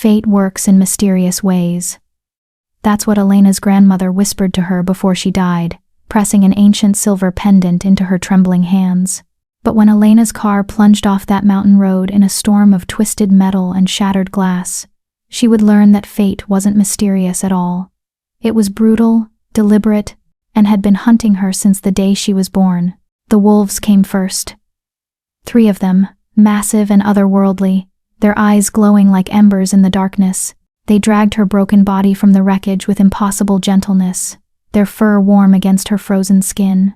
Fate works in mysterious ways. That's what Elena's grandmother whispered to her before she died, pressing an ancient silver pendant into her trembling hands. But when Elena's car plunged off that mountain road in a storm of twisted metal and shattered glass, she would learn that fate wasn't mysterious at all. It was brutal, deliberate, and had been hunting her since the day she was born. The wolves came first. 3 of them, massive and otherworldly, their eyes glowing like embers in the darkness. They dragged her broken body from the wreckage with impossible gentleness, their fur warm against her frozen skin.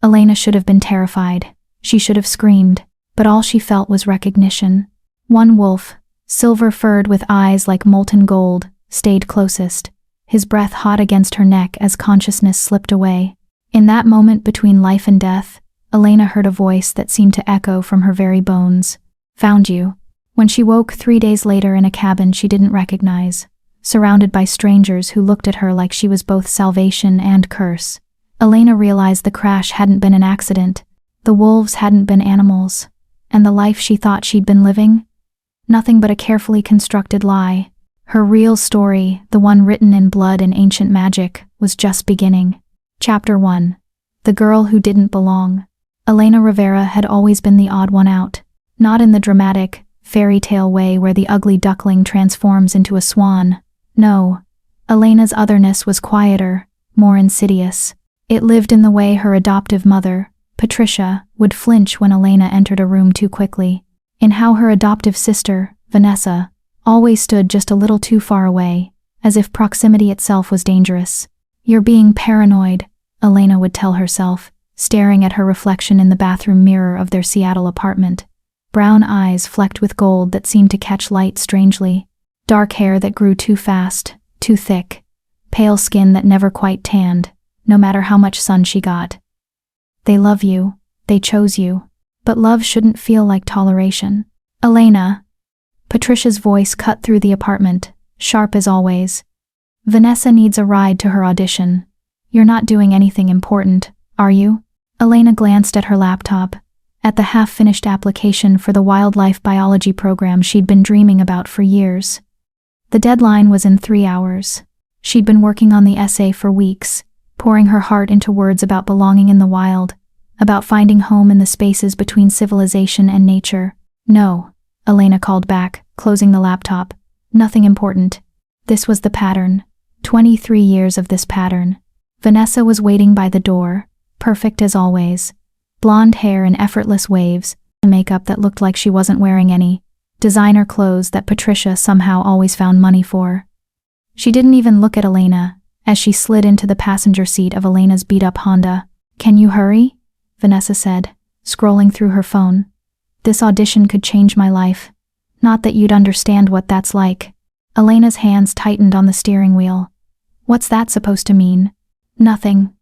Elena should have been terrified. She should have screamed, but all she felt was recognition. One wolf, silver-furred with eyes like molten gold, stayed closest, his breath hot against her neck as consciousness slipped away. In that moment between life and death, Elena heard a voice that seemed to echo from her very bones. "Found you." When she woke 3 days later in a cabin she didn't recognize, surrounded by strangers who looked at her like she was both salvation and curse, Elena realized the crash hadn't been an accident, the wolves hadn't been animals, and the life she thought she'd been living? Nothing but a carefully constructed lie. Her real story, the one written in blood and ancient magic, was just beginning. Chapter 1. The Girl Who Didn't Belong. Elena Rivera had always been the odd one out, not in the dramatic, fairy tale way where the ugly duckling transforms into a swan. No, Elena's otherness was quieter, more insidious. It lived in the way her adoptive mother, Patricia, would flinch when Elena entered a room too quickly, in how her adoptive sister, Vanessa, always stood just a little too far away, as if proximity itself was dangerous. "You're being paranoid," Elena would tell herself, staring at her reflection in the bathroom mirror of their Seattle apartment. Brown eyes flecked with gold that seemed to catch light strangely, dark hair that grew too fast, too thick, pale skin that never quite tanned, no matter how much sun she got. "They love you, they chose you, but love shouldn't feel like toleration." "Elena." Patricia's voice cut through the apartment, sharp as always. "Vanessa needs a ride to her audition. You're not doing anything important, are you?" Elena glanced at her laptop, at the half-finished application for the wildlife biology program she'd been dreaming about for years. The deadline was in 3 hours. She'd been working on the essay for weeks, pouring her heart into words about belonging in the wild, about finding home in the spaces between civilization and nature. "No," Elena called back, closing the laptop. "Nothing important." This was the pattern. 23 years of this pattern. Vanessa was waiting by the door, perfect as always. Blonde hair in effortless waves, makeup that looked like she wasn't wearing any, designer clothes that Patricia somehow always found money for. She didn't even look at Elena, as she slid into the passenger seat of Elena's beat-up Honda. "Can you hurry?" Vanessa said, scrolling through her phone. "This audition could change my life. Not that you'd understand what that's like." Elena's hands tightened on the steering wheel. "What's that supposed to mean?" "Nothing."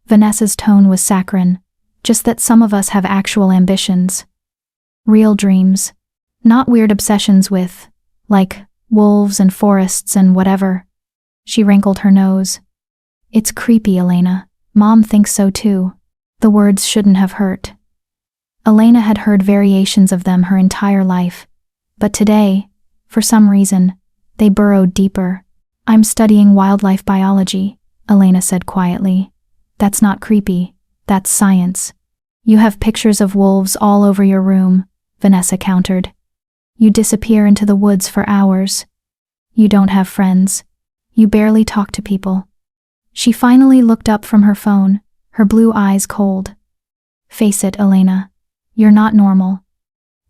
Vanessa's tone was saccharine. "Just that some of us have actual ambitions. Real dreams. Not weird obsessions with, like, wolves and forests and whatever." She wrinkled her nose. "It's creepy, Elena. Mom thinks so too." The words shouldn't have hurt. Elena had heard variations of them her entire life, but today, for some reason, they burrowed deeper. "I'm studying wildlife biology," Elena said quietly. "That's not creepy. That's science." "You have pictures of wolves all over your room," Vanessa countered. "You disappear into the woods for hours. You don't have friends. You barely talk to people." She finally looked up from her phone, her blue eyes cold. "Face it, Elena. You're not normal.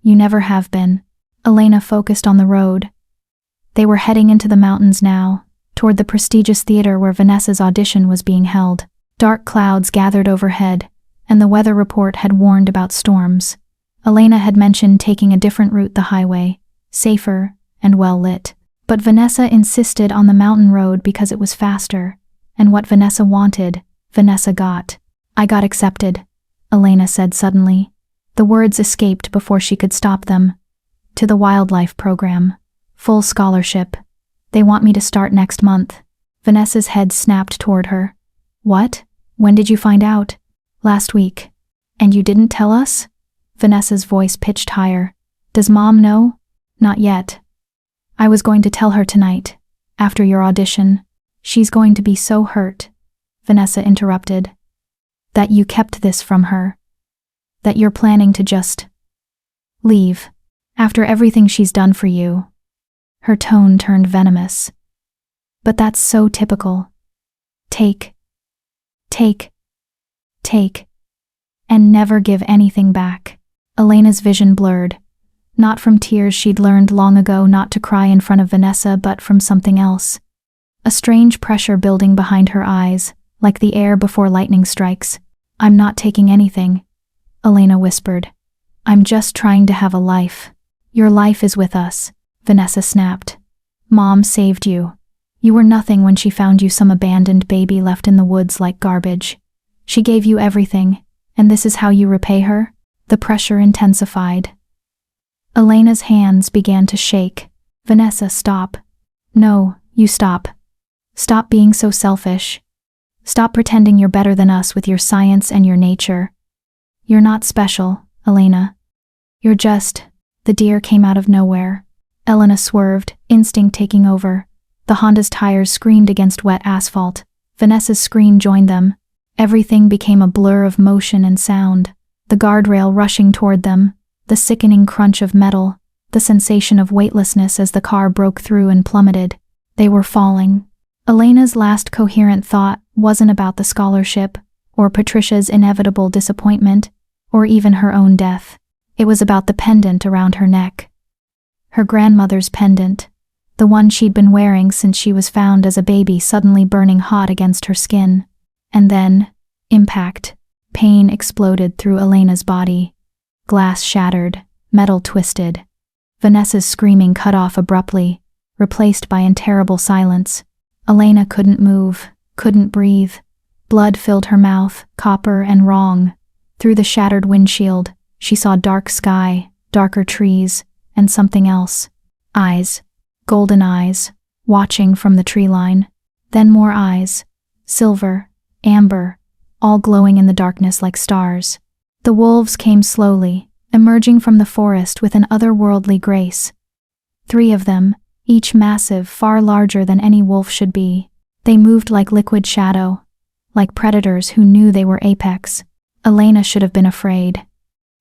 You never have been." Elena focused on the road. They were heading into the mountains now, toward the prestigious theater where Vanessa's audition was being held. Dark clouds gathered overhead, and the weather report had warned about storms. Elena had mentioned taking a different route the highway, safer and well-lit. But Vanessa insisted on the mountain road because it was faster, and what Vanessa wanted, Vanessa got. "I got accepted," Elena said suddenly. The words escaped before she could stop them. "To the wildlife program. Full scholarship. They want me to start next month." Vanessa's head snapped toward her. "What? When did you find out?" "Last week." "And you didn't tell us?" Vanessa's voice pitched higher. "Does Mom know?" "Not yet." I was going to tell her tonight, after your audition. She's going to be so hurt," Vanessa interrupted. "That you kept this from her. That you're planning to just leave. After everything she's done for you." Her tone turned venomous. "But that's so typical. Take, and never give anything back." Elena's vision blurred. Not from tears she'd learned long ago not to cry in front of Vanessa, but from something else. A strange pressure building behind her eyes, like the air before lightning strikes. "I'm not taking anything," Elena whispered. "I'm just trying to have a life." "Your life is with us," Vanessa snapped. "Mom saved you. You were nothing when she found you some abandoned baby left in the woods like garbage. She gave you everything, and this is how you repay her?" The pressure intensified. Elena's hands began to shake. "Vanessa, stop. No, you stop. Stop being so selfish. Stop pretending you're better than us with your science and your nature. You're not special, Elena. You're just..." The deer came out of nowhere. Elena swerved, instinct taking over. The Honda's tires screamed against wet asphalt. Vanessa's scream joined them. Everything became a blur of motion and sound. The guardrail rushing toward them, the sickening crunch of metal, the sensation of weightlessness as the car broke through and plummeted. They were falling. Elena's last coherent thought wasn't about the scholarship, or Patricia's inevitable disappointment, or even her own death. It was about the pendant around her neck. Her grandmother's pendant, the one she'd been wearing since she was found as a baby, suddenly burning hot against her skin. And then, impact. Pain exploded through Elena's body. Glass shattered, metal twisted. Vanessa's screaming cut off abruptly, replaced by terrible silence. Elena couldn't move, couldn't breathe. Blood filled her mouth, copper and wrong. Through the shattered windshield, she saw dark sky, darker trees, and something else. Eyes. Golden eyes, watching from the tree line. Then more eyes. Silver, amber, all glowing in the darkness like stars. The wolves came slowly, emerging from the forest with an otherworldly grace. 3 of them, each massive, far larger than any wolf should be. They moved like liquid shadow, like predators who knew they were apex. Elena should have been afraid.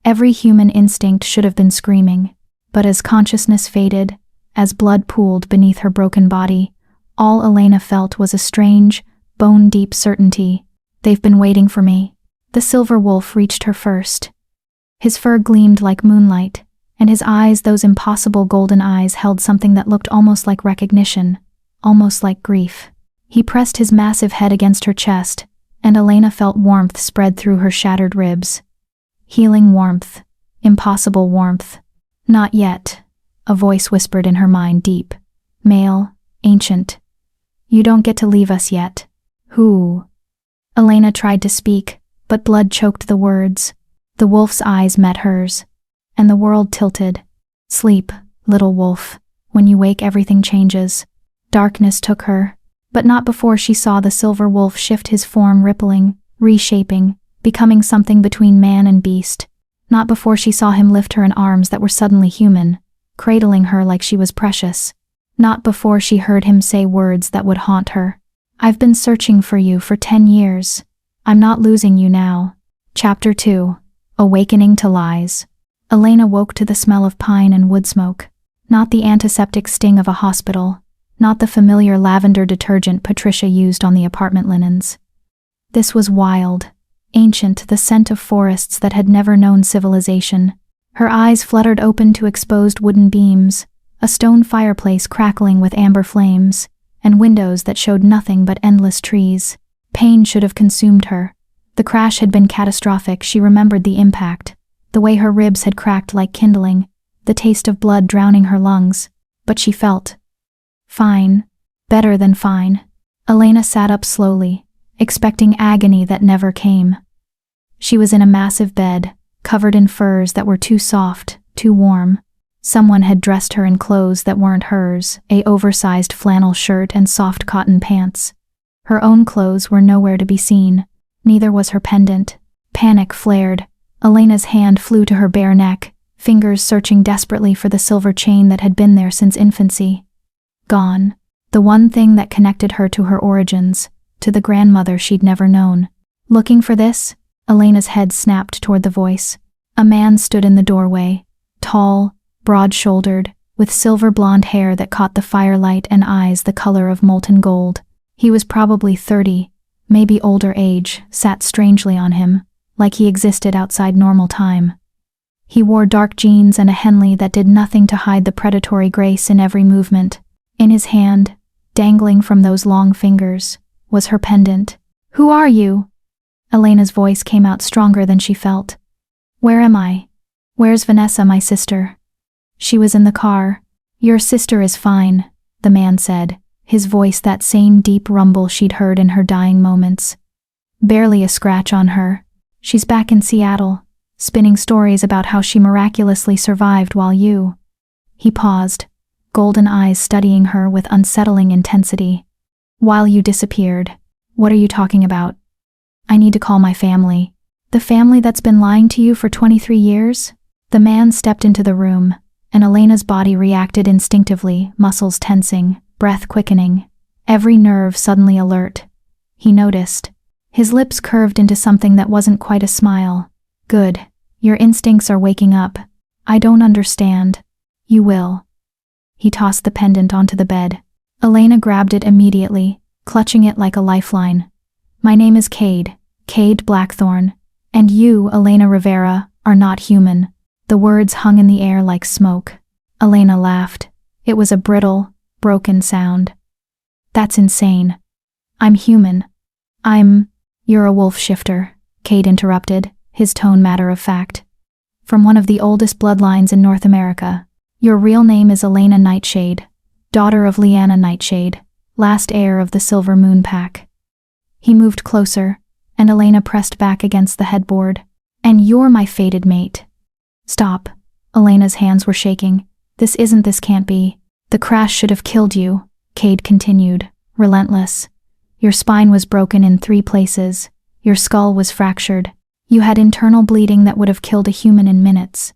Every human instinct should have been screaming. But as consciousness faded, as blood pooled beneath her broken body, all Elena felt was a strange, bone-deep certainty. They've been waiting for me. The silver wolf reached her first. His fur gleamed like moonlight, and his eyes, those impossible golden eyes, held something that looked almost like recognition, almost like grief. He pressed his massive head against her chest, and Elena felt warmth spread through her shattered ribs. Healing warmth, impossible warmth. "Not yet," a voice whispered in her mind, deep, male, ancient. "You don't get to leave us yet." "Who?" Elena tried to speak, but blood choked the words. The wolf's eyes met hers, and the world tilted. "Sleep, little wolf. When you wake, everything changes." Darkness took her, but not before she saw the silver wolf shift, his form rippling, reshaping, becoming something between man and beast. Not before she saw him lift her in arms that were suddenly human, cradling her like she was precious. Not before she heard him say words that would haunt her. "I've been searching for you for 10 years. I'm not losing you now." Chapter 2. Awakening to Lies. Elena woke to the smell of pine and wood smoke. Not the antiseptic sting of a hospital. Not the familiar lavender detergent Patricia used on the apartment linens. This was wild, ancient, the scent of forests that had never known civilization. Her eyes fluttered open to exposed wooden beams, a stone fireplace crackling with amber flames, and windows that showed nothing but endless trees. Pain should have consumed her. The crash had been catastrophic. She remembered the impact, the way her ribs had cracked like kindling, the taste of blood drowning her lungs. But she felt fine, better than fine. Elena sat up slowly, expecting agony that never came. She was in a massive bed, covered in furs that were too soft, too warm. Someone had dressed her in clothes that weren't hers, a oversized flannel shirt and soft cotton pants. Her own clothes were nowhere to be seen. Neither was her pendant. Panic flared. Elena's hand flew to her bare neck, fingers searching desperately for the silver chain that had been there since infancy. Gone. The one thing that connected her to her origins, to the grandmother she'd never known. Looking for this? Elena's head snapped toward the voice. A man stood in the doorway, tall, broad-shouldered, with silver blonde hair that caught the firelight and eyes the color of molten gold. He was probably 30, maybe older age, sat strangely on him, like he existed outside normal time. He wore dark jeans and a Henley that did nothing to hide the predatory grace in every movement. In his hand, dangling from those long fingers, was her pendant. "Who are you?" Elena's voice came out stronger than she felt. "Where am I? Where's Vanessa, my sister?" She was in the car. "Your sister is fine," the man said, his voice that same deep rumble she'd heard in her dying moments. "Barely a scratch on her. She's back in Seattle, spinning stories about how she miraculously survived while you—" He paused, golden eyes studying her with unsettling intensity. "While you disappeared. What are you talking about?" "I need to call my family." "The family that's been lying to you for 23 years? The man stepped into the room, and Elena's body reacted instinctively, muscles tensing, breath quickening, every nerve suddenly alert. He noticed. His lips curved into something that wasn't quite a smile. "Good. Your instincts are waking up. I don't understand. You will." He tossed the pendant onto the bed. Elena grabbed it immediately, clutching it like a lifeline. "My name is Cade Blackthorne, and you, Elena Rivera, are not human." The words hung in the air like smoke. Elena laughed. It was a brittle, broken sound. "That's insane. I'm human. You're a wolf shifter," Cade interrupted, his tone matter of fact. "From one of the oldest bloodlines in North America. Your real name is Elena Nightshade, daughter of Leanna Nightshade, last heir of the Silver Moon Pack." He moved closer, and Elena pressed back against the headboard. "And you're my fated mate." "Stop." Elena's hands were shaking. This can't be. "The crash should have killed you," Cade continued, relentless. "Your spine was broken in 3 places. Your skull was fractured. You had internal bleeding that would have killed a human in minutes."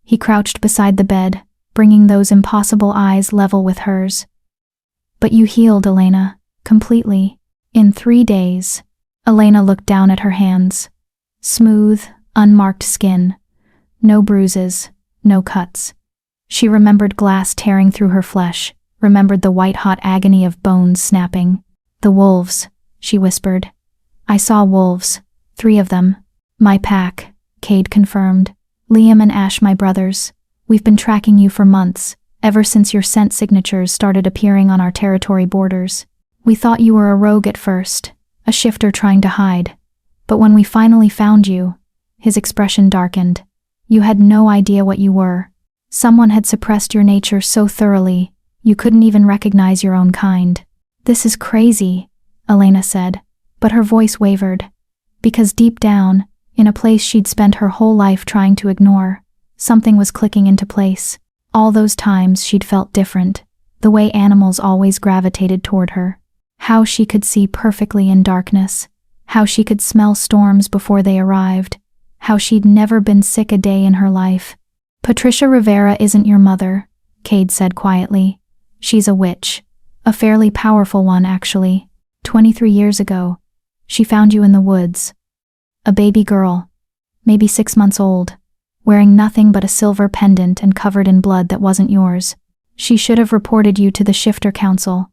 He crouched beside the bed, bringing those impossible eyes level with hers. "But you healed, Elena, completely. In 3 days." Elena looked down at her hands. Smooth, unmarked skin. No bruises, no cuts. She remembered glass tearing through her flesh, remembered the white-hot agony of bones snapping. "The wolves," she whispered. "I saw wolves, 3 of them. My pack," Cade confirmed. "Liam and Ash, my brothers. We've been tracking you for months, ever since your scent signatures started appearing on our territory borders. We thought you were a rogue at first, a shifter trying to hide. But when we finally found you," his expression darkened, "you had no idea what you were. Someone had suppressed your nature so thoroughly, you couldn't even recognize your own kind." "This is crazy," Elena said, but her voice wavered. Because deep down, in a place she'd spent her whole life trying to ignore, something was clicking into place. All those times she'd felt different, the way animals always gravitated toward her. How she could see perfectly in darkness. How she could smell storms before they arrived. How she'd never been sick a day in her life. "Patricia Rivera isn't your mother," Cade said quietly. "She's a witch. A fairly powerful one, actually. 23 years ago, she found you in the woods. A baby girl, maybe 6 months old, wearing nothing but a silver pendant and covered in blood that wasn't yours. She should have reported you to the Shifter Council.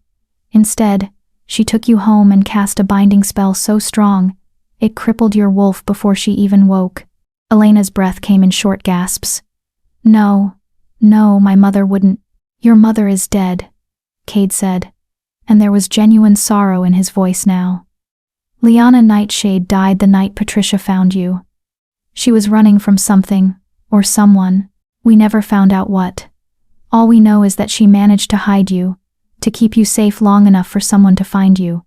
Instead, she took you home and cast a binding spell so strong, it crippled your wolf before she even woke." Elena's breath came in short gasps. No, my mother wouldn't." "Your mother is dead," Cade said, and there was genuine sorrow in his voice now. "Leanna Nightshade died the night Patricia found you. She was running from something, or someone. We never found out what. All we know is that she managed to hide you, to keep you safe long enough for someone to find you.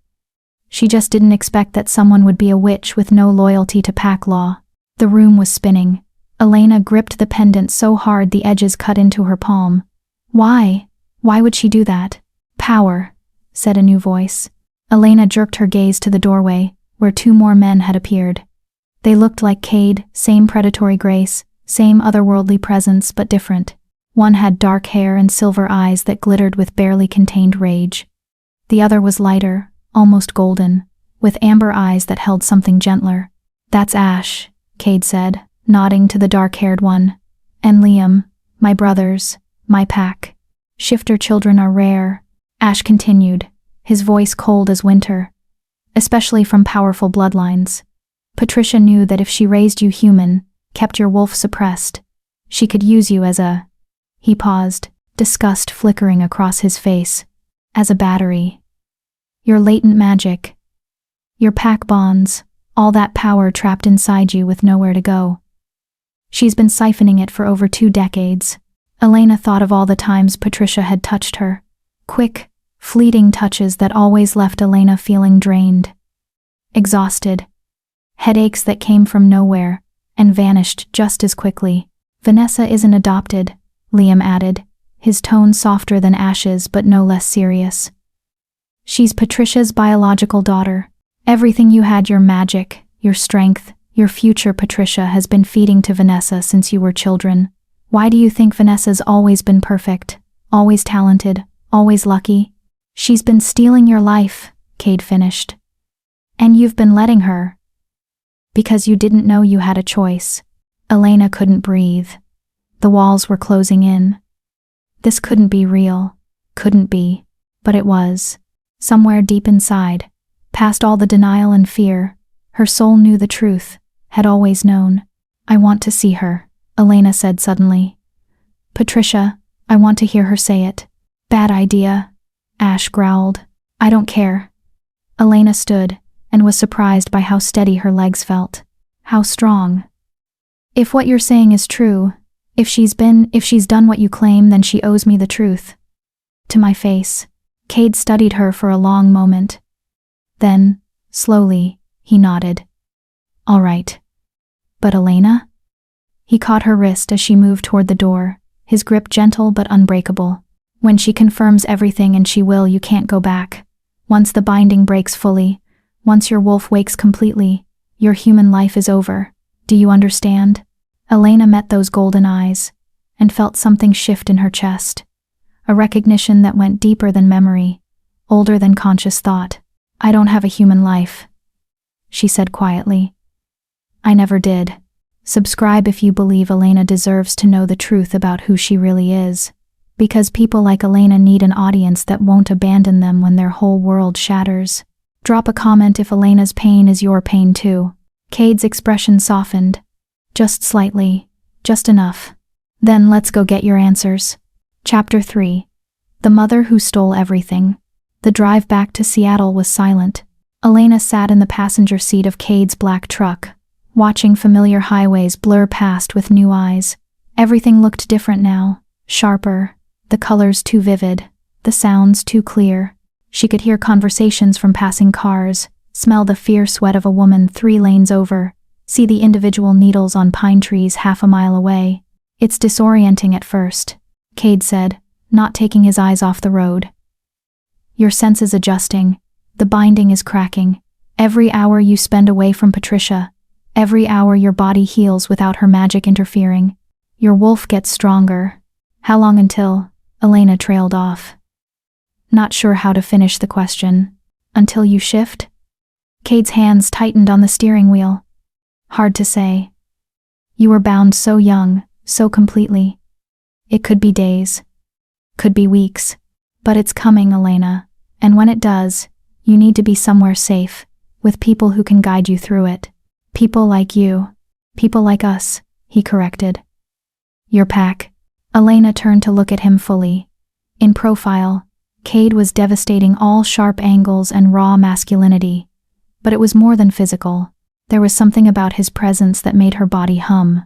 She just didn't expect that someone would be a witch with no loyalty to pack law." The room was spinning. Elena gripped the pendant so hard the edges cut into her palm. Why? Why would she do that? "Power," said a new voice. Elena jerked her gaze to the doorway, where 2 more men had appeared. They looked like Cade, same predatory grace, same otherworldly presence, but different. One had dark hair and silver eyes that glittered with barely contained rage. The other was lighter, almost golden, with amber eyes that held something gentler. "That's Ash," Cade said, nodding to the dark-haired one. "And Liam, my brothers, my pack. Shifter children are rare," Ash continued, his voice cold as winter, "especially from powerful bloodlines. Patricia knew that if she raised you human, kept your wolf suppressed, she could use you as a—" He paused, disgust flickering across his face. "As a battery. Your latent magic. Your pack bonds, all that power trapped inside you with nowhere to go. She's been siphoning it for over 2 decades. Elena thought of all the times Patricia had touched her. Quick, fleeting touches that always left Elena feeling drained. Exhausted. Headaches that came from nowhere and vanished just as quickly. Vanessa isn't adopted," Liam added, his tone softer than Ash's but no less serious. "She's Patricia's biological daughter. Everything you had, your magic, your strength, your future, Patricia has been feeding to Vanessa since you were children. Why do you think Vanessa's always been perfect, always talented, always lucky? She's been stealing your life," Cade finished. "And you've been letting her. Because you didn't know you had a choice." Elena couldn't breathe. The walls were closing in. This couldn't be real. Couldn't be. But it was. Somewhere deep inside, past all the denial and fear, her soul knew the truth, had always known. "I want to see her," Elena said suddenly. "Patricia, I want to hear her say it." "Bad idea," Ash growled. "I don't care." Elena stood and was surprised by how steady her legs felt. How strong. "If what you're saying is true, if she's done what you claim, then she owes me the truth." To my face. Cade studied her for a long moment. Then, slowly, he nodded. "All right. But Elena?" He caught her wrist as she moved toward the door, his grip gentle but unbreakable. "When she confirms everything, and she will, you can't go back. Once the binding breaks fully, once your wolf wakes completely, your human life is over. Do you understand?" Elena met those golden eyes, and felt something shift in her chest. A recognition that went deeper than memory, older than conscious thought. "I don't have a human life," she said quietly. "I never did." Subscribe if you believe Elena deserves to know the truth about who she really is. Because people like Elena need an audience that won't abandon them when their whole world shatters. Drop a comment if Elena's pain is your pain too. Cade's expression softened. Just slightly. Just enough. "Then let's go get your answers." Chapter 3. The Mother Who Stole Everything. The drive back to Seattle was silent. Elena sat in the passenger seat of Cade's black truck, watching familiar highways blur past with new eyes. Everything looked different now, sharper, the colors too vivid, the sounds too clear. She could hear conversations from passing cars, smell the fierce sweat of a woman 3 lanes over, see the individual needles on pine trees half a mile away. "It's disorienting at first," Cade said, not taking his eyes off the road. "Your senses adjusting. The binding is cracking. Every hour you spend away from Patricia, every hour your body heals without her magic interfering. Your wolf gets stronger." "How long until?" Elena trailed off. Not sure how to finish the question. "Until you shift?" Cade's hands tightened on the steering wheel. "Hard to say. You were bound so young, so completely. It could be days. Could be weeks. But it's coming, Elena, and when it does, you need to be somewhere safe, with people who can guide you through it. People like you. People like us," he corrected. "Your pack." Elena turned to look at him fully. In profile, Cade was devastating, all sharp angles and raw masculinity. But it was more than physical. There was something about his presence that made her body hum,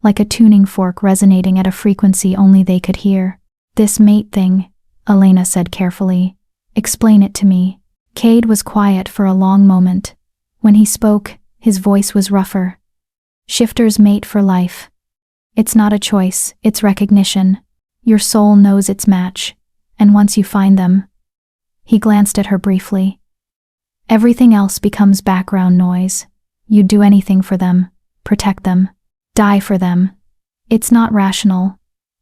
like a tuning fork resonating at a frequency only they could hear. "This mate thing," Elena said carefully. "Explain it to me." Cade was quiet for a long moment. When he spoke, his voice was rougher. "Shifters mate for life. It's not a choice, it's recognition. Your soul knows its match, and once you find them..." He glanced at her briefly. "Everything else becomes background noise. You'd do anything for them, protect them, die for them. It's not rational.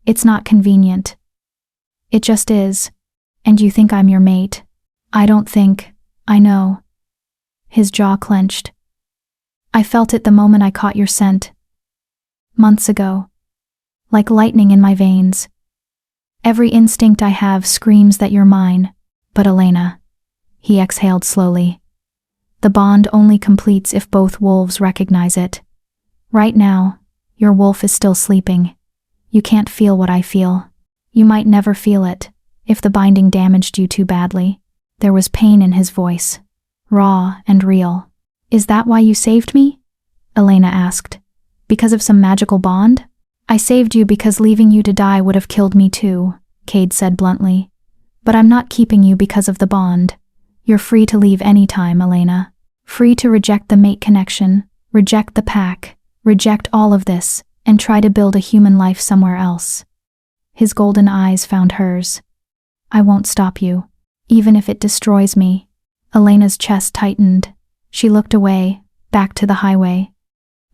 It's not convenient. It just is. And you think I'm your mate? I don't think. I know. His jaw clenched. I felt it the moment I caught your scent. Months ago. Like lightning in my veins. Every instinct I have screams that you're mine. But Elena. He exhaled slowly. The bond only completes if both wolves recognize it. Right now, your wolf is still sleeping. You can't feel what I feel. You might never feel it, if the binding damaged you too badly. There was pain in his voice. Raw and real. Is that why you saved me? Elena asked. Because of some magical bond? I saved you because leaving you to die would have killed me too, Cade said bluntly. But I'm not keeping you because of the bond. You're free to leave anytime, Elena. Free to reject the mate connection, reject the pack, reject all of this, and try to build a human life somewhere else. His golden eyes found hers. I won't stop you, even if it destroys me. Elena's chest tightened. She looked away, back to the highway.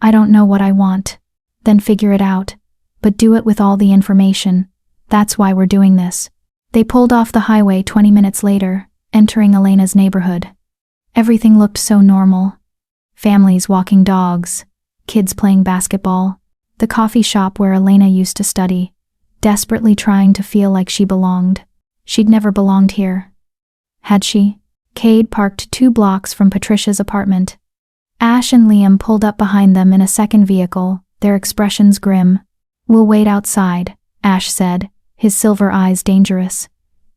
I don't know what I want. Then figure it out. But do it with all the information. That's why we're doing this. They pulled off the highway 20 minutes later, entering Elena's neighborhood. Everything looked so normal. Families walking dogs, kids playing basketball, the coffee shop where Elena used to study, desperately trying to feel like she belonged. She'd never belonged here. Had she? Cade parked 2 blocks from Patricia's apartment. Ash and Liam pulled up behind them in a second vehicle, their expressions grim. We'll wait outside, Ash said, his silver eyes dangerous.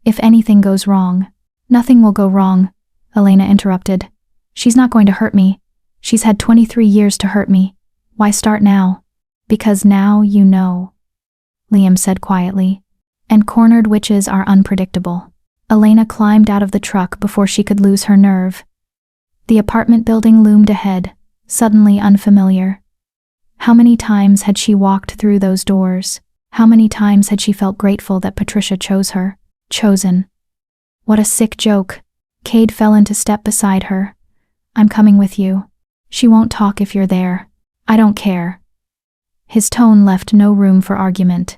If anything goes wrong. Nothing will go wrong, Elena interrupted. She's not going to hurt me. She's had 23 years to hurt me. Why start now? Because now you know, Liam said quietly. And cornered witches are unpredictable. Elena climbed out of the truck before she could lose her nerve. The apartment building loomed ahead, suddenly unfamiliar. How many times had she walked through those doors? How many times had she felt grateful that Patricia chose her? Chosen. What a sick joke. Cade fell into step beside her. I'm coming with you. She won't talk if you're there. I don't care. His tone left no room for argument.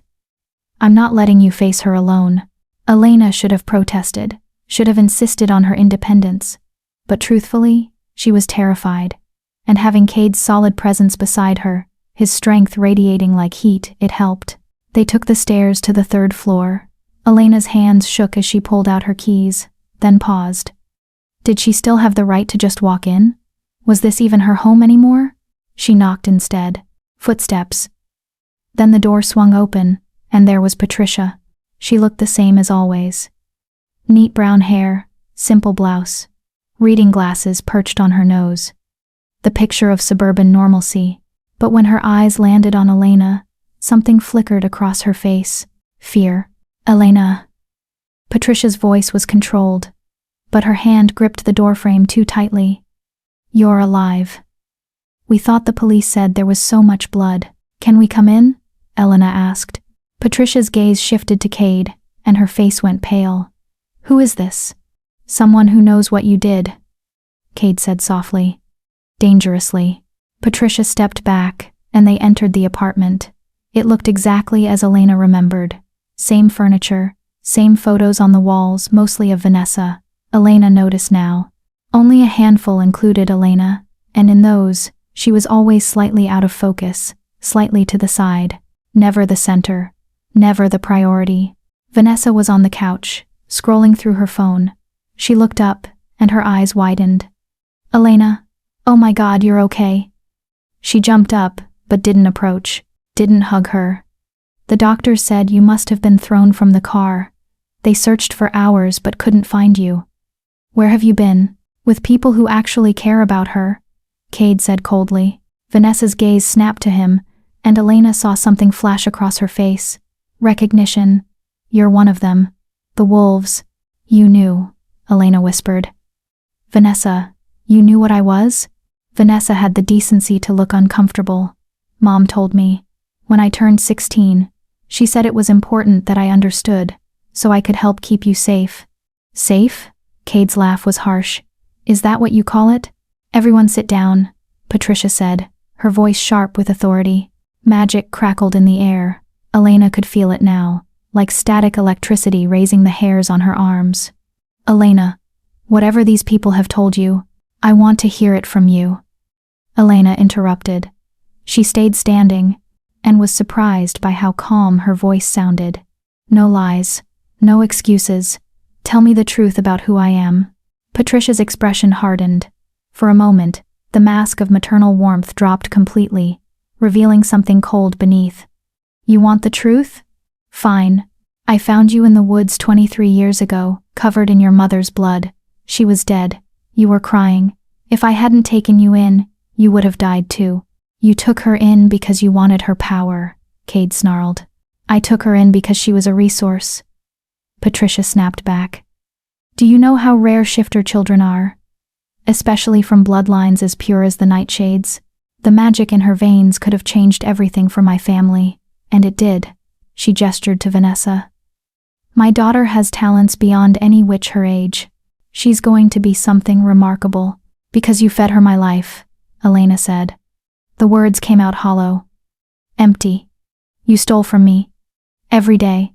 I'm not letting you face her alone. Elena should have protested, should have insisted on her independence. But truthfully, she was terrified. And having Cade's solid presence beside her, his strength radiating like heat, it helped. They took the stairs to the 3rd floor. Elena's hands shook as she pulled out her keys, then paused. Did she still have the right to just walk in? Was this even her home anymore? She knocked instead. Footsteps. Then the door swung open, and there was Patricia. She looked the same as always. Neat brown hair, simple blouse, reading glasses perched on her nose. The picture of suburban normalcy. But when her eyes landed on Elena, something flickered across her face. Fear. Elena. Patricia's voice was controlled, but her hand gripped the doorframe too tightly. You're alive. We thought the police said there was so much blood. Can we come in? Elena asked. Patricia's gaze shifted to Cade, and her face went pale. Who is this? Someone who knows what you did, Cade said softly. Dangerously. Patricia stepped back, and they entered the apartment. It looked exactly as Elena remembered. Same furniture, same photos on the walls, mostly of Vanessa. Elena noticed now. Only a handful included Elena, and in those, she was always slightly out of focus, slightly to the side. Never the center. Never the priority. Vanessa was on the couch, scrolling through her phone. She looked up, and her eyes widened. Elena, oh my God, you're okay. She jumped up, but didn't approach, didn't hug her. The doctor said you must have been thrown from the car. They searched for hours but couldn't find you. Where have you been? With people who actually care about her, Cade said coldly. Vanessa's gaze snapped to him, and Elena saw something flash across her face. Recognition. You're one of them. The wolves. You knew, Elena whispered. Vanessa, you knew what I was? Vanessa had the decency to look uncomfortable. Mom told me. When I turned 16, she said it was important that I understood, so I could help keep you safe. Safe? Cade's laugh was harsh. Is that what you call it? Everyone sit down, Patricia said, her voice sharp with authority. Magic crackled in the air. Elena could feel it now, like static electricity raising the hairs on her arms. Elena, whatever these people have told you, I want to hear it from you. Elena interrupted. She stayed standing, and was surprised by how calm her voice sounded. No lies, no excuses. Tell me the truth about who I am. Patricia's expression hardened. For a moment, the mask of maternal warmth dropped completely, revealing something cold beneath. You want the truth? Fine. I found you in the woods 23 years ago, covered in your mother's blood. She was dead. You were crying. If I hadn't taken you in, you would have died too. You took her in because you wanted her power, Cade snarled. I took her in because she was a resource. Patricia snapped back. Do you know how rare shifter children are? Especially from bloodlines as pure as the Nightshades. The magic in her veins could have changed everything for my family, and it did. She gestured to Vanessa. My daughter has talents beyond any witch her age. She's going to be something remarkable. Because you fed her my life, Elena said. The words came out hollow. Empty. You stole from me. Every day.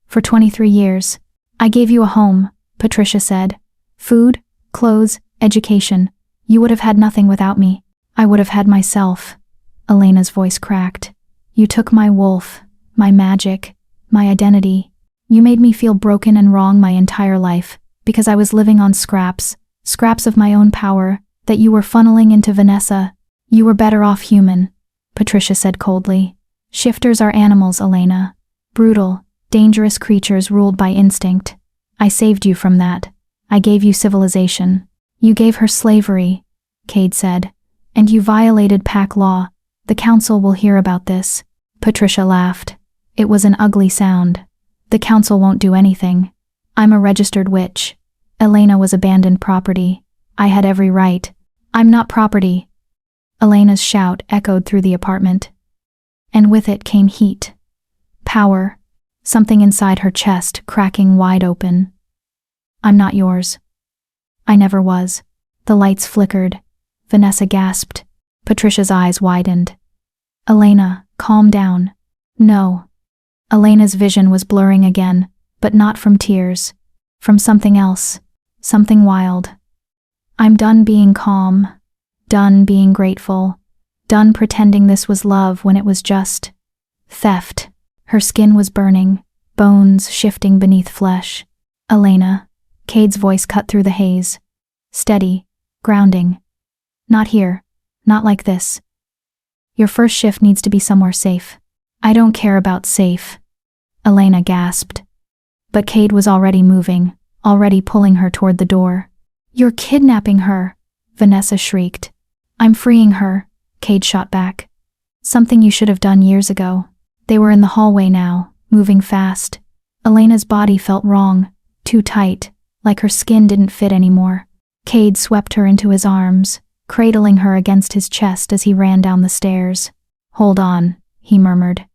For 23 years. I gave you a home, Patricia said. Food, clothes, education. You would have had nothing without me. I would have had myself. Elena's voice cracked. You took my wolf, my magic, my identity. You made me feel broken and wrong my entire life, because I was living on scraps of my own power, that you were funneling into Vanessa. You were better off human, Patricia said coldly. Shifters are animals, Elena. Brutal, dangerous creatures ruled by instinct. I saved you from that. I gave you civilization. You gave her slavery, Cade said. And you violated pack law. The council will hear about this. Patricia laughed. It was an ugly sound. The council won't do anything. I'm a registered witch. Elena was abandoned property. I had every right. I'm not property. Elena's shout echoed through the apartment. And with it came heat. Power. Something inside her chest cracking wide open. I'm not yours. I never was. The lights flickered. Vanessa gasped. Patricia's eyes widened. Elena, calm down. No. Elena's vision was blurring again, but not from tears. From something else. Something wild. I'm done being calm. Done being grateful. Done pretending this was love when it was just theft. Her skin was burning, bones shifting beneath flesh. Elena. Cade's voice cut through the haze. Steady. Grounding. Not here. Not like this. Your first shift needs to be somewhere safe. I don't care about safe. Elena gasped. But Cade was already moving, already pulling her toward the door. You're kidnapping her, Vanessa shrieked. I'm freeing her, Cade shot back. Something you should have done years ago. They were in the hallway now, moving fast. Elena's body felt wrong, too tight, like her skin didn't fit anymore. Cade swept her into his arms, cradling her against his chest as he ran down the stairs. Hold on, he murmured.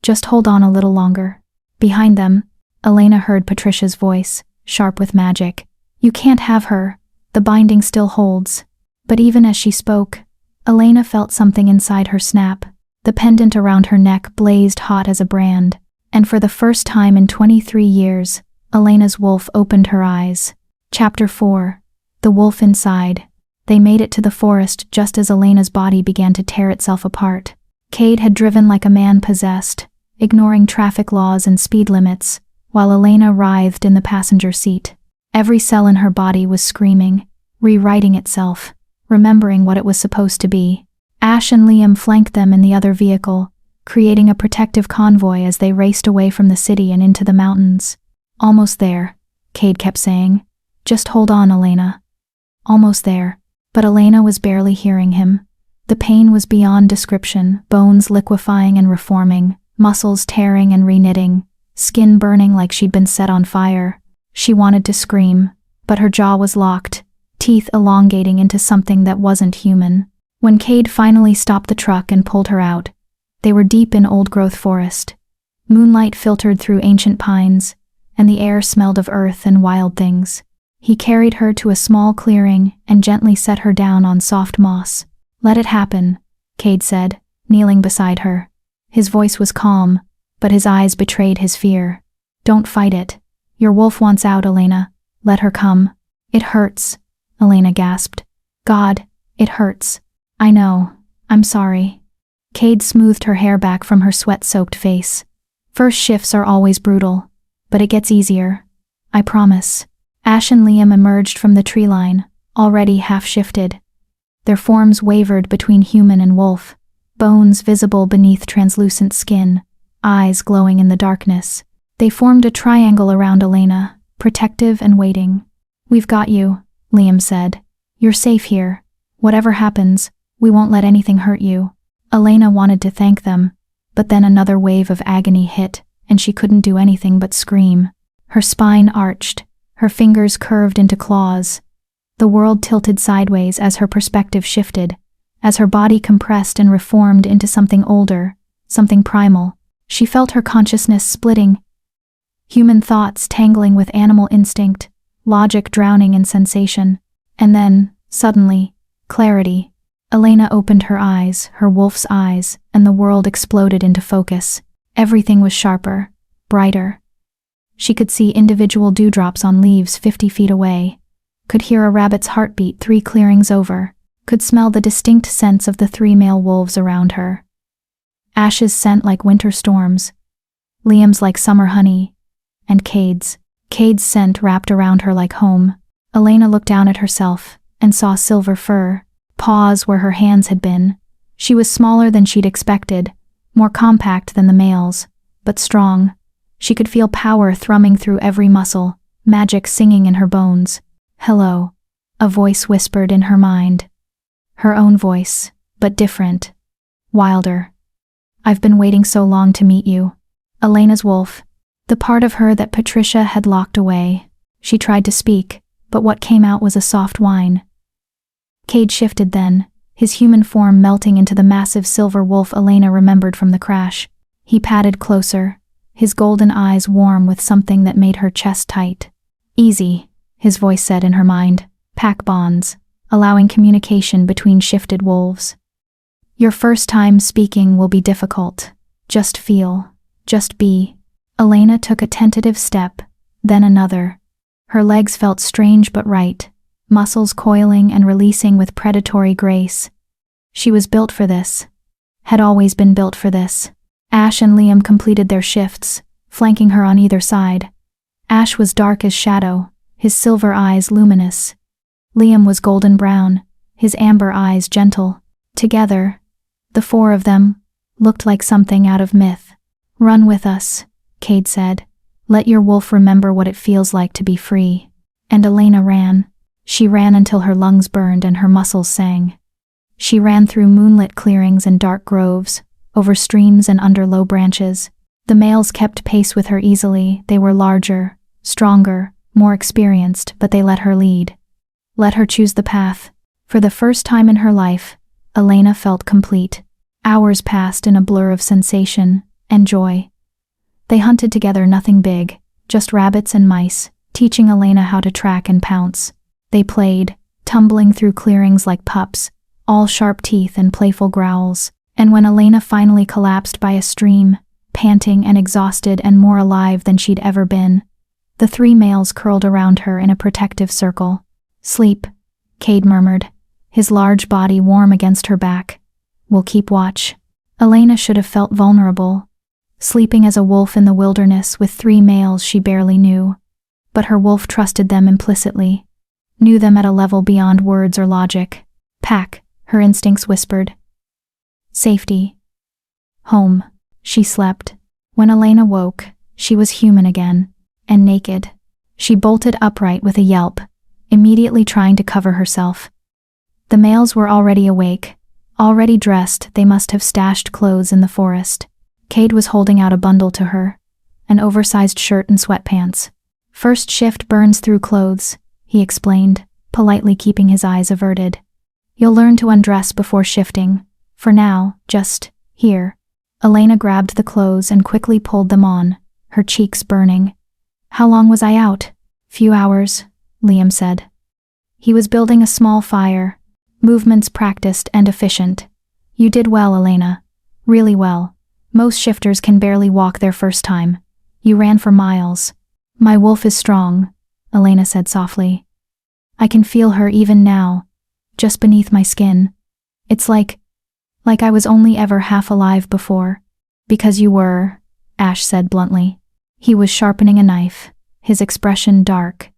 Just hold on a little longer. Behind them, Elena heard Patricia's voice, sharp with magic. You can't have her. The binding still holds. But even as she spoke, Elena felt something inside her snap. The pendant around her neck blazed hot as a brand, and for the first time in 23 years, Elena's wolf opened her eyes. Chapter 4. The Wolf Inside. They made it to the forest just as Elena's body began to tear itself apart. Cade had driven like a man possessed, ignoring traffic laws and speed limits, while Elena writhed in the passenger seat. Every cell in her body was screaming, rewriting itself, remembering what it was supposed to be. Ash and Liam flanked them in the other vehicle, creating a protective convoy as they raced away from the city and into the mountains. Almost there, Cade kept saying. Just hold on, Elena. Almost there. But Elena was barely hearing him. The pain was beyond description, bones liquefying and reforming, muscles tearing and reknitting, skin burning like she'd been set on fire. She wanted to scream, but her jaw was locked, teeth elongating into something that wasn't human. When Cade finally stopped the truck and pulled her out, they were deep in old-growth forest. Moonlight filtered through ancient pines, and the air smelled of earth and wild things. He carried her to a small clearing and gently set her down on soft moss. Let it happen, Cade said, kneeling beside her. His voice was calm, but his eyes betrayed his fear. Don't fight it. Your wolf wants out, Elena. Let her come. It hurts, Elena gasped. God, it hurts. I know. I'm sorry. Cade smoothed her hair back from her sweat-soaked face. First shifts are always brutal, but it gets easier. I promise. Ash and Liam emerged from the tree line, already half-shifted. Their forms wavered between human and wolf, bones visible beneath translucent skin, eyes glowing in the darkness. They formed a triangle around Elena, protective and waiting. We've got you, Liam said. You're safe here. Whatever happens, we won't let anything hurt you. Elena wanted to thank them, but then another wave of agony hit, and she couldn't do anything but scream. Her spine arched, her fingers curved into claws. The world tilted sideways as her perspective shifted, as her body compressed and reformed into something older, something primal. She felt her consciousness splitting, human thoughts tangling with animal instinct, logic drowning in sensation. And then, suddenly, clarity. Elena opened her eyes, her wolf's eyes, and the world exploded into focus. Everything was sharper, brighter. She could see individual dewdrops on leaves 50 feet away, could hear a rabbit's heartbeat 3 clearings over, could smell the distinct scents of the 3 male wolves around her. Ash's scent like winter storms, Liam's like summer honey, and Cade's scent wrapped around her like home. Elena looked down at herself and saw silver fur, paws where her hands had been. She was smaller than she'd expected, more compact than the males, but strong. She could feel power thrumming through every muscle, magic singing in her bones. Hello, a voice whispered in her mind. Her own voice, but different, wilder. I've been waiting so long to meet you. Elena's wolf, the part of her that Patricia had locked away. She tried to speak, but what came out was a soft whine. Cade shifted then, his human form melting into the massive silver wolf Elena remembered from the crash. He padded closer, his golden eyes warm with something that made her chest tight. Easy, his voice said in her mind. Pack bonds, allowing communication between shifted wolves. Your first time speaking will be difficult. Just feel, just be. Elena took a tentative step, then another. Her legs felt strange but right, muscles coiling and releasing with predatory grace. She was built for this, had always been built for this. Ash and Liam completed their shifts, flanking her on either side. Ash was dark as shadow, his silver eyes luminous. Liam was golden brown, his amber eyes gentle. Together, the 4 of them looked like something out of myth. Run with us, Cade said. Let your wolf remember what it feels like to be free. And Elena ran. She ran until her lungs burned and her muscles sang. She ran through moonlit clearings and dark groves, over streams and under low branches. The males kept pace with her easily. They were larger, stronger, more experienced, but they let her lead. Let her choose the path. For the first time in her life, Elena felt complete. Hours passed in a blur of sensation and joy. They hunted together nothing big, just rabbits and mice, teaching Elena how to track and pounce. They played, tumbling through clearings like pups, all sharp teeth and playful growls. And when Elena finally collapsed by a stream, panting and exhausted and more alive than she'd ever been, the 3 males curled around her in a protective circle. Sleep, Cade murmured, his large body warm against her back. We'll keep watch. Elena should have felt vulnerable, sleeping as a wolf in the wilderness with 3 males she barely knew. But her wolf trusted them implicitly, knew them at a level beyond words or logic. Pack, her instincts whispered. Safety. Home. She slept. When Elena woke, she was human again, and naked. She bolted upright with a yelp, immediately trying to cover herself. The males were already awake, already dressed. They must have stashed clothes in the forest. Cade was holding out a bundle to her, an oversized shirt and sweatpants. First shift burns through clothes, he explained, politely keeping his eyes averted. You'll learn to undress before shifting. For now, just here. Elena grabbed the clothes and quickly pulled them on, her cheeks burning. How long was I out? Few hours, Liam said. He was building a small fire, movements practiced and efficient. You did well, Elena. Really well. Most shifters can barely walk their first time. You ran for miles. My wolf is strong, Elena said softly. I can feel her even now, just beneath my skin. It's like I was only ever half alive before. Because you were, Ash said bluntly. He was sharpening a knife, his expression dark.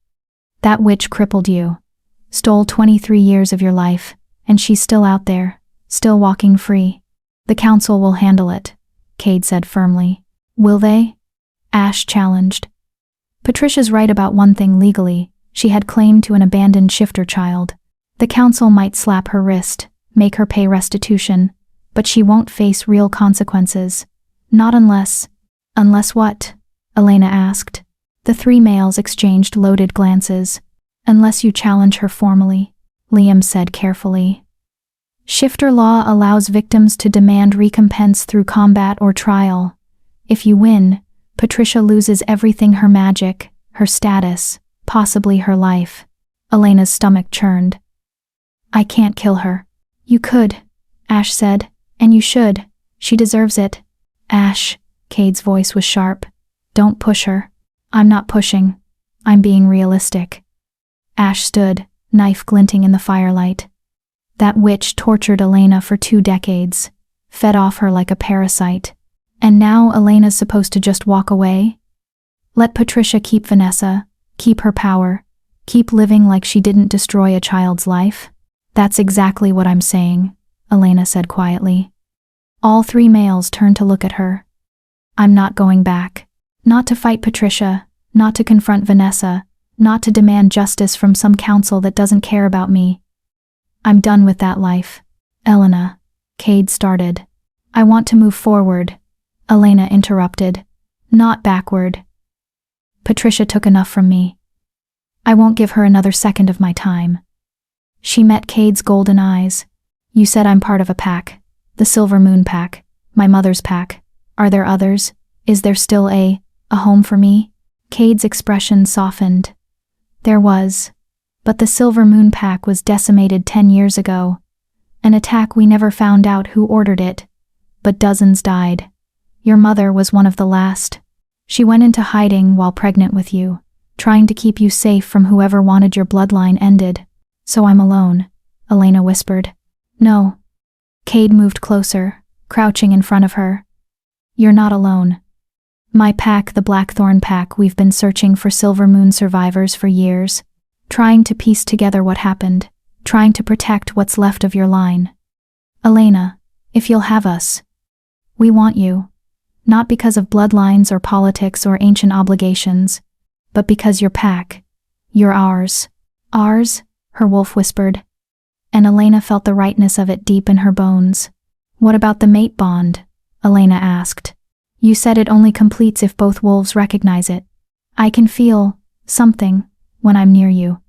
That witch crippled you, stole 23 years of your life, and she's still out there, still walking free. The council will handle it, Cade said firmly. Will they? Ash challenged. Patricia's right about one thing legally. She had claim to an abandoned shifter child. The council might slap her wrist, make her pay restitution, but she won't face real consequences. Not unless… Unless what? Elena asked. The three males exchanged loaded glances. Unless you challenge her formally, Liam said carefully. Shifter law allows victims to demand recompense through combat or trial. If you win, Patricia loses everything: her magic, her status, possibly her life. Elena's stomach churned. I can't kill her. You could, Ash said, and you should. She deserves it. Ash, Cade's voice was sharp. Don't push her. I'm not pushing. I'm being realistic. Ash stood, knife glinting in the firelight. That witch tortured Elena for 2 decades, fed off her like a parasite. And now Elena's supposed to just walk away? Let Patricia keep Vanessa, keep her power, keep living like she didn't destroy a child's life? That's exactly what I'm saying, Elena said quietly. All three males turned to look at her. I'm not going back. Not to fight Patricia, not to confront Vanessa, not to demand justice from some council that doesn't care about me. I'm done with that life. Elena, Cade started. I want to move forward, Elena interrupted. Not backward. Patricia took enough from me. I won't give her another second of my time. She met Cade's golden eyes. You said I'm part of a pack. The Silver Moon Pack. My mother's pack. Are there others? Is there still a home for me? Cade's expression softened. There was. But the Silver Moon Pack was decimated 10 years ago. An attack we never found out who ordered it. But dozens died. Your mother was one of the last. She went into hiding while pregnant with you, trying to keep you safe from whoever wanted your bloodline ended. So I'm alone, Elena whispered. No. Cade moved closer, crouching in front of her. You're not alone. My pack, the Blackthorn Pack, we've been searching for Silver Moon survivors for years, trying to piece together what happened, trying to protect what's left of your line. Elena, if you'll have us. We want you. Not because of bloodlines or politics or ancient obligations, but because you're pack. You're ours. Ours? Her wolf whispered. And Elena felt the rightness of it deep in her bones. What about the mate bond? Elena asked. You said it only completes if both wolves recognize it. I can feel something when I'm near you.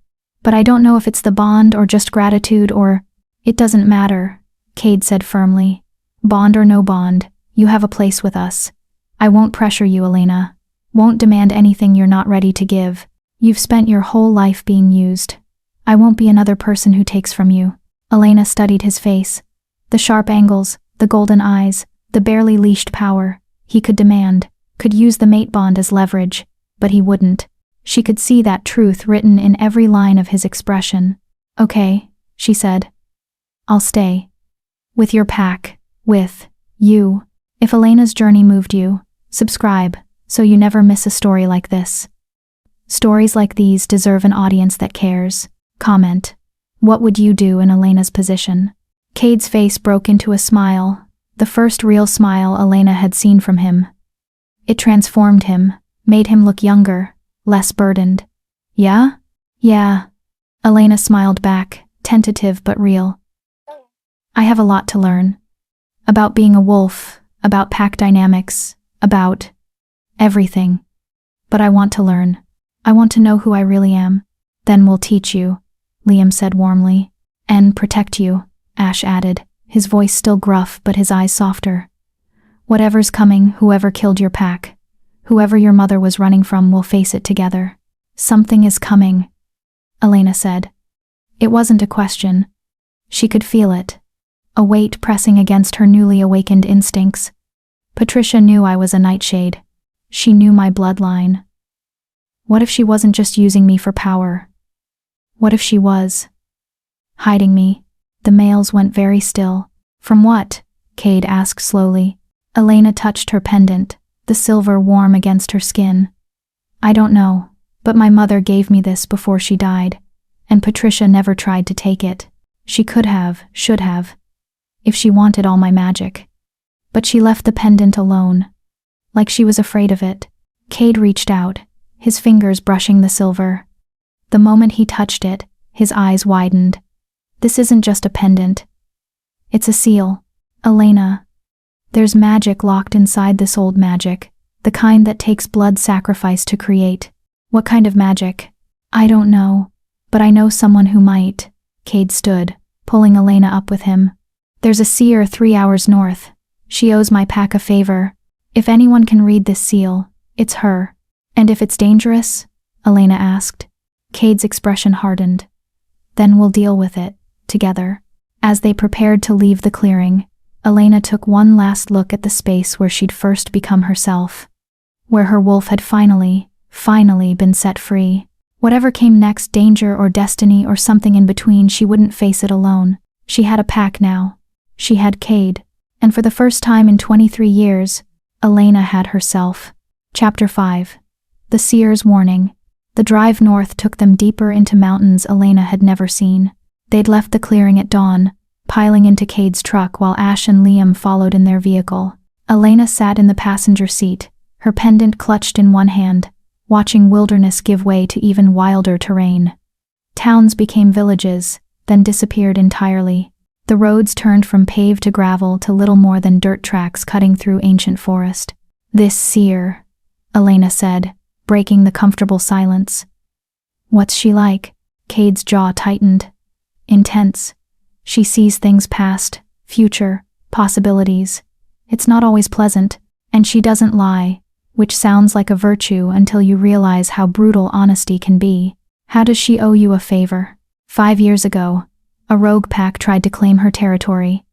But I don't know if it's the bond or just gratitude or… It doesn't matter, Cade said firmly. Bond or no bond, you have a place with us. I won't pressure you, Elena. Won't demand anything you're not ready to give. You've spent your whole life being used. I won't be another person who takes from you. Elena studied his face. The sharp angles, the golden eyes, the barely leashed power. He could demand, could use the mate bond as leverage, but he wouldn't. She could see that truth written in every line of his expression. Okay, she said. I'll stay. With your pack. With you. If Elena's journey moved you, subscribe, so you never miss a story like this. Stories like these deserve an audience that cares. Comment. What would you do in Elena's position? Cade's face broke into a smile, the first real smile Elena had seen from him. It transformed him, made him look younger, less burdened. Yeah? Yeah. Elena smiled back, tentative but real. I have a lot to learn. About being a wolf, about pack dynamics, about everything. But I want to learn. I want to know who I really am. Then we'll teach you, Liam said warmly. And protect you, Ash added, his voice still gruff but his eyes softer. Whatever's coming, whoever killed your pack, whoever your mother was running from, will face it together. Something is coming, Elena said. It wasn't a question. She could feel it. A weight pressing against her newly awakened instincts. Patricia knew I was a nightshade. She knew my bloodline. What if she wasn't just using me for power? What if she was hiding me? The males went very still. From what? Cade asked slowly. Elena touched her pendant, the silver warm against her skin. I don't know, but my mother gave me this before she died, and Patricia never tried to take it. She could have, should have, if she wanted all my magic. But she left the pendant alone, like she was afraid of it. Cade reached out, his fingers brushing the silver. The moment he touched it, his eyes widened. This isn't just a pendant. It's a seal. Elena, there's magic locked inside this old magic, the kind that takes blood sacrifice to create. What kind of magic? I don't know, but I know someone who might. Cade stood, pulling Elena up with him. There's a seer 3 hours north. She owes my pack a favor. If anyone can read this seal, it's her. And if it's dangerous? Elena asked. Cade's expression hardened. Then we'll deal with it, together. As they prepared to leave the clearing, Elena took one last look at the space where she'd first become herself. Where her wolf had finally been set free. Whatever came next, danger or destiny or something in between, she wouldn't face it alone. She had a pack now. She had Cade. And for the first time in 23 years, Elena had herself. Chapter 5. The Seer's Warning. The drive north took them deeper into mountains Elena had never seen. They'd left the clearing at dawn, piling into Cade's truck while Ash and Liam followed in their vehicle. Elena sat in the passenger seat, her pendant clutched in one hand, watching wilderness give way to even wilder terrain. Towns became villages, then disappeared entirely. The roads turned from paved to gravel to little more than dirt tracks cutting through ancient forest. This seer, Elena said, breaking the comfortable silence. What's she like? Cade's jaw tightened. Intense. She sees things past, future, possibilities. It's not always pleasant, and she doesn't lie, which sounds like a virtue until you realize how brutal honesty can be. How does she owe you a favor? 5 years ago, a rogue pack tried to claim her territory.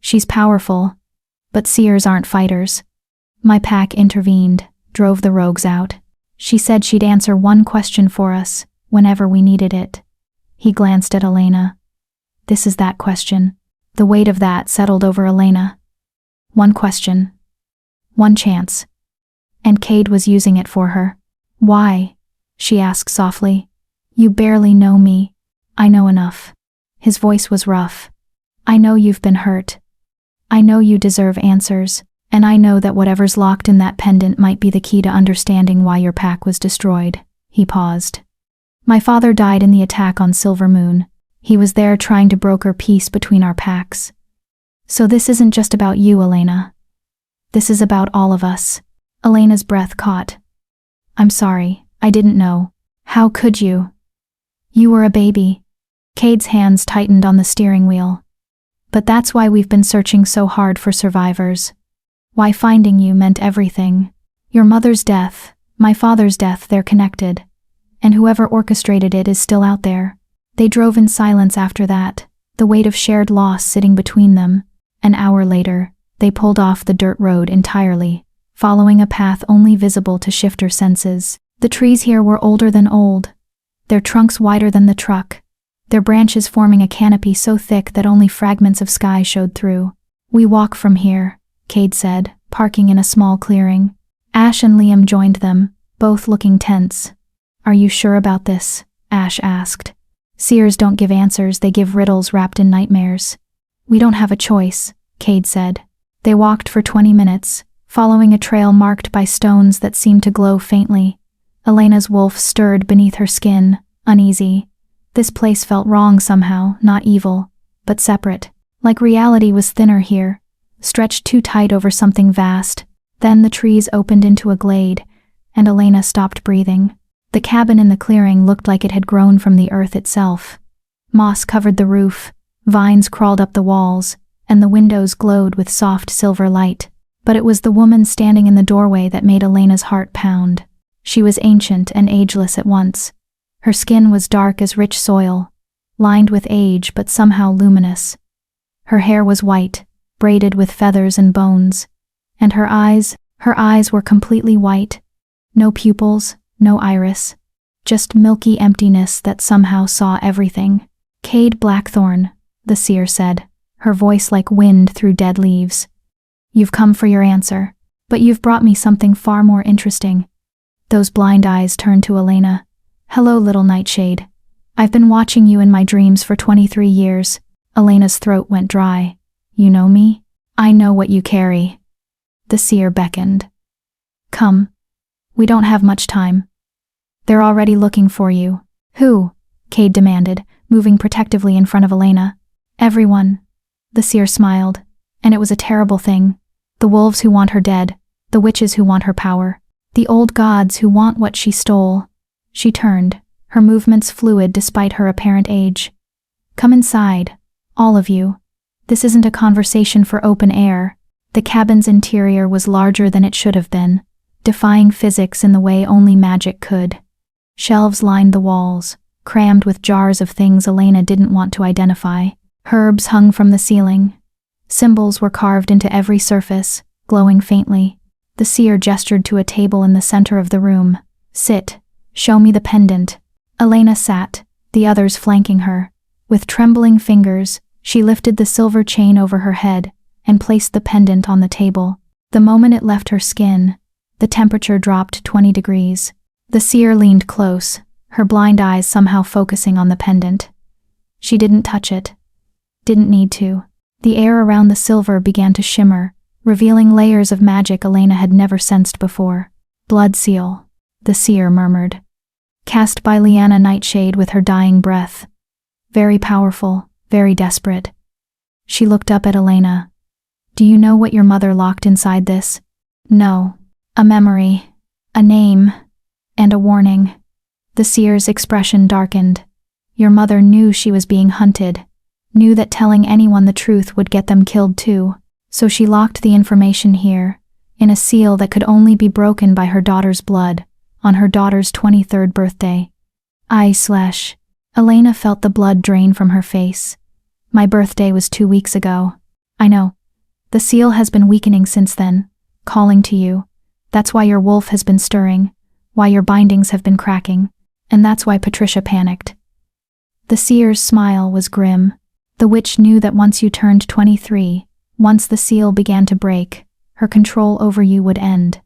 She's powerful, but seers aren't fighters. My pack intervened, drove the rogues out. She said she'd answer one question for us, whenever we needed it. He glanced at Elena. This is that question. The weight of that settled over Elena. One question. One chance. And Cade was using it for her. Why? She asked softly. You barely know me. I know enough. His voice was rough. I know you've been hurt. I know you deserve answers, and I know that whatever's locked in that pendant might be the key to understanding why your pack was destroyed. He paused. My father died in the attack on Silver Moon. He was there trying to broker peace between our packs. So this isn't just about you, Elena. This is about all of us. Elena's breath caught. I'm sorry, I didn't know. How could you? You were a baby. Cade's hands tightened on the steering wheel. But that's why we've been searching so hard for survivors. Why finding you meant everything. Your mother's death, my father's death, they're connected. And whoever orchestrated it is still out there. They drove in silence after that, the weight of shared loss sitting between them. An hour later, they pulled off the dirt road entirely, following a path only visible to shifter senses. The trees here were older than old, their trunks wider than the truck, their branches forming a canopy so thick that only fragments of sky showed through. We walk from here, Cade said, parking in a small clearing. Ash and Liam joined them, both looking tense. Are you sure about this? Ash asked. Seers don't give answers, they give riddles wrapped in nightmares. We don't have a choice, Cade said. They walked for 20 minutes, following a trail marked by stones that seemed to glow faintly. Elena's wolf stirred beneath her skin, uneasy. This place felt wrong somehow, not evil, but separate. Like reality was thinner here, stretched too tight over something vast. Then the trees opened into a glade, and Elena stopped breathing. The cabin in the clearing looked like it had grown from the earth itself. Moss covered the roof, vines crawled up the walls, and the windows glowed with soft silver light. But it was the woman standing in the doorway that made Elena's heart pound. She was ancient and ageless at once. Her skin was dark as rich soil, lined with age but somehow luminous. Her hair was white, braided with feathers and bones, And her eyes were completely white. No pupils, no iris. Just milky emptiness that somehow saw everything. "Cade Blackthorn," the seer said, her voice like wind through dead leaves. "You've come for your answer, but you've brought me something far more interesting." Those blind eyes turned to Elena. "Hello, little nightshade. I've been watching you in my dreams for 23 years. Elena's throat went dry. "You know me? I know what you carry." The seer beckoned. "Come. We don't have much time. They're already looking for you." "Who?" Cade demanded, moving protectively in front of Elena. "Everyone." The seer smiled. "And it was a terrible thing. The wolves who want her dead, the witches who want her power, the old gods who want what she stole." She turned, her movements fluid despite her apparent age. "Come inside, all of you. This isn't a conversation for open air." The cabin's interior was larger than it should have been, defying physics in the way only magic could. Shelves lined the walls, crammed with jars of things Elena didn't want to identify. Herbs hung from the ceiling. Symbols were carved into every surface, glowing faintly. The seer gestured to a table in the center of the room. "Sit. Show me the pendant." Elena sat, the others flanking her. With trembling fingers, she lifted the silver chain over her head and placed the pendant on the table. The moment it left her skin, the temperature dropped 20 degrees. The seer leaned close, her blind eyes somehow focusing on the pendant. She didn't touch it. Didn't need to. The air around the silver began to shimmer, revealing layers of magic Elena had never sensed before. "Blood seal," the seer murmured. "Cast by Liana Nightshade with her dying breath. Very powerful, very desperate." She looked up at Elena. "Do you know what your mother locked inside this?" "No. A memory, a name, and a warning." The seer's expression darkened. "Your mother knew she was being hunted, knew that telling anyone the truth would get them killed too, so she locked the information here, in a seal that could only be broken by her daughter's blood, on her daughter's 23rd birthday." Elena felt the blood drain from her face. "My birthday was 2 weeks ago." "I know. The seal has been weakening since then, calling to you. That's why your wolf has been stirring, why your bindings have been cracking, and that's why Patricia panicked." The seer's smile was grim. The witch knew that once you turned 23, once the seal began to break, her control over you would end.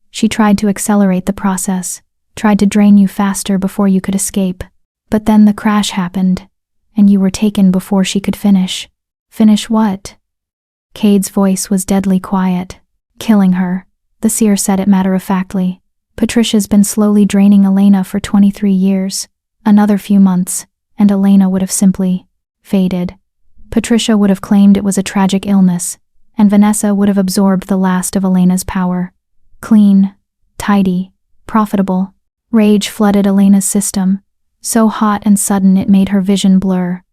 She tried to accelerate the process, tried to drain you faster before you could escape. But then the crash happened, and you were taken before she could finish. "Finish what?" Cade's voice was deadly quiet. "Killing her," the seer said it matter-of-factly. "Patricia's been slowly draining Elena for 23 years. Another few months, and Elena would have simply faded. Patricia would have claimed it was a tragic illness, and Vanessa would have absorbed the last of Elena's power. Clean, tidy, profitable. Rage flooded Elena's system, so hot and sudden it made her vision blur.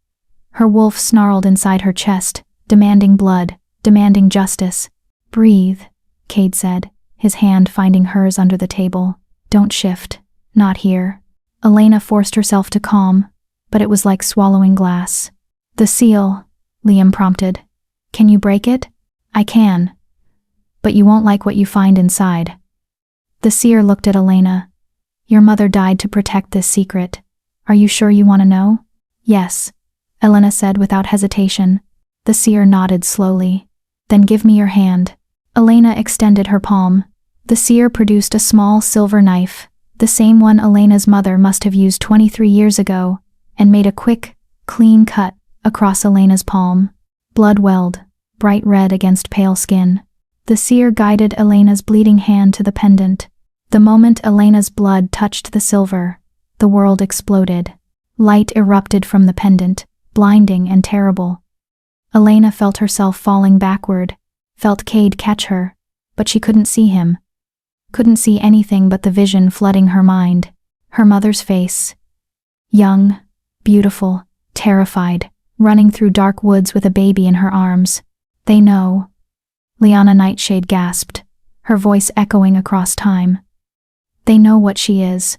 Her wolf snarled inside her chest, demanding blood, demanding justice. "Breathe," Cade said, his hand finding hers under the table. "Don't shift. Not here." Elena forced herself to calm, but it was like swallowing glass. "The seal," Liam prompted. "Can you break it?" "I can. But you won't like what you find inside." The seer looked at Elena. "Your mother died to protect this secret. Are you sure you want to know?" "Yes," Elena said without hesitation. The seer nodded slowly. "Then give me your hand." Elena extended her palm. The seer produced a small silver knife, the same one Elena's mother must have used 23 years ago, and made a quick, clean cut across Elena's palm. Blood welled, bright red against pale skin. The seer guided Elena's bleeding hand to the pendant. The moment Elena's blood touched the silver, the world exploded. Light erupted from the pendant, blinding and terrible. Elena felt herself falling backward, felt Cade catch her, but she couldn't see him. Couldn't see anything but the vision flooding her mind. Her mother's face. Young, beautiful, terrified, running through dark woods with a baby in her arms. "They know." Liana Nightshade gasped, her voice echoing across time. "They know what she is.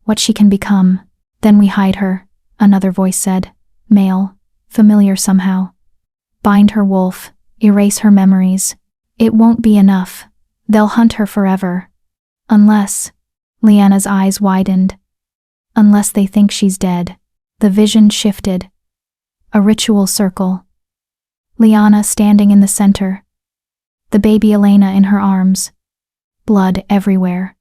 What she can become. Then we hide her," another voice said, male, familiar somehow. "Bind her wolf, erase her memories. It won't be enough. They'll hunt her forever. Unless, Lyanna's eyes widened. Unless they think she's dead. The vision shifted. A ritual circle. Lyanna standing in the center. The baby Elena in her arms. Blood everywhere.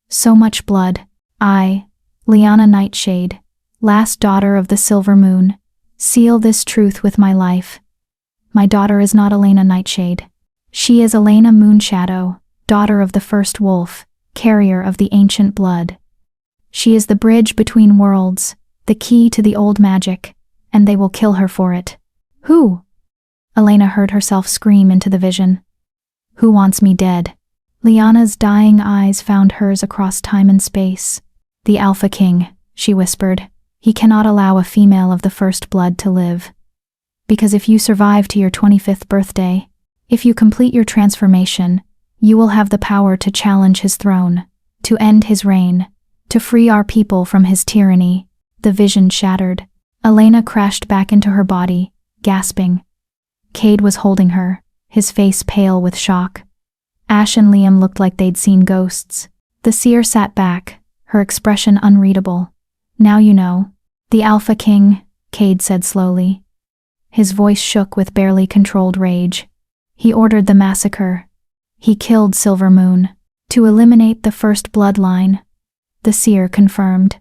So much blood. I, Lyanna Nightshade, last daughter of the Silver Moon, seal this truth with my life. My daughter is not Elena Nightshade. She is Elena Moonshadow, daughter of the first wolf, carrier of the ancient blood. She is the bridge between worlds, the key to the old magic, and they will kill her for it. Who? Elena heard herself scream into the vision. Who wants me dead? Lyanna's dying eyes found hers across time and space. The Alpha King, she whispered. He cannot allow a female of the first blood to live. Because if you survive to your 25th birthday, if you complete your transformation, you will have the power to challenge his throne, to end his reign, to free our people from his tyranny. The vision shattered. Elena crashed back into her body, gasping. Cade was holding her, his face pale with shock. Ash and Liam looked like they'd seen ghosts. The seer sat back, her expression unreadable. Now you know. The Alpha King, Cade said slowly. His voice shook with barely controlled rage. He ordered the massacre. He killed Silver Moon, to eliminate the first bloodline. The seer confirmed.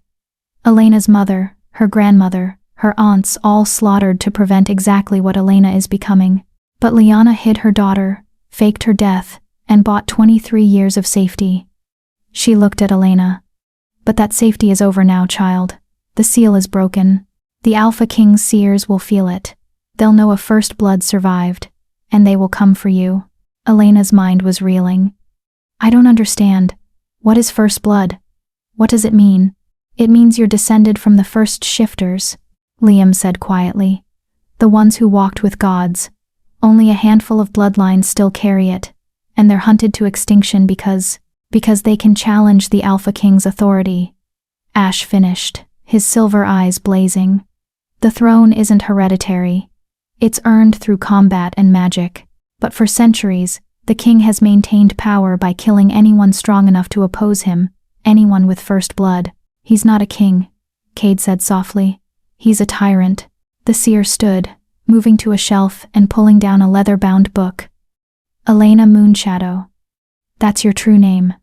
Elena's mother, her grandmother, her aunts all slaughtered to prevent exactly what Elena is becoming. But Lyanna hid her daughter, faked her death, and bought 23 years of safety. She looked at Elena. But that safety is over now, child. The seal is broken. The Alpha King's seers will feel it. They'll know a first blood survived, and they will come for you. Elena's mind was reeling. I don't understand. What is first blood? What does it mean? It means you're descended from the first shifters, Liam said quietly. The ones who walked with gods. Only a handful of bloodlines still carry it, and they're hunted to extinction because they can challenge the Alpha King's authority. Ash finished, his silver eyes blazing. The throne isn't hereditary. It's earned through combat and magic. But for centuries, the king has maintained power by killing anyone strong enough to oppose him, anyone with first blood. He's not a king, Cade said softly. He's a tyrant. The seer stood, moving to a shelf and pulling down a leather-bound book. Elena Moonshadow. That's your true name.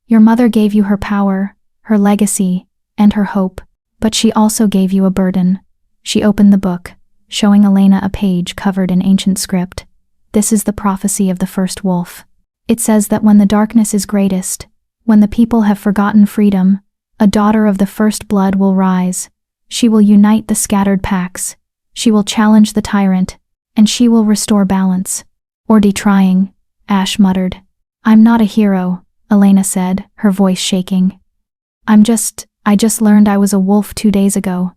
Your mother gave you her power, her legacy, and her hope, but she also gave you a burden. She opened the book, showing Elena a page covered in ancient script. This is the prophecy of the first wolf. It says that when the darkness is greatest, when the people have forgotten freedom, a daughter of the first blood will rise. She will unite the scattered packs. She will challenge the tyrant, and she will restore balance. Or trying, Ash muttered. I'm not a hero, Elena said, her voice shaking. I just learned I was a wolf 2 days ago.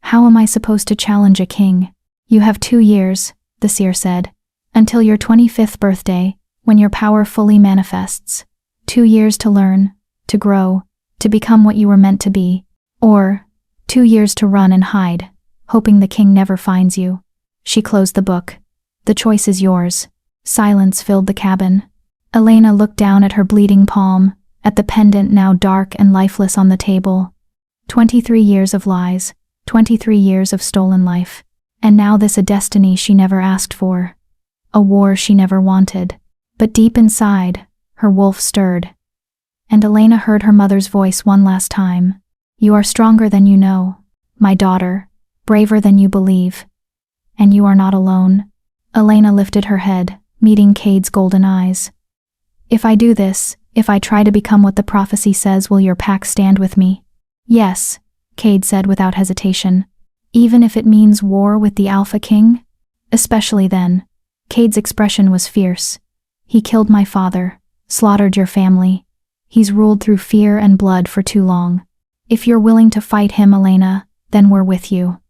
How am I supposed to challenge a king? You have 2 years, the seer said, until your 25th birthday, when your power fully manifests. 2 years to learn, to grow, to become what you were meant to be. Or 2 years to run and hide, hoping the king never finds you. She closed the book. The choice is yours. Silence filled the cabin. Elena looked down at her bleeding palm, at the pendant now dark and lifeless on the table. 23 years of lies, 23 years of stolen life. And now this a destiny she never asked for. A war she never wanted. But deep inside, her wolf stirred. And Elena heard her mother's voice one last time. You are stronger than you know, my daughter, braver than you believe. And you are not alone. Elena lifted her head, meeting Cade's golden eyes. If I do this, if I try to become what the prophecy says, will your pack stand with me? Yes, Cade said without hesitation. Even if it means war with the Alpha King? Especially then. Cade's expression was fierce. He killed my father, slaughtered your family. He's ruled through fear and blood for too long. If you're willing to fight him, Elena, then we're with you.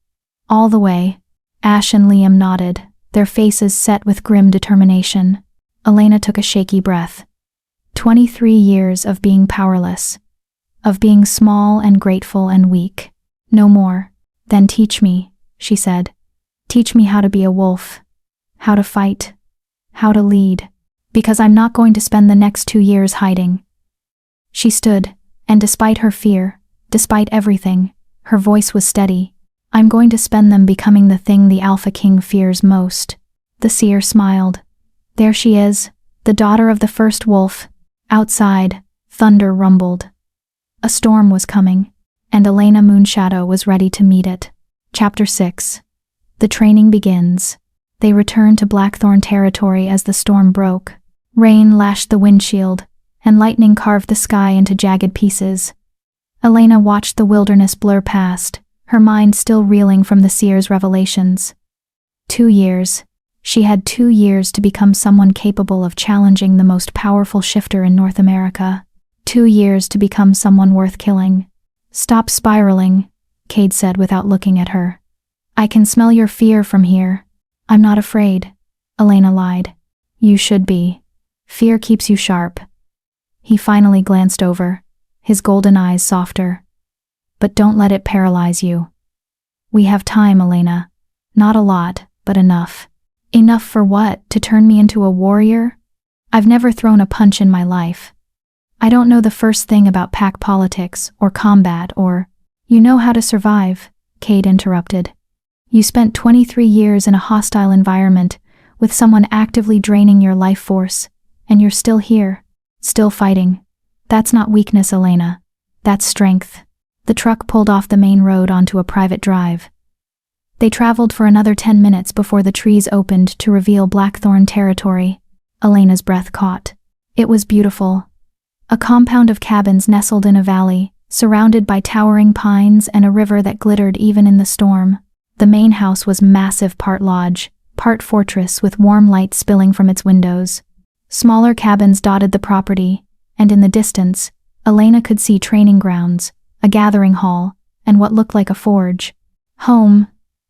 All the way. Ash and Liam nodded, their faces set with grim determination. Elena took a shaky breath. 23 years of being powerless. Of being small and grateful and weak. No more. Then teach me, she said. Teach me how to be a wolf. How to fight. How to lead. Because I'm not going to spend the next 2 years hiding. She stood, and despite her fear, despite everything, her voice was steady. I'm going to spend them becoming the thing the Alpha King fears most. The seer smiled. There she is, the daughter of the first wolf. Outside, thunder rumbled. A storm was coming, and Elena Moonshadow was ready to meet it. Chapter 6. The training begins. They returned to Blackthorn territory as the storm broke. Rain lashed the windshield, and lightning carved the sky into jagged pieces. Elena watched the wilderness blur past, her mind still reeling from the seer's revelations. 2 years. She had 2 years to become someone capable of challenging the most powerful shifter in North America. 2 years to become someone worth killing. Stop spiraling, Cade said without looking at her. I can smell your fear from here. I'm not afraid, Elena lied. You should be. Fear keeps you sharp. He finally glanced over, his golden eyes softer. But don't let it paralyze you. We have time, Elena. Not a lot, but enough. Enough for what? To turn me into a warrior? I've never thrown a punch in my life. I don't know the first thing about pack politics or combat or… You know how to survive, Cade interrupted. You spent 23 years in a hostile environment with someone actively draining your life force, and you're still here, still fighting. That's not weakness, Elena. That's strength. The truck pulled off the main road onto a private drive. They traveled for another 10 minutes before the trees opened to reveal Blackthorn territory. Elena's breath caught. It was beautiful. A compound of cabins nestled in a valley, surrounded by towering pines and a river that glittered even in the storm. The main house was massive, part lodge, part fortress with warm light spilling from its windows. Smaller cabins dotted the property, and in the distance, Elena could see training grounds, a gathering hall, and what looked like a forge. Home,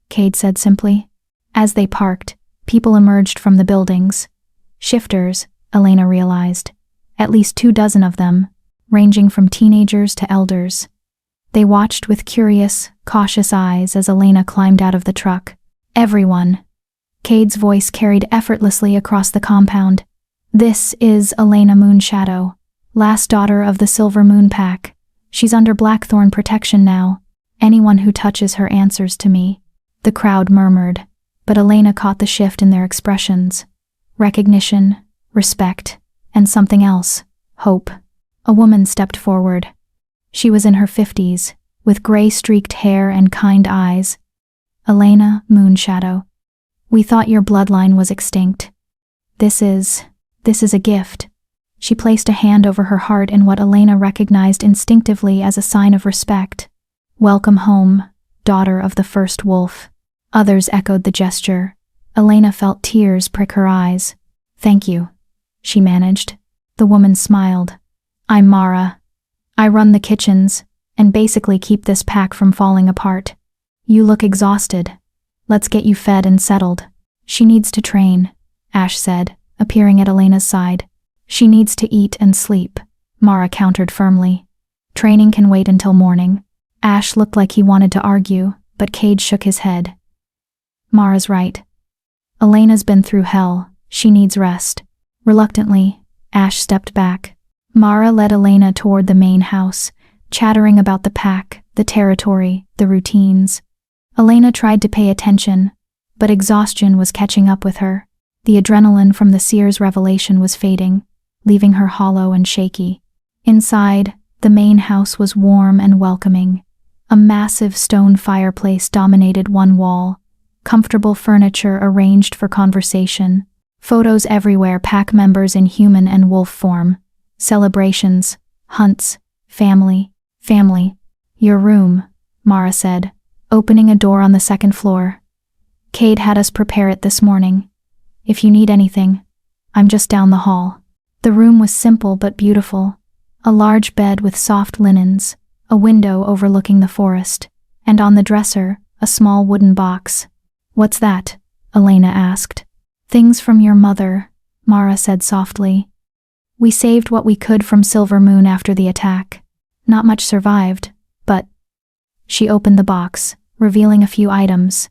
Cade said simply. As they parked, people emerged from the buildings. Shifters, Elena realized. At least 24 of them, ranging from teenagers to elders. They watched with curious, cautious eyes as Elena climbed out of the truck. Everyone. Cade's voice carried effortlessly across the compound. This is Elena Moonshadow, last daughter of the Silver Moon Pack. She's under Blackthorn protection now. Anyone who touches her answers to me. The crowd murmured, but Elena caught the shift in their expressions. Recognition, respect, and something else, hope. A woman stepped forward. She was in her 50s, with gray-streaked hair and kind eyes. Elena Moonshadow. We thought your bloodline was extinct. This is a gift. She placed a hand over her heart in what Elena recognized instinctively as a sign of respect. Welcome home, daughter of the first wolf. Others echoed the gesture. Elena felt tears prick her eyes. Thank you, she managed. The woman smiled. I'm Mara. I run the kitchens, and basically keep this pack from falling apart. You look exhausted. Let's get you fed and settled. She needs to train, Ash said, appearing at Elena's side. She needs to eat and sleep, Mara countered firmly. Training can wait until morning. Ash looked like he wanted to argue, but Cade shook his head. Mara's right. Elena's been through hell. She needs rest. Reluctantly, Ash stepped back. Mara led Elena toward the main house, chattering about the pack, the territory, the routines. Elena tried to pay attention, but exhaustion was catching up with her. The adrenaline from the seer's revelation was fading, leaving her hollow and shaky. Inside, the main house was warm and welcoming. A massive stone fireplace dominated one wall, comfortable furniture arranged for conversation, photos everywhere, pack members in human and wolf form, celebrations, hunts, family. Your room, Mara said, opening a door on the second floor. Cade had us prepare it this morning. If you need anything, I'm just down the hall. The room was simple but beautiful. A large bed with soft linens, a window overlooking the forest, and on the dresser, a small wooden box. What's that? Elena asked. Things from your mother, Mara said softly. We saved what we could from Silver Moon after the attack. Not much survived, but… She opened the box, revealing a few items.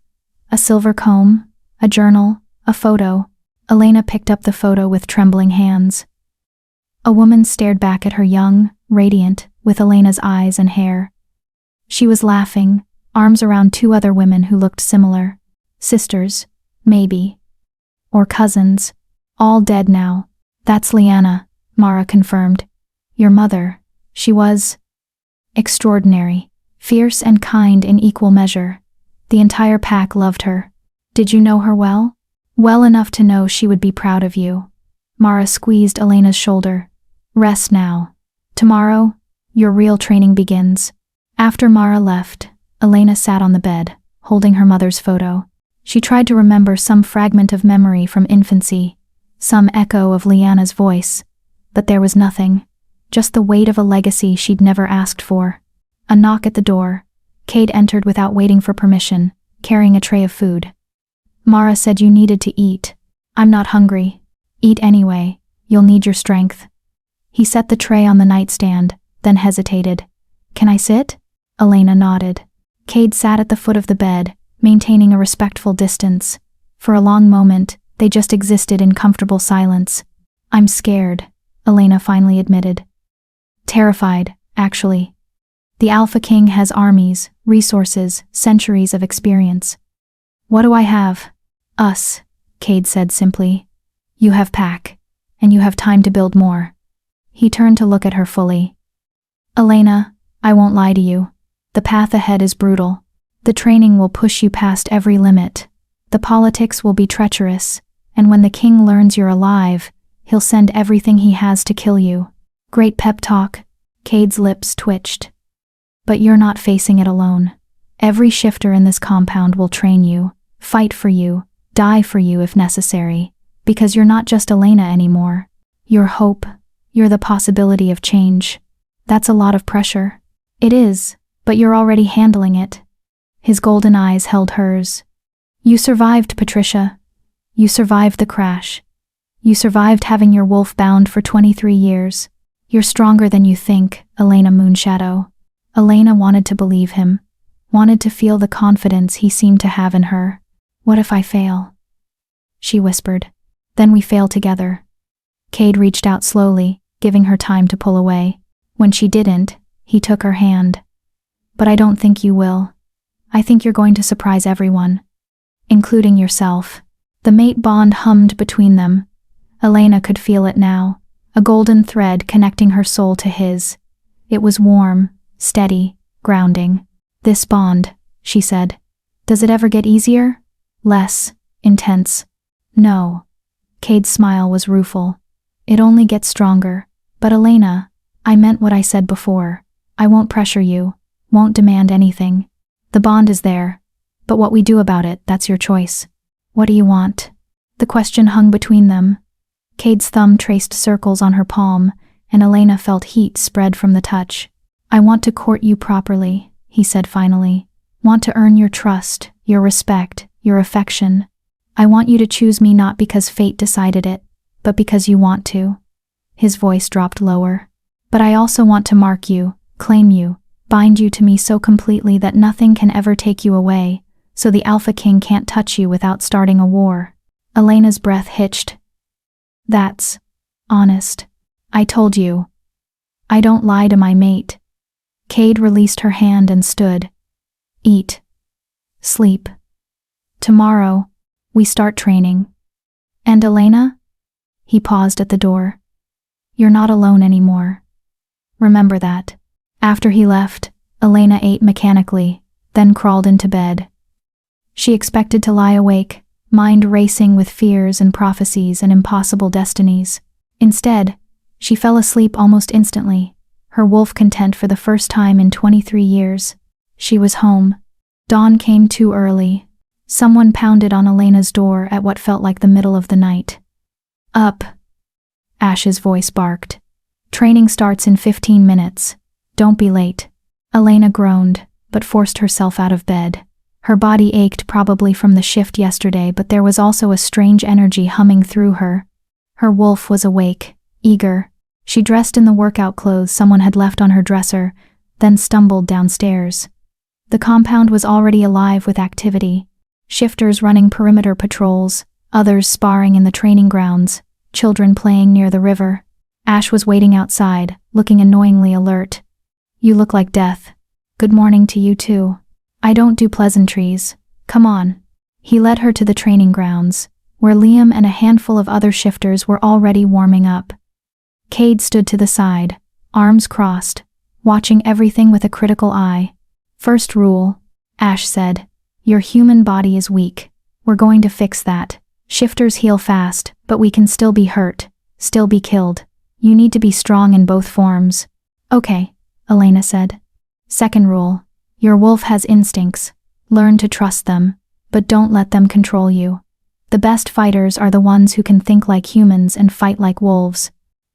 A silver comb, a journal, a photo. Elena picked up the photo with trembling hands. A woman stared back at her, young, radiant, with Elena's eyes and hair. She was laughing, arms around two other women who looked similar. Sisters, maybe. Or cousins. All dead now. That's Liana, Mara confirmed. Your mother. She was extraordinary, fierce and kind in equal measure. The entire pack loved her. Did you know her well? Well enough to know she would be proud of you. Mara squeezed Elena's shoulder. Rest now. Tomorrow, your real training begins. After Mara left, Elena sat on the bed, holding her mother's photo. She tried to remember some fragment of memory from infancy, some echo of Liana's voice, but there was nothing, just the weight of a legacy she'd never asked for. A knock at the door. Cade entered without waiting for permission, carrying a tray of food. Mara said you needed to eat. I'm not hungry. Eat anyway, you'll need your strength. He set the tray on the nightstand, then hesitated. Can I sit? Elena nodded. Cade sat at the foot of the bed, maintaining a respectful distance. For a long moment, they just existed in comfortable silence. I'm scared, Elena finally admitted. Terrified, actually. The Alpha King has armies, resources, centuries of experience. What do I have? Us, Cade said simply. You have pack, and you have time to build more. He turned to look at her fully. Elena, I won't lie to you. The path ahead is brutal. The training will push you past every limit. The politics will be treacherous, and when the king learns you're alive, he'll send everything he has to kill you. Great pep talk. Cade's lips twitched. But you're not facing it alone. Every shifter in this compound will train you, fight for you, die for you if necessary, because you're not just Elena anymore. You're hope. You're the possibility of change. That's a lot of pressure. It is, but you're already handling it. His golden eyes held hers. You survived, Patricia. You survived the crash. You survived having your wolf bound for 23 years. You're stronger than you think, Elena Moonshadow. Elena wanted to believe him, wanted to feel the confidence he seemed to have in her. What if I fail? She whispered. Then we fail together. Cade reached out slowly, giving her time to pull away. When she didn't, he took her hand. But I don't think you will. I think you're going to surprise everyone, including yourself. The mate bond hummed between them. Elena could feel it now, a golden thread connecting her soul to his. It was warm, steady, grounding. This bond, she said. Does it ever get easier? Less intense? No. Cade's smile was rueful. It only gets stronger. But Elena, I meant what I said before. I won't pressure you, won't demand anything. The bond is there, but what we do about it, that's your choice. What do you want? The question hung between them. Cade's thumb traced circles on her palm, and Elena felt heat spread from the touch. I want to court you properly, he said finally. Want to earn your trust, your respect, your affection. I want you to choose me not because fate decided it, but because you want to. His voice dropped lower. But I also want to mark you, claim you, bind you to me so completely that nothing can ever take you away, so the Alpha King can't touch you without starting a war. Elena's breath hitched. That's honest. I told you. I don't lie to my mate. Cade released her hand and stood. Eat. Sleep. Tomorrow, we start training. And Elena? He paused at the door. You're not alone anymore. Remember that. After he left, Elena ate mechanically, then crawled into bed. She expected to lie awake, mind racing with fears and prophecies and impossible destinies. Instead, she fell asleep almost instantly, her wolf content for the first time in 23 years. She was home. Dawn came too early. Someone pounded on Elena's door at what felt like the middle of the night. Up, Ash's voice barked. Training starts in 15 minutes. Don't be late. Elena groaned, but forced herself out of bed. Her body ached probably from the shift yesterday, but there was also a strange energy humming through her. Her wolf was awake, eager. She dressed in the workout clothes someone had left on her dresser, then stumbled downstairs. The compound was already alive with activity. Shifters running perimeter patrols, others sparring in the training grounds, children playing near the river. Ash was waiting outside, looking annoyingly alert. "You look like death." "Good morning to you too." "I don't do pleasantries. Come on." He led her to the training grounds, where Liam and a handful of other shifters were already warming up. Cade stood to the side, arms crossed, watching everything with a critical eye. "First rule," Ash said. "Your human body is weak. We're going to fix that. Shifters heal fast, but we can still be hurt, still be killed. You need to be strong in both forms." "Okay," Elena said. "Second rule, your wolf has instincts. Learn to trust them, but don't let them control you. The best fighters are the ones who can think like humans and fight like wolves."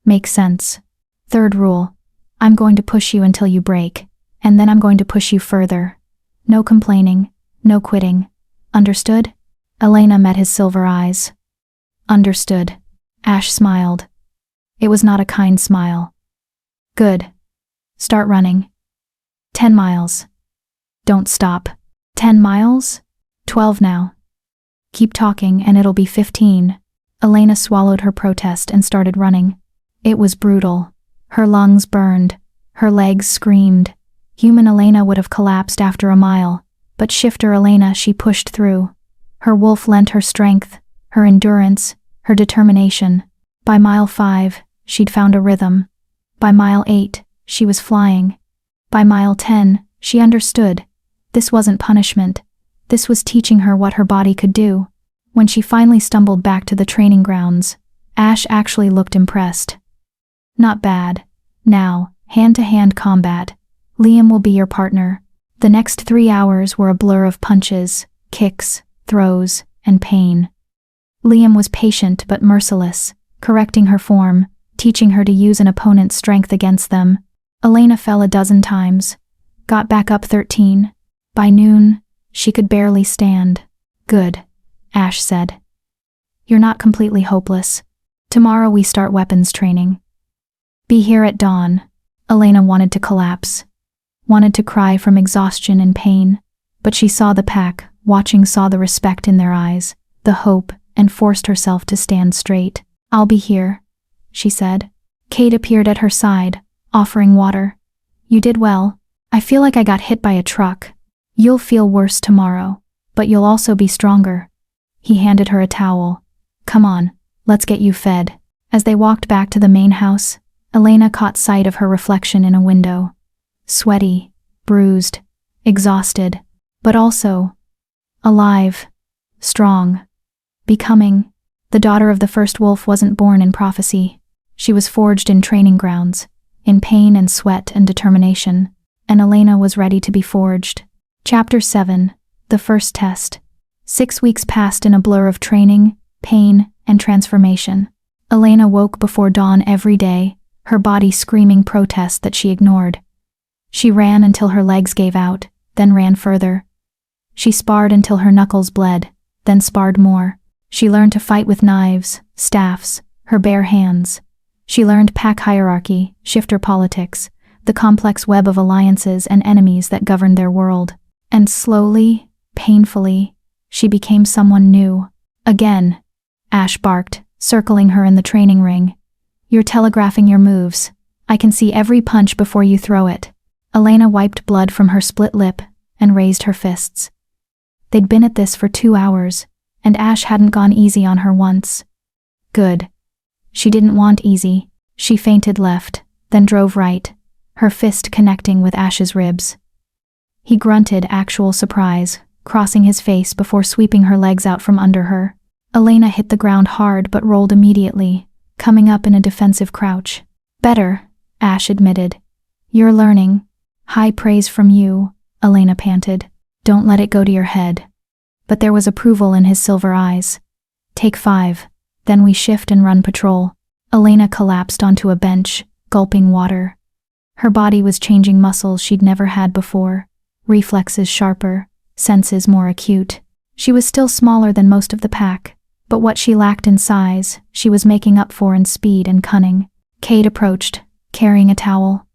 "Makes sense." "Third rule, I'm going to push you until you break, and then I'm going to push you further. No complaining, no quitting. Understood?" Elena met his silver eyes. "Understood." Ash smiled. It was not a kind smile. "Good. Start running." 10 miles. Don't stop. 10 miles? 12 now. Keep talking and it'll be 15. Elena swallowed her protest and started running. It was brutal. Her lungs burned. Her legs screamed. Human Elena would have collapsed after a mile, but shifter Elena she pushed through. Her wolf lent her strength, her endurance, her determination. By mile 5, she'd found a rhythm. By mile 8, she was flying. By mile 10, she understood. This wasn't punishment. This was teaching her what her body could do. When she finally stumbled back to the training grounds, Ash actually looked impressed. "Not bad. Now, hand-to-hand combat. Liam will be your partner." The next 3 hours were a blur of punches, kicks, throws, and pain. Liam was patient but merciless, correcting her form, teaching her to use an opponent's strength against them. Elena fell a dozen times, got back up 13. By noon, she could barely stand. "Good," Ash said. "You're not completely hopeless. Tomorrow we start weapons training. Be here at dawn." Elena wanted to collapse, wanted to cry from exhaustion and pain, but she saw the pack, saw the respect in their eyes, the hope, and forced herself to stand straight. "I'll be here," she said. Cade appeared at her side, offering water. "You did well. I feel like I got hit by a truck. You'll feel worse tomorrow, but you'll also be stronger." He handed her a towel. "Come on, let's get you fed." As they walked back to the main house, Elena caught sight of her reflection in a window. Sweaty, bruised, exhausted, but also alive, strong, becoming. The daughter of the first wolf wasn't born in prophecy. She was forged in training grounds, in pain and sweat and determination, and Elena was ready to be forged. Chapter 7, The First Test. 6 weeks passed in a blur of training, pain, and transformation. Elena woke before dawn every day, her body screaming protests that she ignored. She ran until her legs gave out, then ran further. She sparred until her knuckles bled, then sparred more. She learned to fight with knives, staffs, her bare hands. She learned pack hierarchy, shifter politics, the complex web of alliances and enemies that governed their world. And slowly, painfully, she became someone new. "Again," Ash barked, circling her in the training ring. "You're telegraphing your moves. I can see every punch before you throw it." Elena wiped blood from her split lip and raised her fists. They'd been at this for 2 hours, and Ash hadn't gone easy on her once. Good. She didn't want easy. She feinted left, then drove right, her fist connecting with Ash's ribs. He grunted actual surprise, crossing his face before sweeping her legs out from under her. Elena hit the ground hard but rolled immediately, coming up in a defensive crouch. "Better," Ash admitted. "You're learning." "High praise from you," Elena panted. "Don't let it go to your head." But there was approval in his silver eyes. "Take 5, then we shift and run patrol." Elena collapsed onto a bench, gulping water. Her body was changing muscles she'd never had before, reflexes sharper, senses more acute. She was still smaller than most of the pack, but what she lacked in size, she was making up for in speed and cunning. Cade approached, carrying a towel.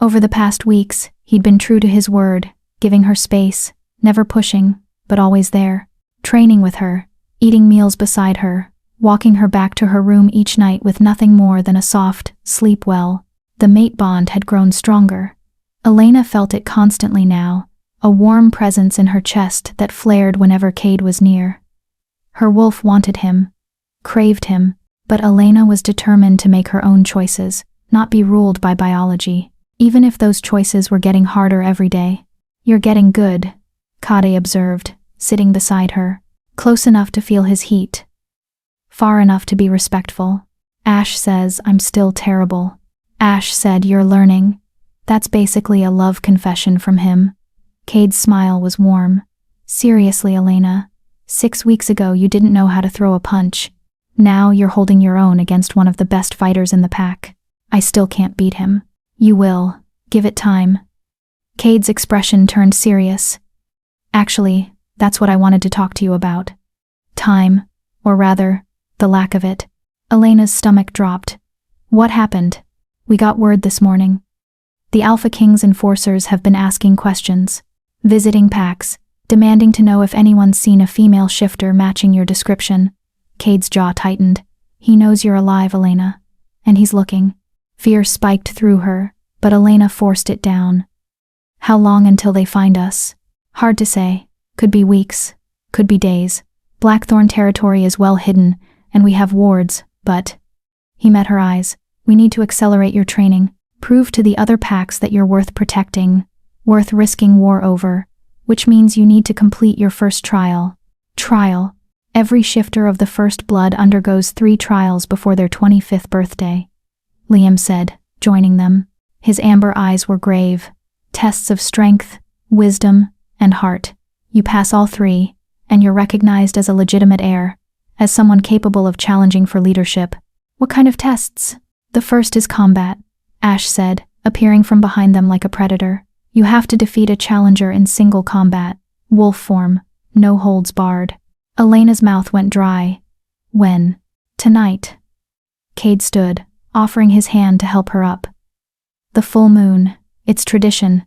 Over the past weeks, he'd been true to his word, giving her space, never pushing, but always there. Training with her, eating meals beside her, walking her back to her room each night with nothing more than a soft, sleep well. The mate bond had grown stronger. Elena felt it constantly now, a warm presence in her chest that flared whenever Cade was near. Her wolf wanted him, craved him, but Elena was determined to make her own choices, not be ruled by biology, even if those choices were getting harder every day. "You're getting good," Cade observed, sitting beside her, close enough to feel his heat, far enough to be respectful. "Ash says I'm still terrible." Ash said you're learning. That's basically a love confession from him. Cade's smile was warm. "Seriously, Elena, 6 weeks ago you didn't know how to throw a punch. Now you're holding your own against one of the best fighters in the pack. I still can't beat him." "You will. Give it time." Cade's expression turned serious. "Actually, that's what I wanted to talk to you about. Time, or rather, the lack of it." Elena's stomach dropped. "What happened?" "We got word this morning. The Alpha King's enforcers have been asking questions, visiting packs, demanding to know if anyone's seen a female shifter matching your description." Cade's jaw tightened. "He knows you're alive, Elena, and he's looking." Fear spiked through her, but Elena forced it down. "How long until they find us?" "Hard to say. Could be weeks, could be days. Blackthorn territory is well hidden, and we have wards, but—" He met her eyes. "We need to accelerate your training. Prove to the other packs that you're worth protecting, worth risking war over, which means you need to complete your first trial." "Trial?" "Every shifter of the First Blood undergoes 3 trials before their 25th birthday," Liam said, joining them. His amber eyes were grave. "Tests of strength, wisdom, and heart. You pass all 3, and you're recognized as a legitimate heir, as someone capable of challenging for leadership." "What kind of tests?" "The first is combat," Ash said, appearing from behind them like a predator. "You have to defeat a challenger in single combat, wolf form, no holds barred." Elena's mouth went dry. "When?" "Tonight." Cade stood, offering his hand to help her up. "The full moon, it's tradition.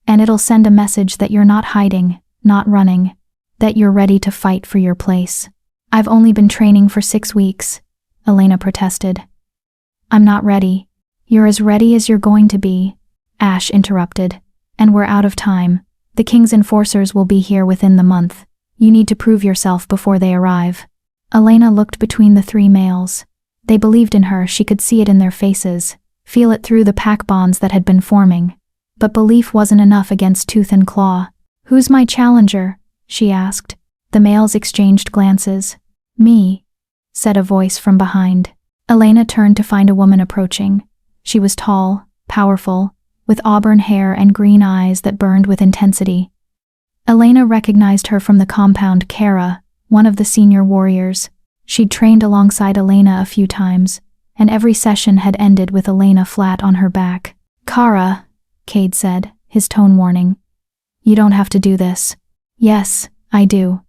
And it'll send a message that you're not hiding, not running, that you're ready to fight for your place." "I've only been training for 6 weeks, Elena protested. "I'm not ready." "You're as ready as you're going to be," Ash interrupted. "And we're out of time. The King's enforcers will be here within the month. You need to prove yourself before they arrive." Elena looked between the 3 males. They believed in her, she could see it in their faces, feel it through the pack bonds that had been forming. But belief wasn't enough against tooth and claw. "Who's my challenger?" she asked. The males exchanged glances. "Me," said a voice from behind. Elena turned to find a woman approaching. She was tall, powerful, with auburn hair and green eyes that burned with intensity. Elena recognized her from the compound. Kara, one of the senior warriors. She'd trained alongside Elena a few times, and every session had ended with Elena flat on her back. "Kara," Cade said, his tone warning. "You don't have to do this." "Yes, I do."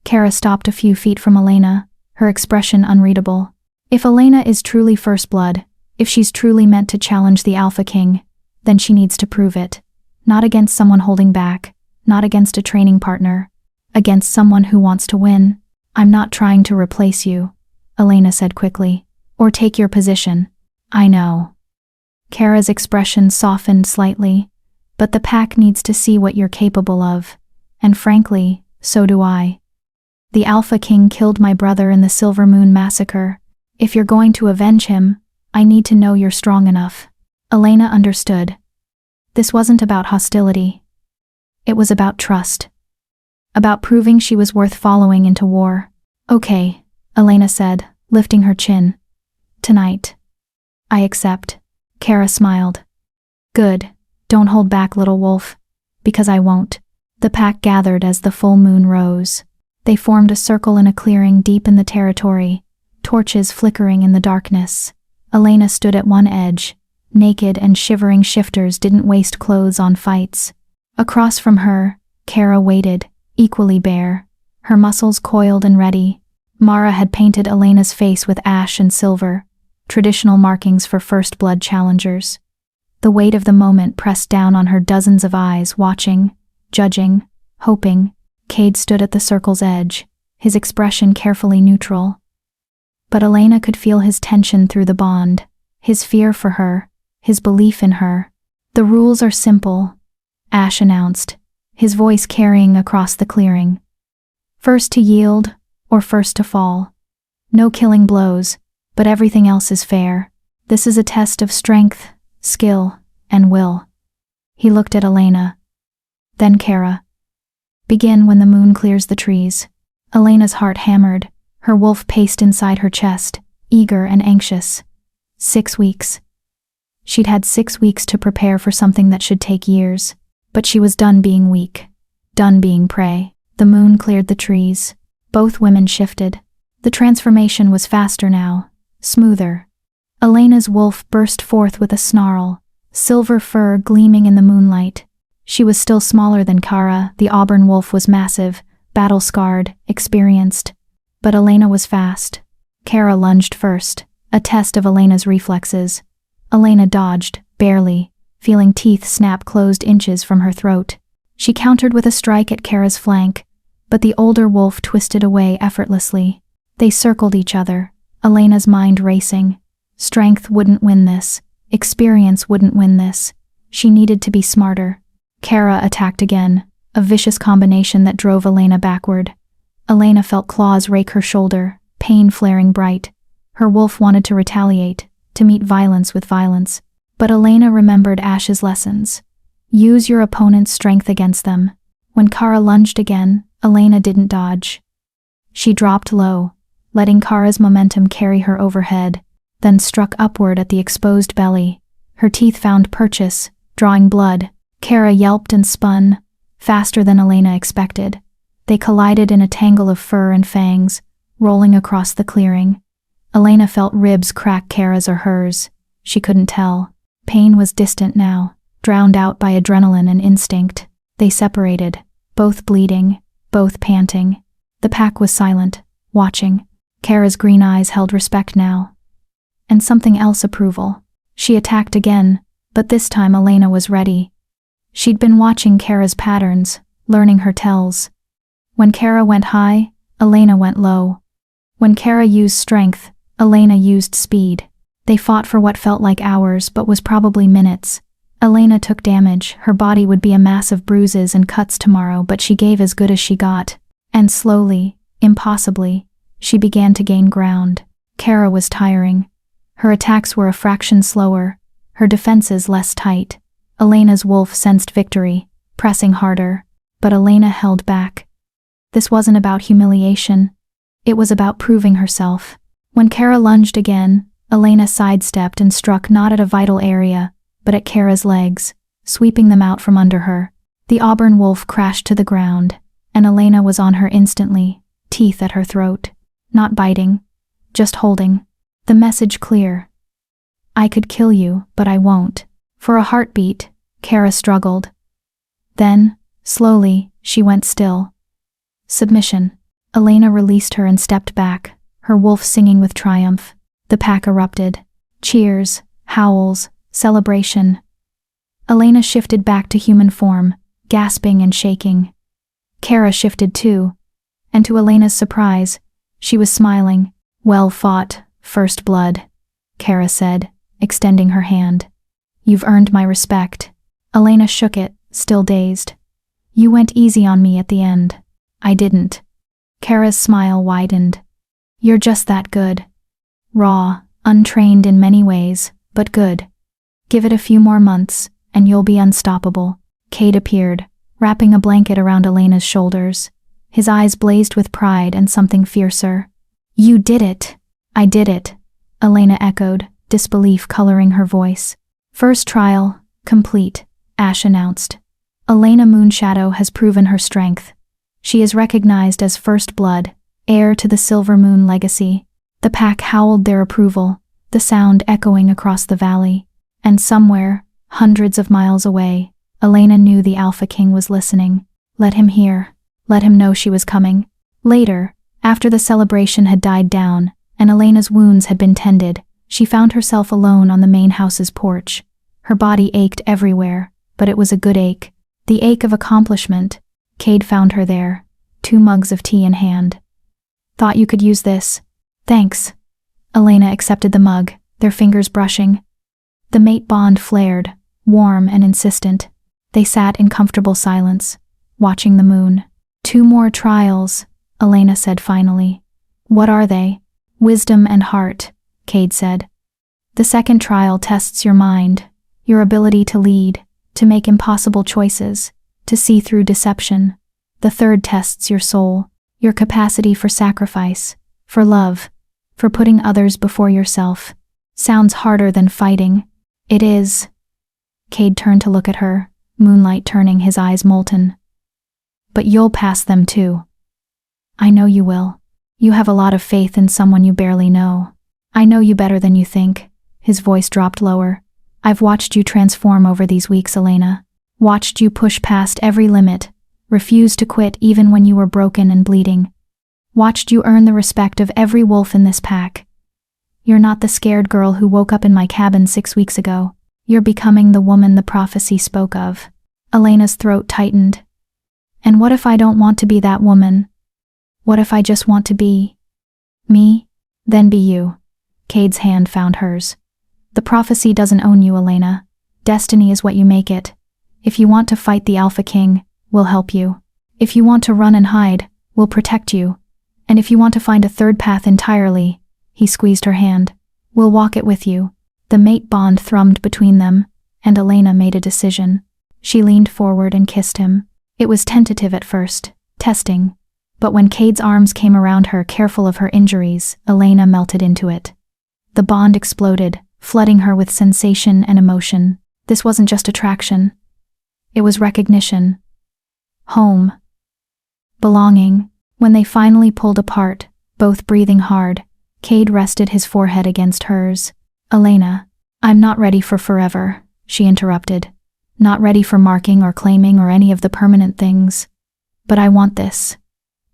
Kara stopped a few feet from Elena, her expression unreadable. If Elena is truly First Blood, if she's truly meant to challenge the Alpha King, then she needs to prove it. Not against someone holding back, not against a training partner, against someone who wants to win. "I'm not trying to replace you," Elena said quickly, "or take your position. I know." Kara's expression softened slightly. "But the pack needs to see what you're capable of, and frankly, so do I. The Alpha King killed my brother in the Silver Moon massacre. If you're going to avenge him, I need to know you're strong enough." Elena understood. This wasn't about hostility. It was about trust. About proving she was worth following into war. "Okay," Elena said, lifting her chin. "Tonight. I accept." Kara smiled. "Good. Don't hold back, little wolf. Because I won't." The pack gathered as the full moon rose. They formed a circle in a clearing deep in the territory, torches flickering in the darkness. Elena stood at one edge. Naked and shivering shifters didn't waste clothes on fights. Across from her, Kara waited, equally bare, her muscles coiled and ready. Mara had painted Elena's face with ash and silver, traditional markings for First Blood challengers. The weight of the moment pressed down on her dozens of eyes watching, judging, hoping. Cade stood at the circle's edge, his expression carefully neutral. But Elena could feel his tension through the bond, his fear for her, his belief in her. "The rules are simple," Ash announced, his voice carrying across the clearing. "First to yield, or first to fall. No killing blows, but everything else is fair. This is a test of strength, skill, and will." He looked at Elena. "Then Kara. Begin when the moon clears the trees." Elena's heart hammered, her wolf paced inside her chest, eager and anxious. 6 weeks. She'd had 6 weeks to prepare for something that should take years, but she was done being weak, done being prey. The moon cleared the trees. Both women shifted. The transformation was faster now, smoother. Elena's wolf burst forth with a snarl, silver fur gleaming in the moonlight. She was still smaller than Kara. The auburn wolf was massive, battle-scarred, experienced. But Elena was fast. Kara lunged first, a test of Elena's reflexes. Elena dodged, barely, feeling teeth snap closed inches from her throat. She countered with a strike at Kara's flank, but the older wolf twisted away effortlessly. They circled each other, Elena's mind racing. Strength wouldn't win this. Experience wouldn't win this. She needed to be smarter. Kara attacked again, a vicious combination that drove Elena backward. Elena felt claws rake her shoulder, pain flaring bright. Her wolf wanted to retaliate, to meet violence with violence. But Elena remembered Ash's lessons. Use your opponent's strength against them. When Kara lunged again, Elena didn't dodge. She dropped low, letting Kara's momentum carry her overhead, then struck upward at the exposed belly. Her teeth found purchase, drawing blood. Kara yelped and spun, faster than Elena expected. They collided in a tangle of fur and fangs, rolling across the clearing. Elena felt ribs crack Kara's or hers. She couldn't tell. Pain was distant now, drowned out by adrenaline and instinct. They separated, both bleeding, both panting. The pack was silent, watching. Kara's green eyes held respect now. And something else, approval. She attacked again, but this time Elena was ready. She'd been watching Kara's patterns, learning her tells. When Kara went high, Elena went low. When Kara used strength, Elena used speed. They fought for what felt like hours but was probably minutes. Elena took damage. Her body would be a mass of bruises and cuts tomorrow, but she gave as good as she got. And slowly, impossibly, she began to gain ground. Kara was tiring. Her attacks were a fraction slower, her defenses less tight. Elena's wolf sensed victory, pressing harder, but Elena held back. This wasn't about humiliation. It was about proving herself. When Kara lunged again, Elena sidestepped and struck not at a vital area, but at Kara's legs, sweeping them out from under her. The auburn wolf crashed to the ground, and Elena was on her instantly, teeth at her throat. Not biting, just holding. The message clear. I could kill you, but I won't. For a heartbeat, Kara struggled. Then, slowly, she went still. Submission. Elena released her and stepped back, her wolf singing with triumph. The pack erupted. Cheers, howls, celebration. Elena shifted back to human form, gasping and shaking. Kara shifted too, and to Elena's surprise, she was smiling. Well fought, first blood, Kara said, extending her hand. You've earned my respect. Elena shook it, still dazed. You went easy on me at the end. I didn't. Kara's smile widened. You're just that good. Raw, untrained in many ways, but good. Give it a few more months, and you'll be unstoppable. Cade appeared, wrapping a blanket around Elena's shoulders. His eyes blazed with pride and something fiercer. You did it. I did it, Elena echoed, disbelief coloring her voice. First trial, complete, Ash announced. Elena Moonshadow has proven her strength. She is recognized as First Blood, heir to the Silver Moon legacy. The pack howled their approval, the sound echoing across the valley. And somewhere, hundreds of miles away, Elena knew the Alpha King was listening. Let him hear. Let him know she was coming. Later, after the celebration had died down, and Elena's wounds had been tended, she found herself alone on the main house's porch. Her body ached everywhere, but it was a good ache. The ache of accomplishment. Cade found her there, 2 mugs of tea in hand. Thought you could use this. Thanks. Elena accepted the mug, their fingers brushing. The mate bond flared, warm and insistent. They sat in comfortable silence, watching the moon. 2 more trials, Elena said finally. What are they? Wisdom and heart, Cade said. The second trial tests your mind, your ability to lead, to make impossible choices, to see through deception. The third tests your soul, your capacity for sacrifice, for love, for putting others before yourself. Sounds harder than fighting. It is. Cade turned to look at her, moonlight turning his eyes molten. But you'll pass them too. I know you will. You have a lot of faith in someone you barely know. I know you better than you think. His voice dropped lower. I've watched you transform over these weeks, Elena. Watched you push past every limit, refuse to quit even when you were broken and bleeding. Watched you earn the respect of every wolf in this pack. You're not the scared girl who woke up in my cabin 6 weeks ago. You're becoming the woman the prophecy spoke of. Elena's throat tightened. And what if I don't want to be that woman? What if I just want to be me? Then be you. Cade's hand found hers. The prophecy doesn't own you, Elena. Destiny is what you make it. If you want to fight the Alpha King, we'll help you. If you want to run and hide, we'll protect you. And if you want to find a third path entirely, he squeezed her hand, we'll walk it with you. The mate bond thrummed between them, and Elena made a decision. She leaned forward and kissed him. It was tentative at first, testing. But when Cade's arms came around her, careful of her injuries, Elena melted into it. The bond exploded, flooding her with sensation and emotion. This wasn't just attraction. It was recognition. Home. Belonging. When they finally pulled apart, both breathing hard, Cade rested his forehead against hers. Elena, I'm not ready for forever, she interrupted. Not ready for marking or claiming or any of the permanent things. But I want this.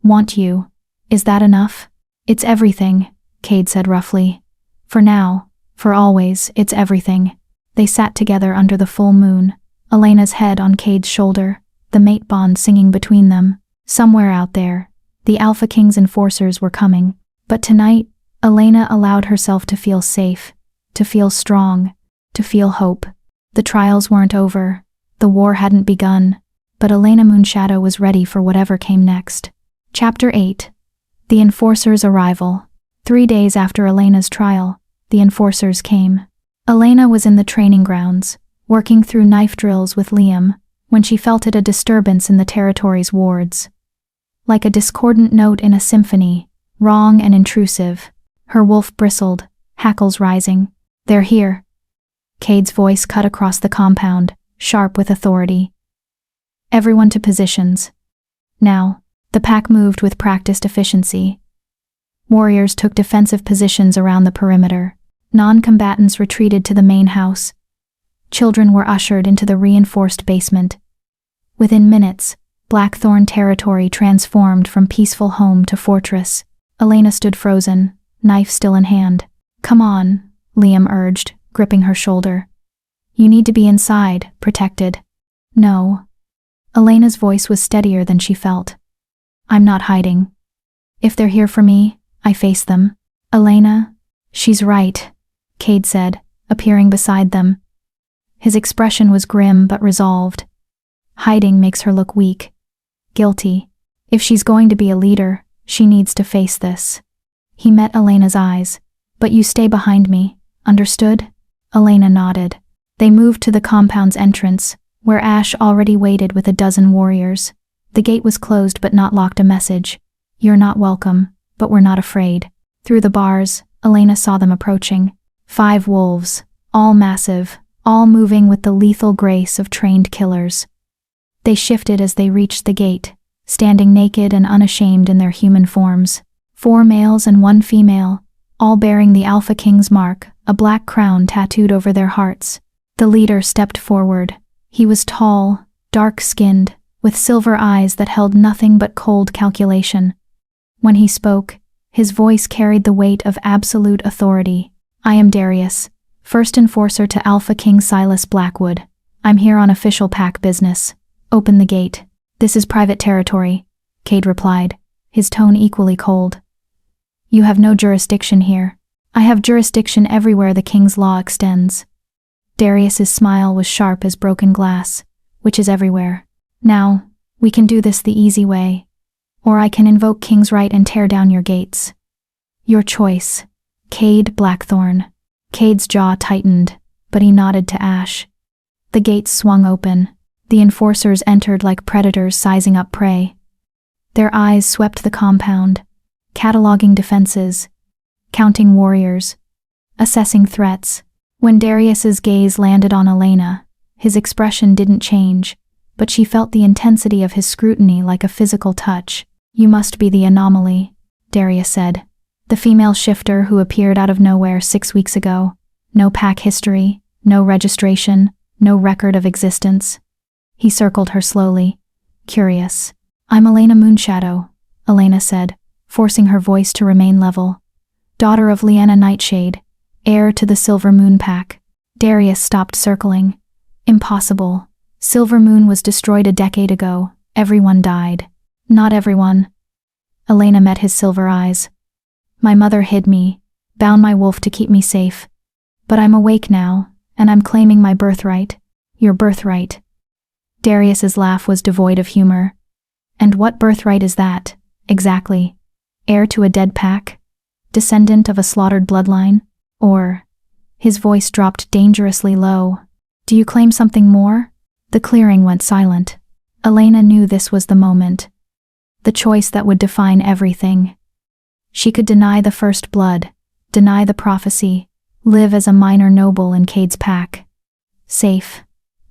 Want you. Is that enough? It's everything, Cade said roughly. For now, for always, it's everything. They sat together under the full moon, Elena's head on Cade's shoulder, the mate bond singing between them. Somewhere out there, the Alpha King's enforcers were coming. But tonight, Elena allowed herself to feel safe, to feel strong, to feel hope. The trials weren't over, the war hadn't begun, but Elena Moonshadow was ready for whatever came next. Chapter 8. The Enforcer's Arrival. 3 days after Elena's trial, the enforcers came. Elena was in the training grounds, working through knife drills with Liam, when she felt a disturbance in the territory's wards. Like a discordant note in a symphony, wrong and intrusive. Her wolf bristled, hackles rising. They're here. Cade's voice cut across the compound, sharp with authority. Everyone to positions. Now, the pack moved with practiced efficiency. Warriors took defensive positions around the perimeter. Non-combatants retreated to the main house. Children were ushered into the reinforced basement. Within minutes, Blackthorn territory transformed from peaceful home to fortress. Elena stood frozen, knife still in hand. Come on, Liam urged, gripping her shoulder. You need to be inside, protected. No. Elena's voice was steadier than she felt. I'm not hiding. If they're here for me, I face them. Elena, she's right, Cade said, appearing beside them. His expression was grim but resolved. Hiding makes her look weak. Guilty. If she's going to be a leader, she needs to face this. He met Elena's eyes. But you stay behind me, understood? Elena nodded. They moved to the compound's entrance, where Ash already waited with a dozen warriors. The gate was closed but not locked. A message. You're not welcome, but we're not afraid. Through the bars, Elena saw them approaching. 5 wolves, all massive, all moving with the lethal grace of trained killers. They shifted as they reached the gate, standing naked and unashamed in their human forms. 4 males and 1 female, all bearing the Alpha King's mark, a black crown tattooed over their hearts. The leader stepped forward. He was tall, dark-skinned, with silver eyes that held nothing but cold calculation. When he spoke, his voice carried the weight of absolute authority. I am Darius, first enforcer to Alpha King Silas Blackwood. I'm here on official pack business. Open the gate. This is private territory, Cade replied, his tone equally cold. You have no jurisdiction here. I have jurisdiction everywhere the king's law extends. Darius's smile was sharp as broken glass, which is everywhere. Now, we can do this the easy way. Or I can invoke king's right and tear down your gates. Your choice. Cade Blackthorn. Cade's jaw tightened, but he nodded to Ash. The gates swung open. The enforcers entered like predators sizing up prey. Their eyes swept the compound, cataloging defenses, counting warriors, assessing threats. When Darius's gaze landed on Elena, his expression didn't change, but she felt the intensity of his scrutiny like a physical touch. You must be the anomaly, Darius said. The female shifter who appeared out of nowhere 6 weeks ago. No pack history, no registration, no record of existence. He circled her slowly, curious. I'm Elena Moonshadow, Elena said, forcing her voice to remain level. Daughter of Lyanna Nightshade, heir to the Silver Moon Pack. Darius stopped circling. Impossible. Silver Moon was destroyed a decade ago. Everyone died. Not everyone. Elena met his silver eyes. My mother hid me, bound my wolf to keep me safe. But I'm awake now, and I'm claiming my birthright. Your birthright. Darius's laugh was devoid of humor. And what birthright is that, exactly? Heir to a dead pack? Descendant of a slaughtered bloodline? Or... His voice dropped dangerously low. Do you claim something more? The clearing went silent. Elena knew this was the moment. The choice that would define everything. She could deny the first blood, deny the prophecy, live as a minor noble in Cade's pack. Safe,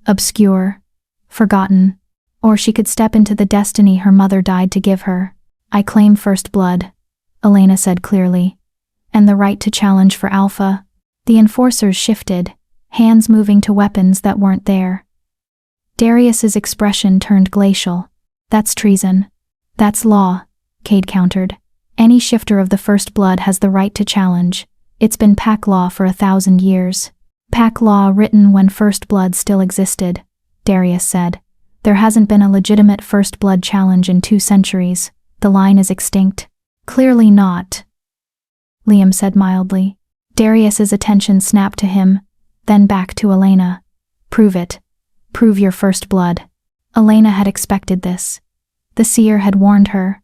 obscure, forgotten. Or she could step into the destiny her mother died to give her. I claim first blood, Elena said clearly. And the right to challenge for Alpha. The enforcers shifted, hands moving to weapons that weren't there. Darius's expression turned glacial. That's treason. That's law, Cade countered. Any shifter of the first blood has the right to challenge. It's been pack law for 1,000 years. Pack law written when first blood still existed, Darius said. There hasn't been a legitimate first blood challenge in 2 centuries. The line is extinct. Clearly not, Liam said mildly. Darius's attention snapped to him, then back to Elena. Prove it. Prove your first blood. Elena had expected this. The seer had warned her.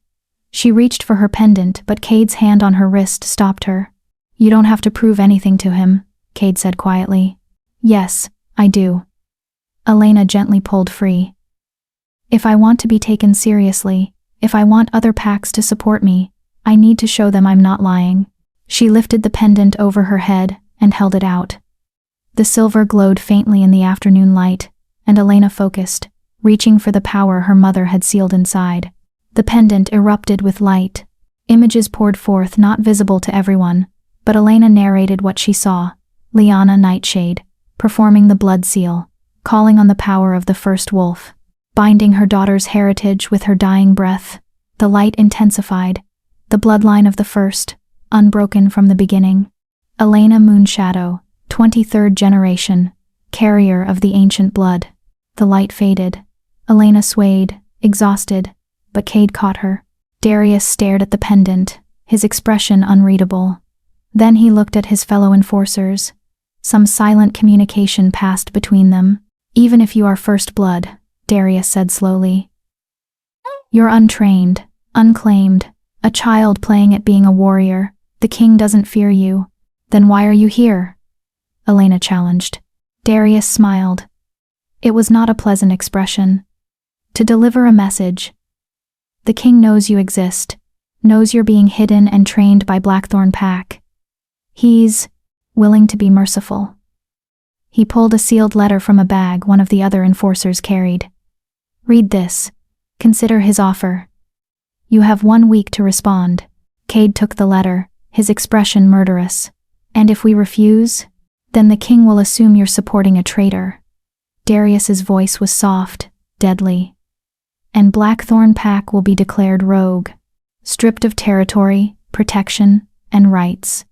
She reached for her pendant, but Cade's hand on her wrist stopped her. You don't have to prove anything to him, Cade said quietly. Yes, I do. Elena gently pulled free. If I want to be taken seriously, if I want other packs to support me, I need to show them I'm not lying. She lifted the pendant over her head and held it out. The silver glowed faintly in the afternoon light, and Elena focused, reaching for the power her mother had sealed inside. The pendant erupted with light. Images poured forth, not visible to everyone, but Elena narrated what she saw. Lyanna Nightshade, performing the blood seal, calling on the power of the first wolf, binding her daughter's heritage with her dying breath. The light intensified. The bloodline of the first, unbroken from the beginning. Elena Moonshadow, 23rd generation, carrier of the ancient blood. The light faded. Elena swayed, exhausted, but Cade caught her. Darius stared at the pendant, his expression unreadable. Then he looked at his fellow enforcers. Some silent communication passed between them. Even if you are first blood, Darius said slowly. You're untrained, unclaimed, a child playing at being a warrior. The king doesn't fear you. Then why are you here? Elena challenged. Darius smiled. It was not a pleasant expression. To deliver a message. The king knows you exist, knows you're being hidden and trained by Blackthorn Pack. He's willing to be merciful. He pulled a sealed letter from a bag one of the other enforcers carried. Read this. Consider his offer. You have 1 week to respond. Cade took the letter, his expression murderous. And if we refuse, then the king will assume you're supporting a traitor. Darius's voice was soft, deadly. And Blackthorn Pack will be declared rogue, stripped of territory, protection, and rights.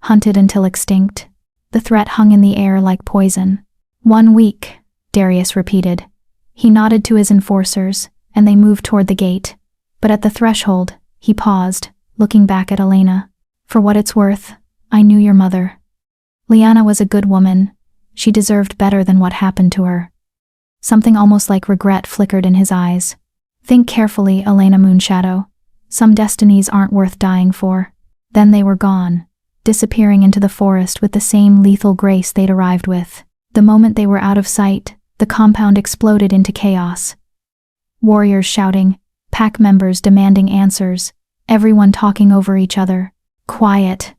Hunted until extinct. The threat hung in the air like poison. 1 week, Darius repeated. He nodded to his enforcers, and they moved toward the gate. But at the threshold, he paused, looking back at Elena. For what it's worth, I knew your mother. Liana was a good woman. She deserved better than what happened to her. Something almost like regret flickered in his eyes. Think carefully, Elena Moonshadow. Some destinies aren't worth dying for. Then they were gone, disappearing into the forest with the same lethal grace they'd arrived with. The moment they were out of sight, the compound exploded into chaos. Warriors shouting, pack members demanding answers, everyone talking over each other. Quiet.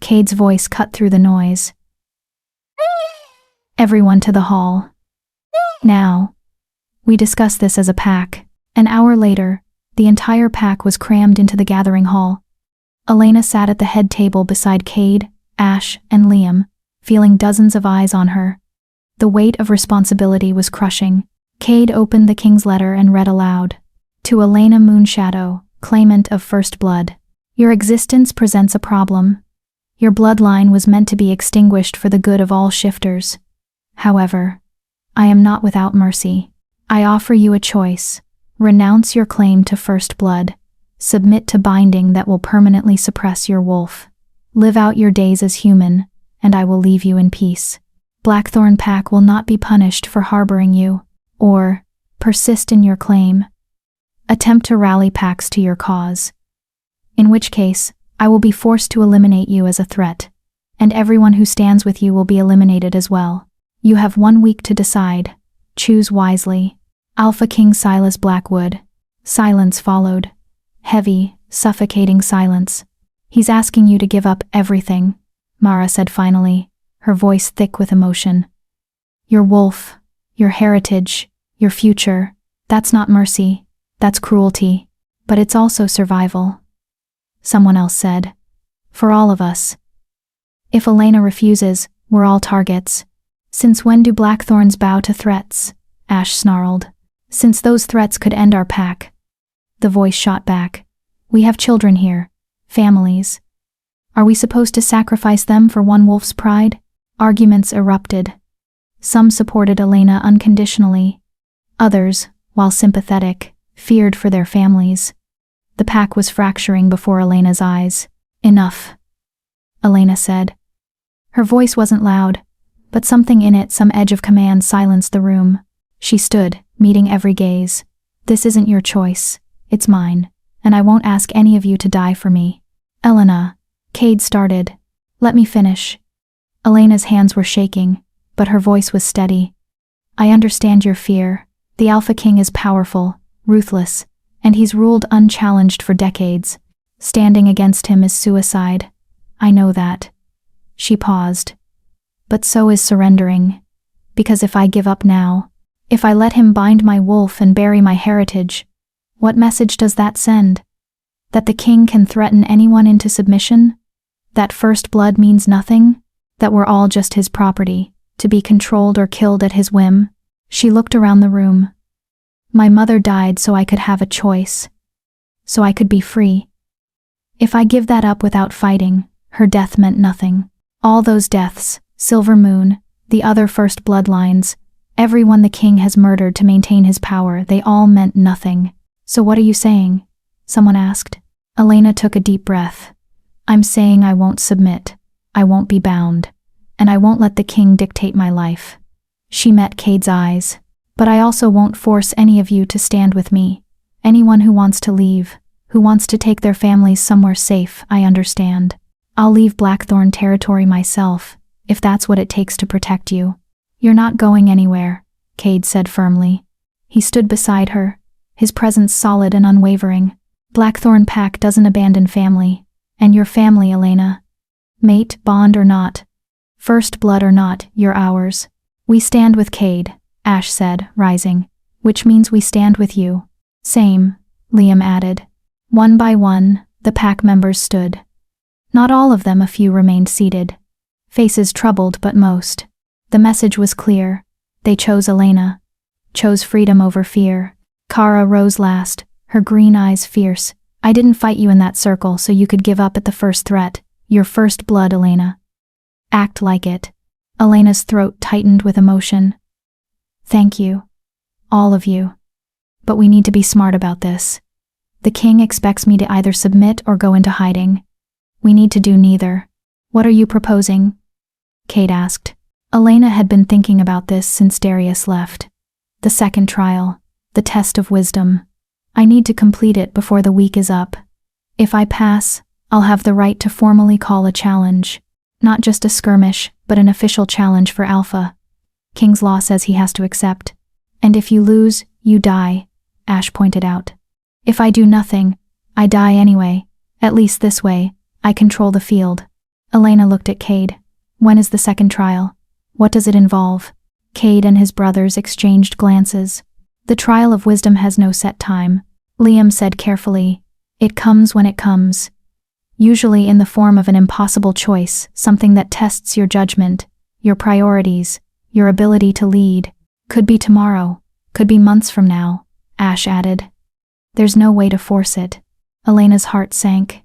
Cade's voice cut through the noise. Everyone to the hall. Now. We discussed this as a pack. An hour later, the entire pack was crammed into the gathering hall. Elena sat at the head table beside Cade, Ash, and Liam, feeling dozens of eyes on her. The weight of responsibility was crushing. Cade opened the king's letter and read aloud. To Elena Moonshadow, claimant of first blood. Your existence presents a problem. Your bloodline was meant to be extinguished for the good of all shifters. However, I am not without mercy. I offer you a choice. Renounce your claim to first blood. Submit to binding that will permanently suppress your wolf. Live out your days as human, and I will leave you in peace. Blackthorn Pack will not be punished for harboring you, or persist in your claim. Attempt to rally packs to your cause. In which case, I will be forced to eliminate you as a threat, and everyone who stands with you will be eliminated as well. You have 1 week to decide. Choose wisely. Alpha King Silas Blackwood. Silence followed. Heavy, suffocating silence. He's asking you to give up everything, Mara said finally, her voice thick with emotion. Your wolf, your heritage, your future, that's not mercy, that's cruelty, but it's also survival. Someone else said. For all of us. If Elena refuses, we're all targets. Since when do blackthorns bow to threats? Ash snarled. Since those threats could end our pack. The voice shot back. We have children here. Families. Are we supposed to sacrifice them for one wolf's pride? Arguments erupted. Some supported Elena unconditionally. Others, while sympathetic, feared for their families. The pack was fracturing before Elena's eyes. Enough, Elena said. Her voice wasn't loud, but something in it, some edge of command, silenced the room. She stood, meeting every gaze. This isn't your choice. It's mine, and I won't ask any of you to die for me. Elena, Cade started. Let me finish. Elena's hands were shaking, but her voice was steady. I understand your fear. The Alpha King is powerful, ruthless, and he's ruled unchallenged for decades. Standing against him is suicide. I know that. She paused. But so is surrendering. Because if I give up now, if I let him bind my wolf and bury my heritage, what message does that send? That the king can threaten anyone into submission? That first blood means nothing? That we're all just his property, to be controlled or killed at his whim? She looked around the room. My mother died so I could have a choice. So I could be free. If I give that up without fighting, her death meant nothing. All those deaths, Silver Moon, the other first bloodlines, everyone the king has murdered to maintain his power, they all meant nothing. So what are you saying? Someone asked. Elena took a deep breath. I'm saying I won't submit. I won't be bound. And I won't let the king dictate my life. She met Cade's eyes. But I also won't force any of you to stand with me. Anyone who wants to leave, who wants to take their families somewhere safe, I understand. I'll leave Blackthorn territory myself, if that's what it takes to protect you. You're not going anywhere, Cade said firmly. He stood beside her, his presence solid and unwavering. Blackthorn Pack doesn't abandon family. And your family, Elena. Mate, bond or not. First blood or not, you're ours. We stand with Cade, Ash said, rising. Which means we stand with you. Same, Liam added. One by one, the pack members stood. Not all of them, a few remained seated. Faces troubled, but most. The message was clear. They chose Elena. Chose freedom over fear. Kara rose last, her green eyes fierce. I didn't fight you in that circle so you could give up at the first threat. Your first blood, Elena. Act like it. Elena's throat tightened with emotion. Thank you. All of you. But we need to be smart about this. The king expects me to either submit or go into hiding. We need to do neither. What are you proposing? Kate asked. Elena had been thinking about this since Darius left. The second trial, the test of wisdom. I need to complete it before the week is up. If I pass, I'll have the right to formally call a challenge. Not just a skirmish, but an official challenge for Alpha. King's law says he has to accept. And if you lose, you die, Ash pointed out. If I do nothing, I die anyway. At least this way, I control the field. Elena looked at Cade. When is the second trial? What does it involve? Cade and his brothers exchanged glances. The trial of wisdom has no set time. Liam said carefully. It comes when it comes. Usually in the form of an impossible choice, something that tests your judgment, your priorities, your ability to lead. Could be tomorrow, could be months from now, Ash added. There's no way to force it. Elena's heart sank.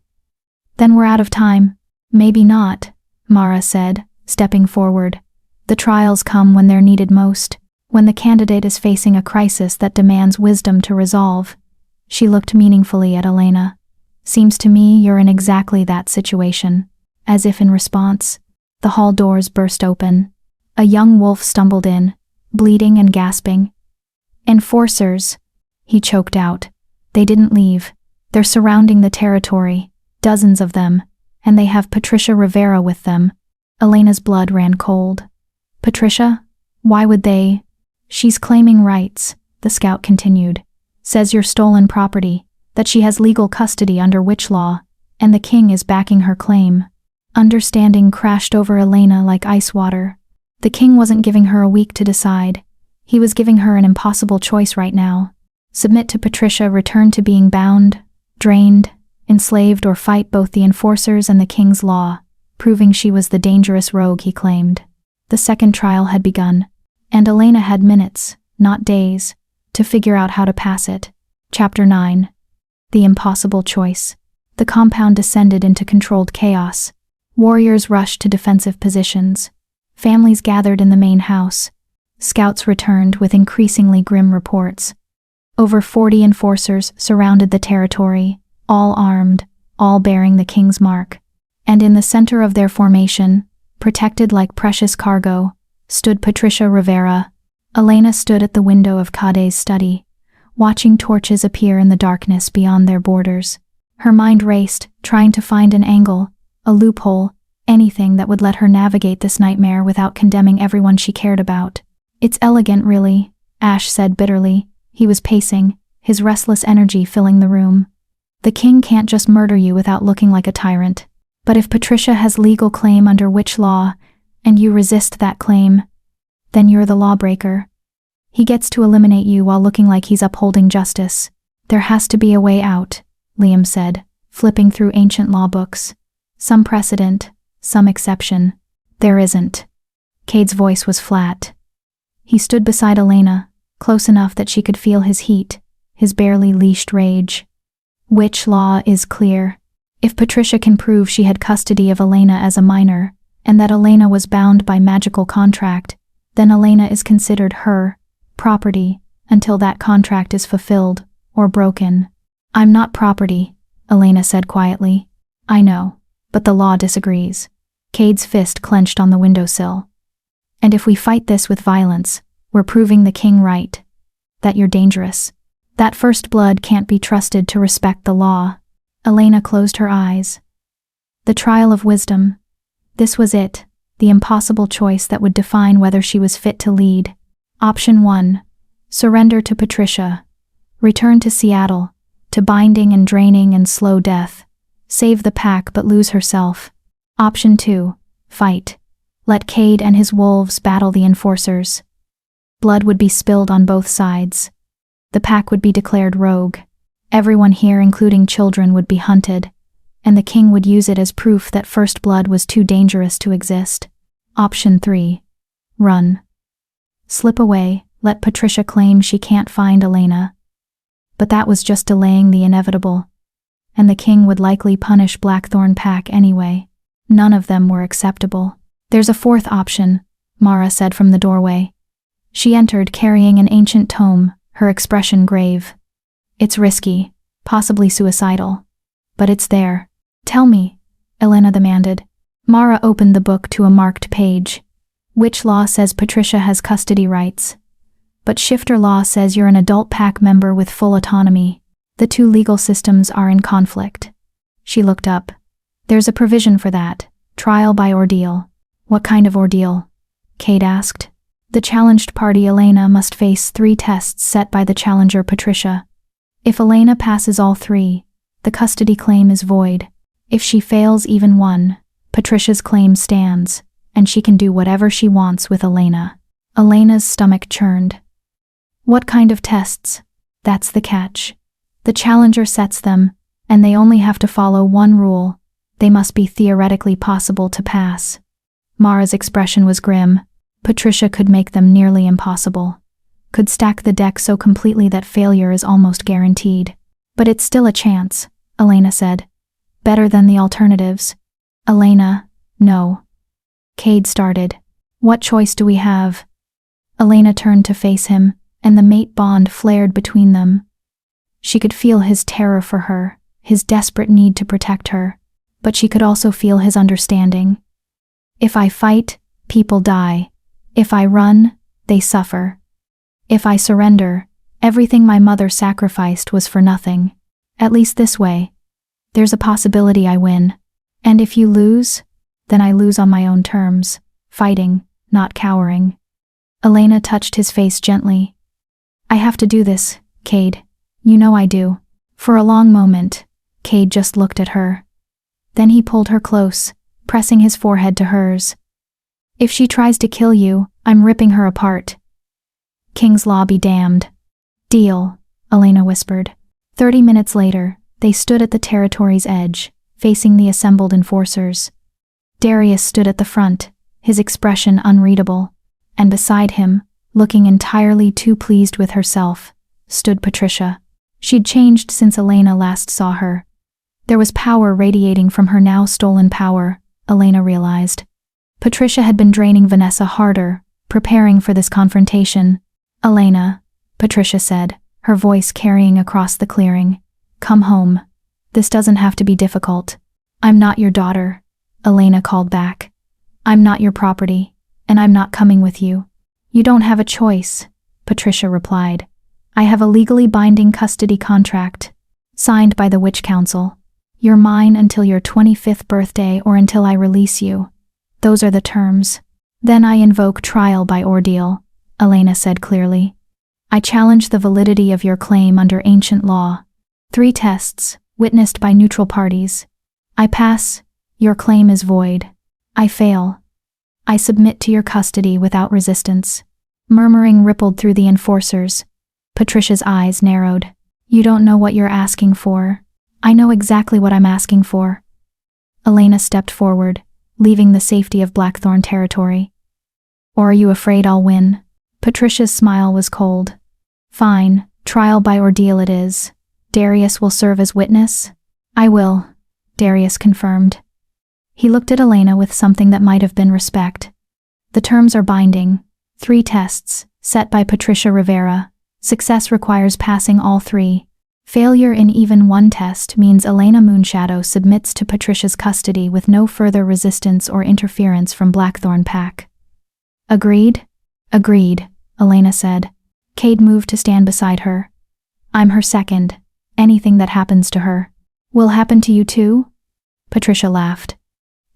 Then we're out of time. Maybe not, Mara said, stepping forward. The trials come when they're needed most, when the candidate is facing a crisis that demands wisdom to resolve. She looked meaningfully at Elena. Seems to me you're in exactly that situation. As if in response, the hall doors burst open. A young wolf stumbled in, bleeding and gasping. Enforcers, he choked out. They didn't leave. They're surrounding the territory, dozens of them, and they have Patricia Rivera with them. Elena's blood ran cold. Patricia? Why would they? She's claiming rights, the scout continued. Says you're stolen property, that she has legal custody under witch law, and the king is backing her claim. Understanding crashed over Elena like ice water. The king wasn't giving her a week to decide. He was giving her an impossible choice right now. Submit to Patricia, return to being bound, drained, enslaved, or fight both the enforcers and the king's law, proving she was the dangerous rogue he claimed. The second trial had begun, and Elena had minutes, not days, to figure out how to pass it. Chapter 9. The impossible choice. The compound descended into controlled chaos. Warriors rushed to defensive positions. Families gathered in the main house. Scouts returned with increasingly grim reports. Over 40 enforcers surrounded the territory, all armed, all bearing the king's mark. And in the center of their formation, protected like precious cargo, stood Patricia Rivera. Elena stood at the window of Cade's study, watching torches appear in the darkness beyond their borders. Her mind raced, trying to find an angle, a loophole, anything that would let her navigate this nightmare without condemning everyone she cared about. It's elegant, really, Ash said bitterly. He was pacing, his restless energy filling the room. The king can't just murder you without looking like a tyrant. But if Patricia has legal claim under witch law, and you resist that claim, then you're the lawbreaker. He gets to eliminate you while looking like he's upholding justice. There has to be a way out, Liam said, flipping through ancient law books. Some precedent, some exception. There isn't. Cade's voice was flat. He stood beside Elena, close enough that she could feel his heat, his barely leashed rage. Witch law is clear. If Patricia can prove she had custody of Elena as a minor, and that Elena was bound by magical contract, then Elena is considered her property until that contract is fulfilled or broken. I'm not property, Elena said quietly. I know, but the law disagrees. Cade's fist clenched on the windowsill. And if we fight this with violence, we're proving the king right. That you're dangerous. That first blood can't be trusted to respect the law. Elena closed her eyes. The trial of wisdom. This was it, the impossible choice that would define whether she was fit to lead. Option 1. Surrender to Patricia. Return to Seattle, to binding and draining and slow death. Save the pack but lose herself. Option 2. Fight. Let Cade and his wolves battle the enforcers. Blood would be spilled on both sides. The pack would be declared rogue. Everyone here, including children, would be hunted, and the king would use it as proof that first blood was too dangerous to exist. Option 3. Run. Slip away, let Patricia claim she can't find Elena. But that was just delaying the inevitable, and the king would likely punish Blackthorn Pack anyway. None of them were acceptable. There's a fourth option, Mara said from the doorway. She entered carrying an ancient tome, her expression grave. It's risky, possibly suicidal. But it's there. Tell me, Elena demanded. Mara opened the book to a marked page. Which law says Patricia has custody rights? But shifter law says you're an adult pack member with full autonomy. The two legal systems are in conflict. She looked up. There's a provision for that. Trial by ordeal. What kind of ordeal? Kate asked. The challenged party Elena must face 3 tests set by the challenger Patricia. If Elena passes all 3, the custody claim is void. If she fails even one, Patricia's claim stands, and she can do whatever she wants with Elena. Elena's stomach churned. What kind of tests? That's the catch. The challenger sets them, and they only have to follow one rule. They must be theoretically possible to pass. Mara's expression was grim. Patricia could make them nearly impossible. Could stack the deck so completely that failure is almost guaranteed. But it's still a chance, Elena said. Better than the alternatives. Elena, no. Cade started. What choice do we have? Elena turned to face him, and the mate bond flared between them. She could feel his terror for her, his desperate need to protect her, but she could also feel his understanding. If I fight, people die. If I run, they suffer. If I surrender, everything my mother sacrificed was for nothing. At least this way. There's a possibility I win. And if you lose, then I lose on my own terms, fighting, not cowering. Elena touched his face gently. I have to do this, Cade. You know I do. For a long moment, Cade just looked at her. Then he pulled her close, pressing his forehead to hers. If she tries to kill you, I'm ripping her apart. King's law be damned. Deal, Elena whispered. 30 minutes later, they stood at the territory's edge, facing the assembled enforcers. Darius stood at the front, his expression unreadable, and beside him, looking entirely too pleased with herself, stood Patricia. She'd changed since Elena last saw her. There was power radiating from her now stolen power, Elena realized. Patricia had been draining Vanessa harder, preparing for this confrontation. Elena, Patricia said, her voice carrying across the clearing. Come home. This doesn't have to be difficult. I'm not your daughter, Elena called back. I'm not your property, and I'm not coming with you. You don't have a choice, Patricia replied. I have a legally binding custody contract, signed by the Witch Council. You're mine until your 25th birthday or until I release you. Those are the terms. Then I invoke trial by ordeal, Elena said clearly. I challenge the validity of your claim under ancient law. 3 tests, witnessed by neutral parties. I pass, your claim is void. I fail. I submit to your custody without resistance. Murmuring rippled through the enforcers. Patricia's eyes narrowed. You don't know what you're asking for. I know exactly what I'm asking for. Elena stepped forward, leaving the safety of Blackthorn territory. Or are you afraid I'll win? Patricia's smile was cold. Fine, trial by ordeal it is. Darius will serve as witness? I will, Darius confirmed. He looked at Elena with something that might have been respect. The terms are binding. 3 tests, set by Patricia Rivera. Success requires passing all 3. Failure in even one test means Elena Moonshadow submits to Patricia's custody with no further resistance or interference from Blackthorn Pack. Agreed? Agreed, Elena said. Cade moved to stand beside her. I'm her second. Anything that happens to her will happen to you too? Patricia laughed.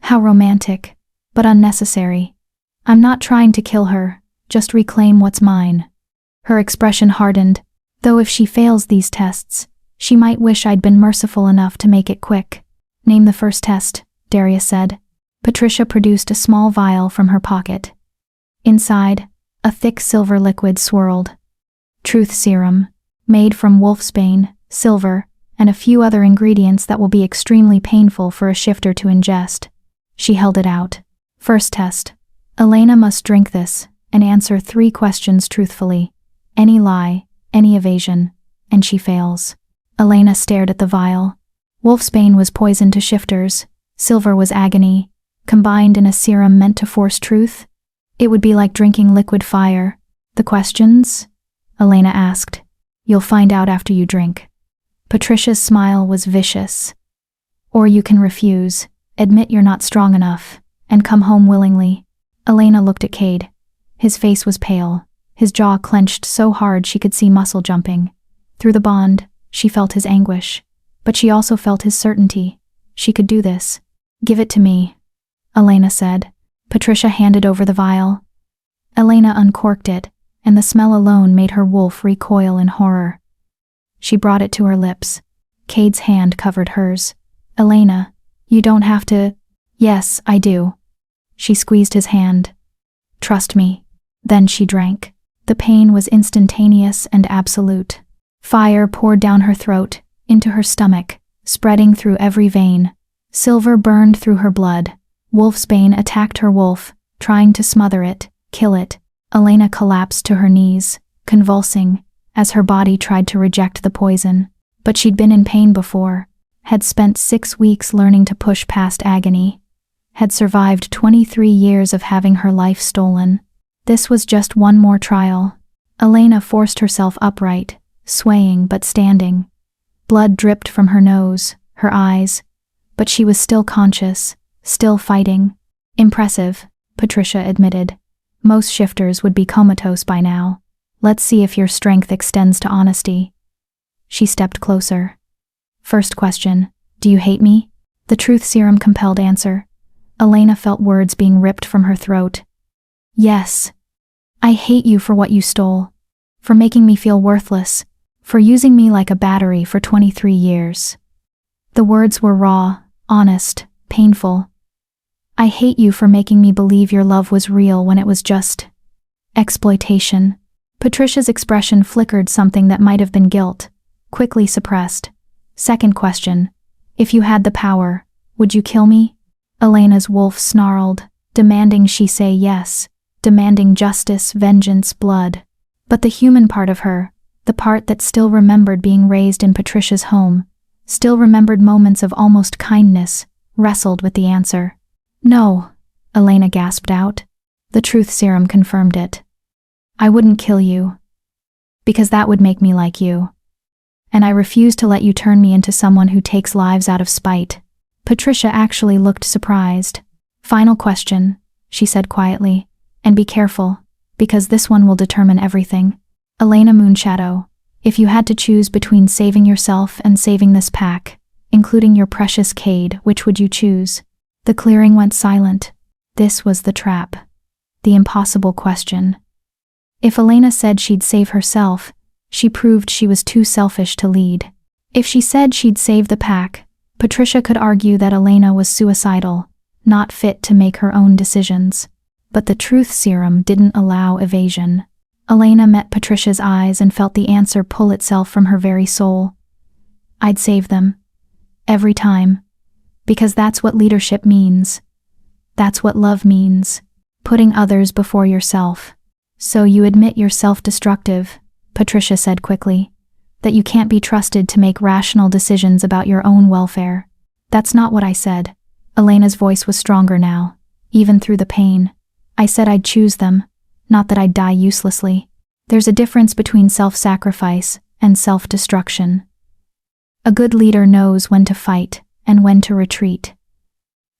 How romantic, but unnecessary. I'm not trying to kill her, just reclaim what's mine. Her expression hardened, though if she fails these tests, she might wish I'd been merciful enough to make it quick. Name the first test, Darius said. Patricia produced a small vial from her pocket. Inside, a thick silver liquid swirled. Truth serum, made from wolfsbane, silver, and a few other ingredients that will be extremely painful for a shifter to ingest. She held it out. First test. Elena must drink this and answer 3 questions truthfully. Any lie, any evasion, and she fails. Elena stared at the vial. Wolfsbane was poison to shifters. Silver was agony. Combined in a serum meant to force truth? It would be like drinking liquid fire. The questions? Elena asked. You'll find out after you drink. Patricia's smile was vicious. Or you can refuse, admit you're not strong enough, and come home willingly. Elena looked at Cade. His face was pale, his jaw clenched so hard she could see muscle jumping. Through the bond, she felt his anguish, but she also felt his certainty. She could do this. Give it to me, Elena said. Patricia handed over the vial. Elena uncorked it, and the smell alone made her wolf recoil in horror. She brought it to her lips. Cade's hand covered hers. Elena, you don't have to. Yes, I do. She squeezed his hand. Trust me. Then she drank. The pain was instantaneous and absolute. Fire poured down her throat, into her stomach, spreading through every vein. Silver burned through her blood. Wolfsbane attacked her wolf, trying to smother it, kill it. Elena collapsed to her knees, convulsing, as her body tried to reject the poison. But she'd been in pain before, had spent 6 weeks learning to push past agony, had survived 23 years of having her life stolen. This was just one more trial. Elena forced herself upright, swaying but standing. Blood dripped from her nose, her eyes, but she was still conscious, still fighting. Impressive, Patricia admitted. Most shifters would be comatose by now. Let's see if your strength extends to honesty. She stepped closer. First question, do you hate me? The truth serum compelled answer. Elena felt words being ripped from her throat. Yes. I hate you for what you stole. For making me feel worthless. For using me like a battery for 23 years. The words were raw, honest, painful. I hate you for making me believe your love was real when it was just exploitation. Patricia's expression flickered something that might have been guilt, quickly suppressed. Second question, if you had the power, would you kill me? Elena's wolf snarled, demanding she say yes, demanding justice, vengeance, blood. But the human part of her, the part that still remembered being raised in Patricia's home, still remembered moments of almost kindness, wrestled with the answer. No, Elena gasped out. The truth serum confirmed it. I wouldn't kill you. Because that would make me like you. And I refuse to let you turn me into someone who takes lives out of spite. Patricia actually looked surprised. Final question, she said quietly, and be careful, because this one will determine everything. Elena Moonshadow, if you had to choose between saving yourself and saving this pack, including your precious Cade, which would you choose? The clearing went silent. This was the trap. The impossible question. If Elena said she'd save herself, she proved she was too selfish to lead. If she said she'd save the pack, Patricia could argue that Elena was suicidal, not fit to make her own decisions. But the truth serum didn't allow evasion. Elena met Patricia's eyes and felt the answer pull itself from her very soul. I'd save them. Every time. Because that's what leadership means. That's what love means. Putting others before yourself. So you admit you're self-destructive, Patricia said quickly. That you can't be trusted to make rational decisions about your own welfare. That's not what I said. Elena's voice was stronger now, even through the pain. I said I'd choose them, not that I'd die uselessly. There's a difference between self-sacrifice and self-destruction. A good leader knows when to fight and when to retreat.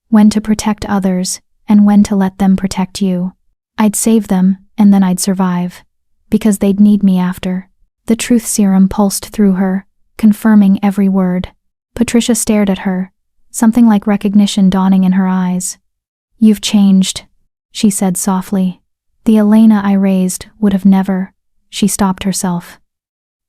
When to protect others and when to let them protect you. I'd save them and then I'd survive, because they'd need me after. The truth serum pulsed through her, confirming every word. Patricia stared at her, something like recognition dawning in her eyes. You've changed, she said softly. The Elena I raised would have never. She stopped herself.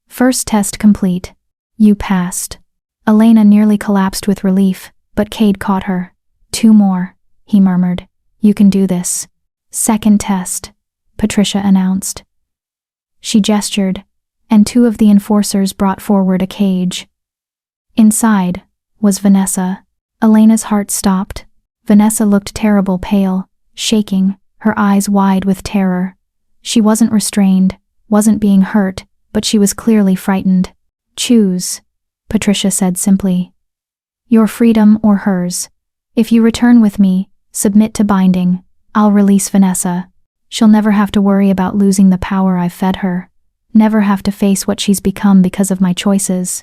First test complete. You passed. Elena nearly collapsed with relief, but Cade caught her. 2 more, he murmured. You can do this. Second test, Patricia announced. She gestured, and 2 of the enforcers brought forward a cage. Inside was Vanessa. Elena's heart stopped. Vanessa looked terrible pale, shaking, her eyes wide with terror. She wasn't restrained, wasn't being hurt, but she was clearly frightened. Choose, Patricia said simply. Your freedom or hers. If you return with me, submit to binding, I'll release Vanessa. She'll never have to worry about losing the power I've fed her. Never have to face what she's become because of my choices.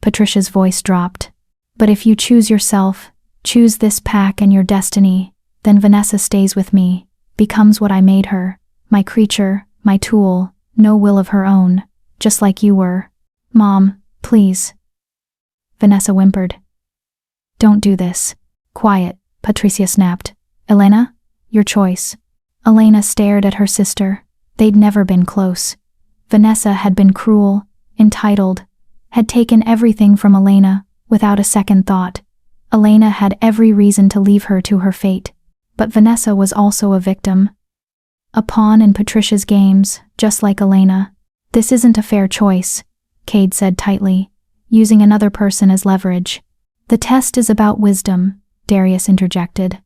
Patricia's voice dropped. But if you choose yourself, choose this pack and your destiny, then Vanessa stays with me, becomes what I made her, my creature, my tool, no will of her own, just like you were. Mom, please. Vanessa whimpered. Don't do this. Quiet, Patricia snapped. Elena, your choice. Elena stared at her sister. They'd never been close. Vanessa had been cruel, entitled, had taken everything from Elena without a second thought. Elena had every reason to leave her to her fate, but Vanessa was also a victim. A pawn in Patricia's games, just like Elena. This isn't a fair choice, Cade said tightly, using another person as leverage. The test is about wisdom, Darius interjected.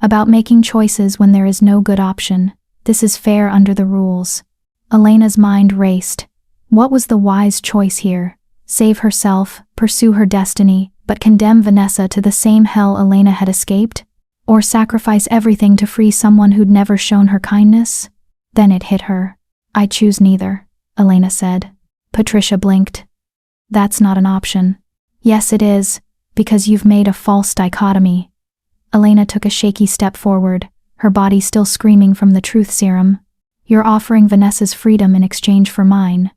About making choices when there is no good option. This is fair under the rules. Elena's mind raced. What was the wise choice here? Save herself, pursue her destiny, but condemn Vanessa to the same hell Elena had escaped? Or sacrifice everything to free someone who'd never shown her kindness? Then it hit her. I choose neither, Elena said. Patricia blinked. That's not an option. Yes, it is, because you've made a false dichotomy. Elena took a shaky step forward, her body still screaming from the truth serum. You're offering Vanessa's freedom in exchange for mine.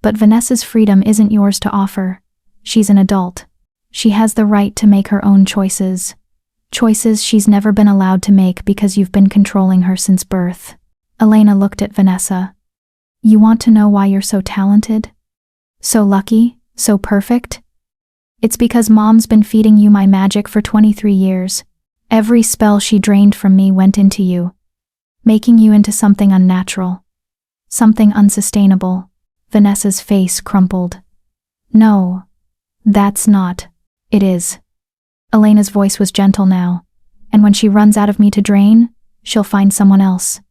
But Vanessa's freedom isn't yours to offer. She's an adult. She has the right to make her own choices. Choices she's never been allowed to make because you've been controlling her since birth. Elena looked at Vanessa. You want to know why you're so talented? So lucky? So perfect? It's because Mom's been feeding you my magic for 23 years. Every spell she drained from me went into you, making you into something unnatural, something unsustainable. Vanessa's face crumpled. No, that's not. It is. Elena's voice was gentle now, and when she runs out of me to drain, she'll find someone else.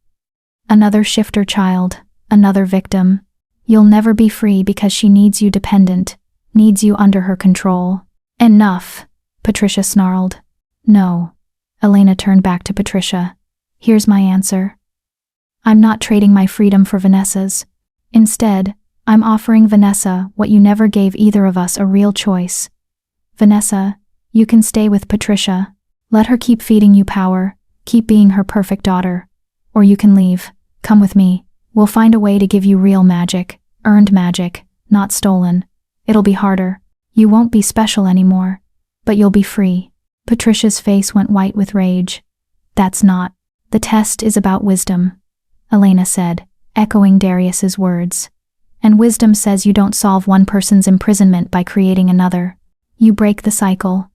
Another shifter child, another victim. You'll never be free because she needs you dependent, needs you under her control. Enough, Patricia snarled. No. Elena turned back to Patricia. Here's my answer. I'm not trading my freedom for Vanessa's. Instead, I'm offering Vanessa what you never gave either of us, a real choice. Vanessa, you can stay with Patricia. Let her keep feeding you power, keep being her perfect daughter. Or you can leave. Come with me. We'll find a way to give you real magic, earned magic, not stolen. It'll be harder. You won't be special anymore, but you'll be free. Patricia's face went white with rage. That's not. The test is about wisdom, Elena said, echoing Darius's words. And wisdom says you don't solve one person's imprisonment by creating another. You break the cycle.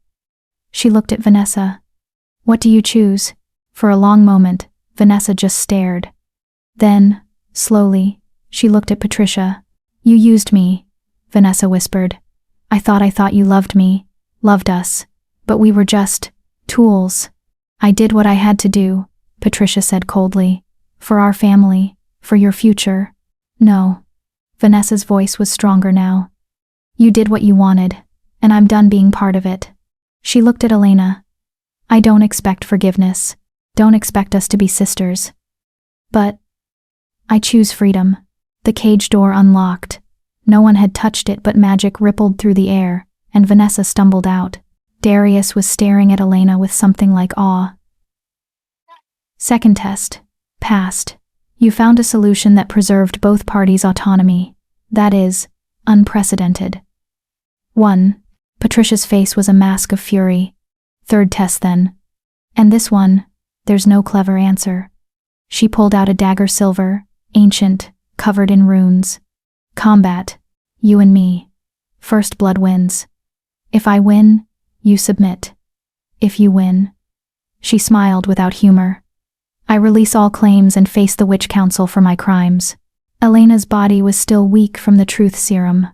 She looked at Vanessa. What do you choose? For a long moment, Vanessa just stared. Then, slowly, she looked at Patricia. You used me, Vanessa whispered. I thought you loved me, loved us. But we were just tools. I did what I had to do, Patricia said coldly. For our family, for your future. No. Vanessa's voice was stronger now. You did what you wanted, and I'm done being part of it. She looked at Elena. I don't expect forgiveness. Don't expect us to be sisters. But I choose freedom. The cage door unlocked. No one had touched it, but magic rippled through the air, and Vanessa stumbled out. Darius was staring at Elena with something like awe. Second test. Passed. You found a solution that preserved both parties' autonomy. That is, unprecedented. 1. Patricia's face was a mask of fury. Third test then. And this one, there's no clever answer. She pulled out a dagger silver, ancient, covered in runes. Combat. You and me. First blood wins. If I win, you submit. If you win. She smiled without humor. I release all claims and face the witch council for my crimes. Elena's body was still weak from the truth serum.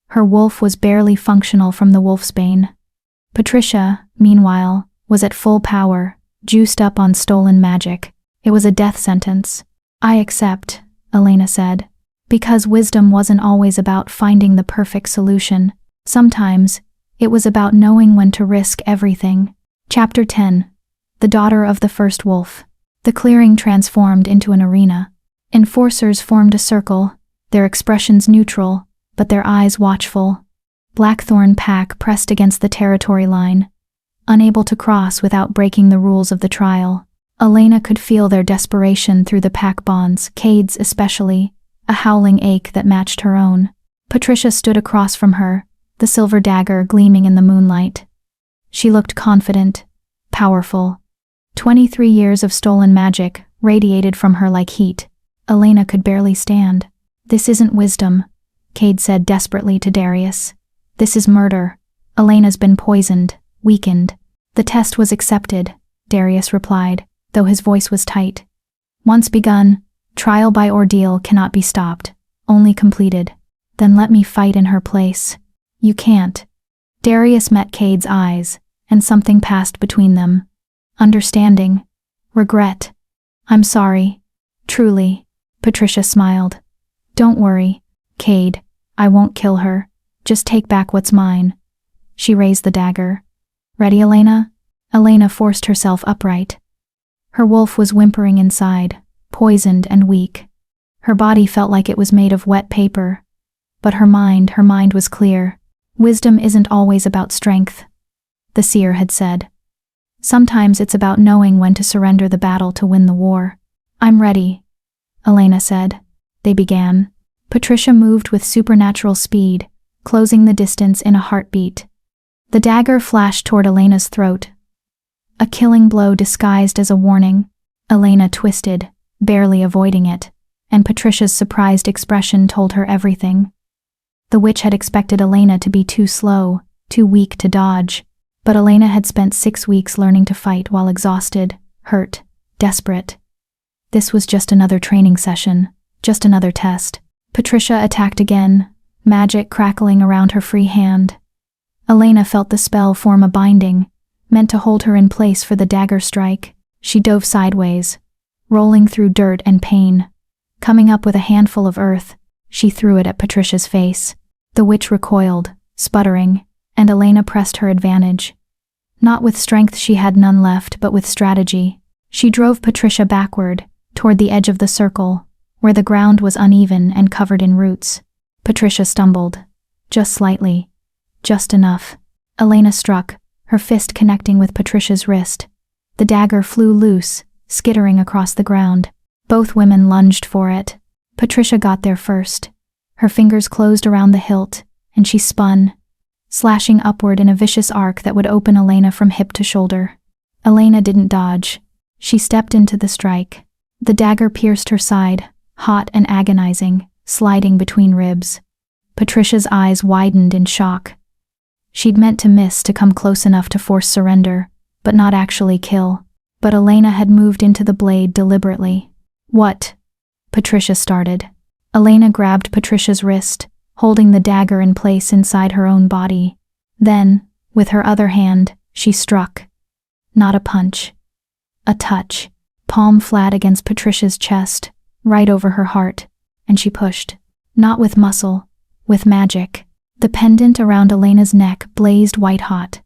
Her wolf was barely functional from the wolfsbane. Patricia, meanwhile, was at full power, juiced up on stolen magic. It was a death sentence. I accept, Elena said. Because wisdom wasn't always about finding the perfect solution. Sometimes, it was about knowing when to risk everything. Chapter 10. The Daughter of the First Wolf. The clearing transformed into an arena. Enforcers formed a circle, their expressions neutral, but their eyes watchful. Blackthorn pack pressed against the territory line, unable to cross without breaking the rules of the trial. Elena could feel their desperation through the pack bonds, Cade's especially, a howling ache that matched her own. Patricia stood across from her, the silver dagger gleaming in the moonlight. She looked confident, powerful. 23 years of stolen magic radiated from her like heat. Elena could barely stand. "This isn't wisdom," Cade said desperately to Darius. "This is murder. Elena's been poisoned, weakened." "The test was accepted," Darius replied, though his voice was tight. "Once begun, trial by ordeal cannot be stopped, only completed. Then let me fight in her place." "You can't." Darius met Cade's eyes, and something passed between them. Understanding. Regret. "I'm sorry. Truly." Patricia smiled. "Don't worry, Cade. I won't kill her. Just take back what's mine." She raised the dagger. "Ready, Elena?" Elena forced herself upright. Her wolf was whimpering inside, poisoned and weak. Her body felt like it was made of wet paper. But her mind was clear. "Wisdom isn't always about strength," the seer had said. "Sometimes it's about knowing when to surrender the battle to win the war." "I'm ready," Elena said. They began. Patricia moved with supernatural speed, closing the distance in a heartbeat. The dagger flashed toward Elena's throat. A killing blow disguised as a warning. Elena twisted, barely avoiding it, and Patricia's surprised expression told her everything. The witch had expected Elena to be too slow, too weak to dodge, but Elena had spent 6 weeks learning to fight while exhausted, hurt, desperate. This was just another training session, just another test. Patricia attacked again, magic crackling around her free hand. Elena felt the spell form a binding, meant to hold her in place for the dagger strike. She dove sideways, rolling through dirt and pain. Coming up with a handful of earth, she threw it at Patricia's face. The witch recoiled, sputtering, and Elena pressed her advantage. Not with strength, she had none left, but with strategy. She drove Patricia backward, toward the edge of the circle, where the ground was uneven and covered in roots. Patricia stumbled. Just slightly. Just enough. Elena struck, her fist connecting with Patricia's wrist. The dagger flew loose, skittering across the ground. Both women lunged for it. Patricia got there first. Her fingers closed around the hilt, and she spun, slashing upward in a vicious arc that would open Elena from hip to shoulder. Elena didn't dodge. She stepped into the strike. The dagger pierced her side, hot and agonizing, sliding between ribs. Patricia's eyes widened in shock. She'd meant to miss to come close enough to force surrender, but not actually kill. But Elena had moved into the blade deliberately. "What?" Patricia started. Elena grabbed Patricia's wrist, holding the dagger in place inside her own body. Then, with her other hand, she struck. Not a punch. A touch. Palm flat against Patricia's chest, right over her heart, and she pushed. Not with muscle, with magic. The pendant around Elena's neck blazed white-hot.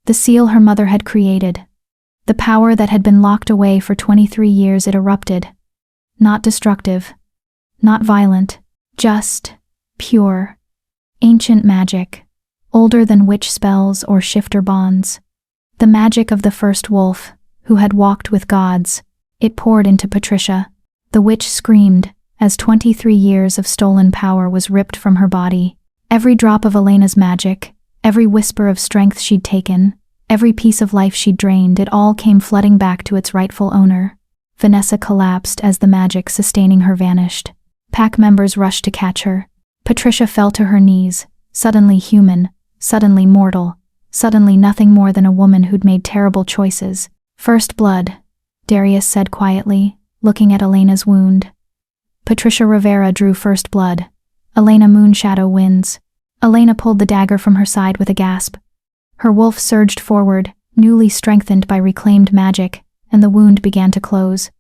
The seal her mother had created. The power that had been locked away for 23 years, it erupted. Not destructive. Not violent. Just pure. Ancient magic. Older than witch spells or shifter bonds. The magic of the first wolf, who had walked with gods. It poured into Patricia. The witch screamed, as 23 years of stolen power was ripped from her body. Every drop of Elena's magic, every whisper of strength she'd taken, every piece of life she'd drained, it all came flooding back to its rightful owner. Vanessa collapsed as the magic sustaining her vanished. Pack members rushed to catch her. Patricia fell to her knees, suddenly human, suddenly mortal, suddenly nothing more than a woman who'd made terrible choices. "First blood," Darius said quietly, looking at Elena's wound. Patricia Rivera drew first blood. Elena Moonshadow wins. Elena pulled the dagger from her side with a gasp. Her wolf surged forward, newly strengthened by reclaimed magic, and the wound began to close.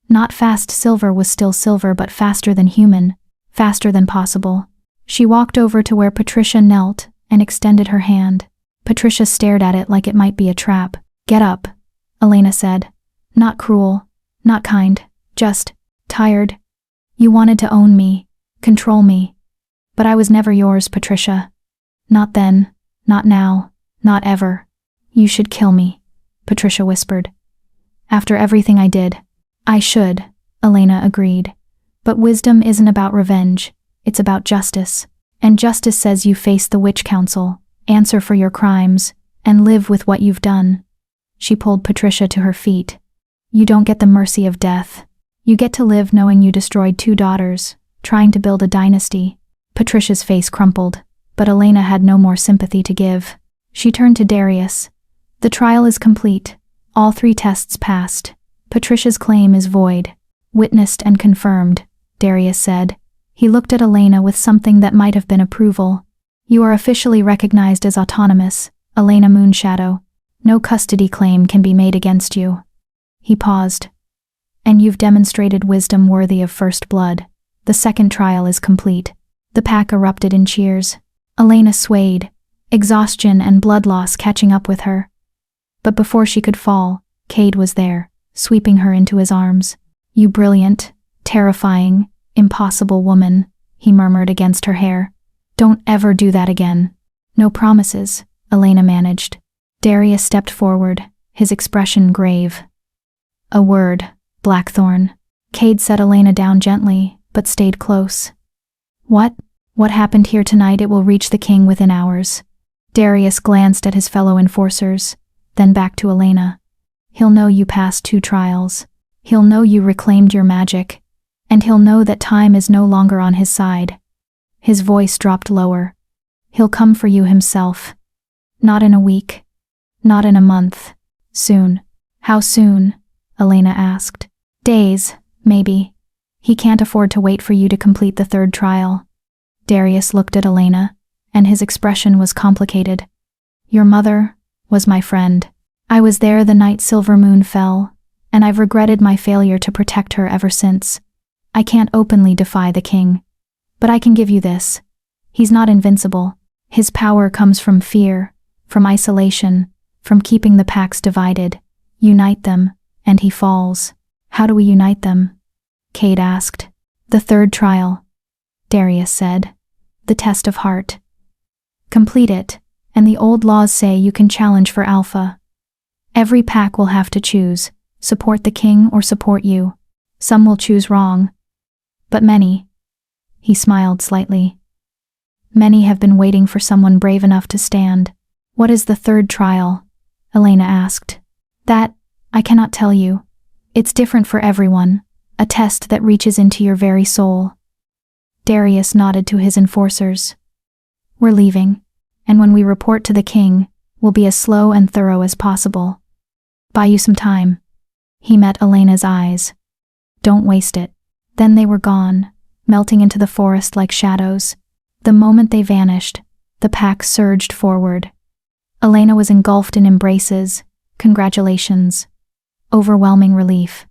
Not fast. Silver was still silver, but faster than human, faster than possible. She walked over to where Patricia knelt and extended her hand. Patricia stared at it like it might be a trap. "Get up," Elena said. "Not cruel, not kind, just tired. You wanted to own me, control me. But I was never yours, Patricia." Not then, not now, not ever. You should kill me, Patricia whispered. After everything I did. I should, Elena agreed. But wisdom isn't about revenge, it's about justice. And justice says you face the witch council, answer for your crimes, and live with what you've done. She pulled Patricia to her feet. You don't get the mercy of death. You get to live knowing you destroyed 2 daughters, trying to build a dynasty. Patricia's face crumpled, but Elena had no more sympathy to give. She turned to Darius. The trial is complete. All 3 tests passed. Patricia's claim is void. Witnessed and confirmed, Darius said. He looked at Elena with something that might have been approval. You are officially recognized as autonomous, Elena Moonshadow. No custody claim can be made against you. He paused. And you've demonstrated wisdom worthy of first blood. The second trial is complete. The pack erupted in cheers. Elena swayed, exhaustion and blood loss catching up with her. But before she could fall, Cade was there, sweeping her into his arms. You brilliant, terrifying, impossible woman, he murmured against her hair. Don't ever do that again. No promises, Elena managed. Darius stepped forward, his expression grave. A word, Blackthorn. Cade set Elena down gently, but stayed close. What happened here tonight? It will reach the king within hours. Darius glanced at his fellow enforcers, then back to Elena. He'll know you passed 2 trials. He'll know you reclaimed your magic. And he'll know that time is no longer on his side. His voice dropped lower. He'll come for you himself. Not in a week. Not in a month. Soon. How soon? Elena asked. Days, maybe. He can't afford to wait for you to complete the 3rd trial. Darius looked at Elena, and his expression was complicated. Your mother was my friend. I was there the night Silver Moon fell, and I've regretted my failure to protect her ever since. I can't openly defy the king. But I can give you this. He's not invincible. His power comes from fear, from isolation, from keeping the packs divided. Unite them, and he falls. How do we unite them? Cade asked. The 3rd trial, Darius said. The test of heart. Complete it, and the old laws say you can challenge for alpha. Every pack will have to choose, support the king or support you. Some will choose wrong. But many. He smiled slightly. Many have been waiting for someone brave enough to stand. What is the 3rd trial? Elena asked. That, I cannot tell you. It's different for everyone, a test that reaches into your very soul. Darius nodded to his enforcers. We're leaving, and when we report to the king, we'll be as slow and thorough as possible. Buy you some time. He met Elena's eyes. Don't waste it. Then they were gone, melting into the forest like shadows. The moment they vanished, the pack surged forward. Elena was engulfed in embraces, congratulations, overwhelming relief.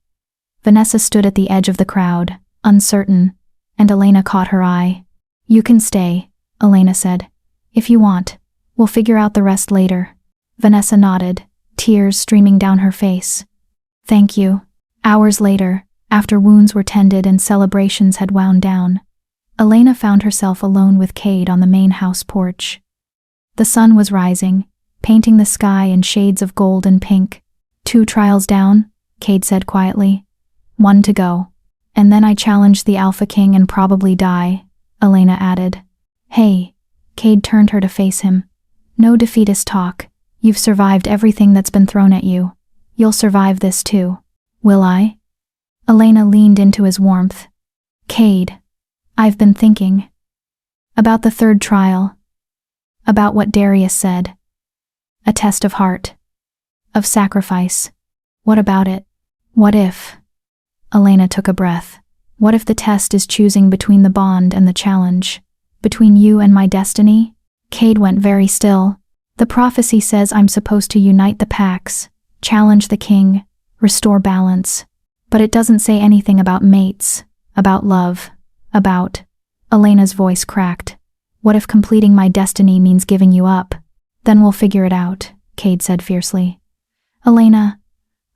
Vanessa stood at the edge of the crowd, uncertain, and Elena caught her eye. You can stay, Elena said. If you want, we'll figure out the rest later. Vanessa nodded, tears streaming down her face. Thank you. Hours later, after wounds were tended and celebrations had wound down, Elena found herself alone with Cade on the main house porch. The sun was rising, painting the sky in shades of gold and pink. 2 trials down, Cade said quietly. 1 to go. And then I challenge the Alpha King and probably die, Elena added. Hey, Cade turned her to face him. No defeatist talk. You've survived everything that's been thrown at you. You'll survive this too. Will I? Elena leaned into his warmth. Cade, I've been thinking. About the 3rd trial. About what Darius said. A test of heart. Of sacrifice. What about it? What if? Elena took a breath. What if the test is choosing between the bond and the challenge? Between you and my destiny? Cade went very still. The prophecy says I'm supposed to unite the packs, challenge the king, restore balance. But it doesn't say anything about mates, about love, about... Elena's voice cracked. What if completing my destiny means giving you up? Then we'll figure it out, Cade said fiercely. Elena,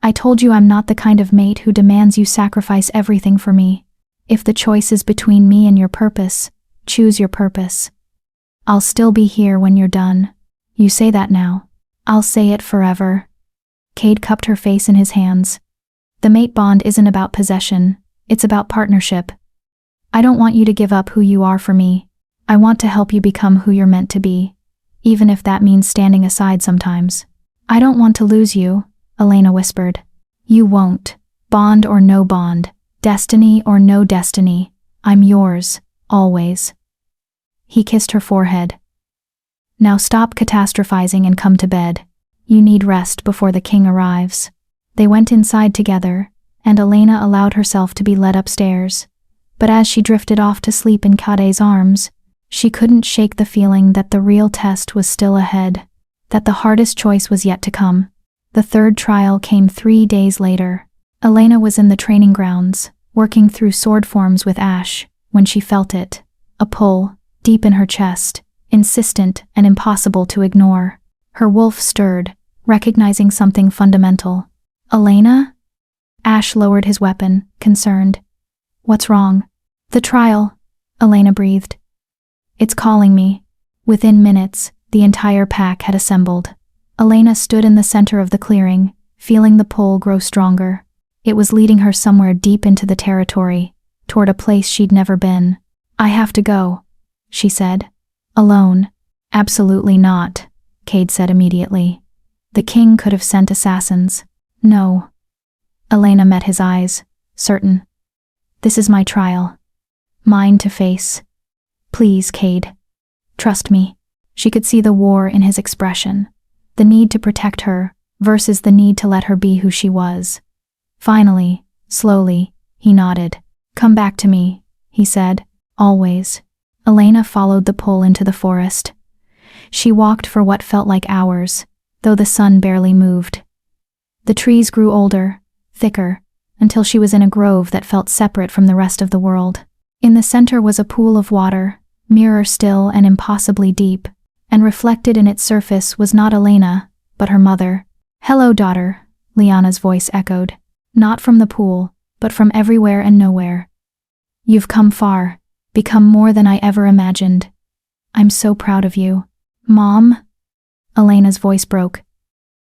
I told you I'm not the kind of mate who demands you sacrifice everything for me. If the choice is between me and your purpose, choose your purpose. I'll still be here when you're done. You say that now. I'll say it forever. Cade cupped her face in his hands. The mate bond isn't about possession, it's about partnership. I don't want you to give up who you are for me. I want to help you become who you're meant to be, even if that means standing aside sometimes. I don't want to lose you, Elena whispered. You won't. Bond or no bond, destiny or no destiny, I'm yours, always. He kissed her forehead. Now stop catastrophizing and come to bed. You need rest before the king arrives. They went inside together, and Elena allowed herself to be led upstairs. But as she drifted off to sleep in Cade's arms, she couldn't shake the feeling that the real test was still ahead, that the hardest choice was yet to come. The third trial came 3 days later. Elena was in the training grounds, working through sword forms with Ash, when she felt it, a pull, deep in her chest, insistent and impossible to ignore. Her wolf stirred, recognizing something fundamental. Elena? Ash lowered his weapon, concerned. What's wrong? The trial, Elena breathed. It's calling me. Within minutes, the entire pack had assembled. Elena stood in the center of the clearing, feeling the pull grow stronger. It was leading her somewhere deep into the territory, toward a place she'd never been. I have to go, she said. Alone? Absolutely not, Cade said immediately. The king could have sent assassins. No. Elena met his eyes, certain. This is my trial. Mine to face. Please, Cade. Trust me. She could see the war in his expression. The need to protect her versus the need to let her be who she was. Finally, slowly, he nodded. Come back to me, he said, always. Elena followed the pull into the forest. She walked for what felt like hours, though the sun barely moved. The trees grew older, thicker, until she was in a grove that felt separate from the rest of the world. In the center was a pool of water, mirror still and impossibly deep, and reflected in its surface was not Elena, but her mother. Hello, daughter, Liana's voice echoed. Not from the pool, but from everywhere and nowhere. You've come far, become more than I ever imagined. I'm so proud of you. Mom? Elena's voice broke.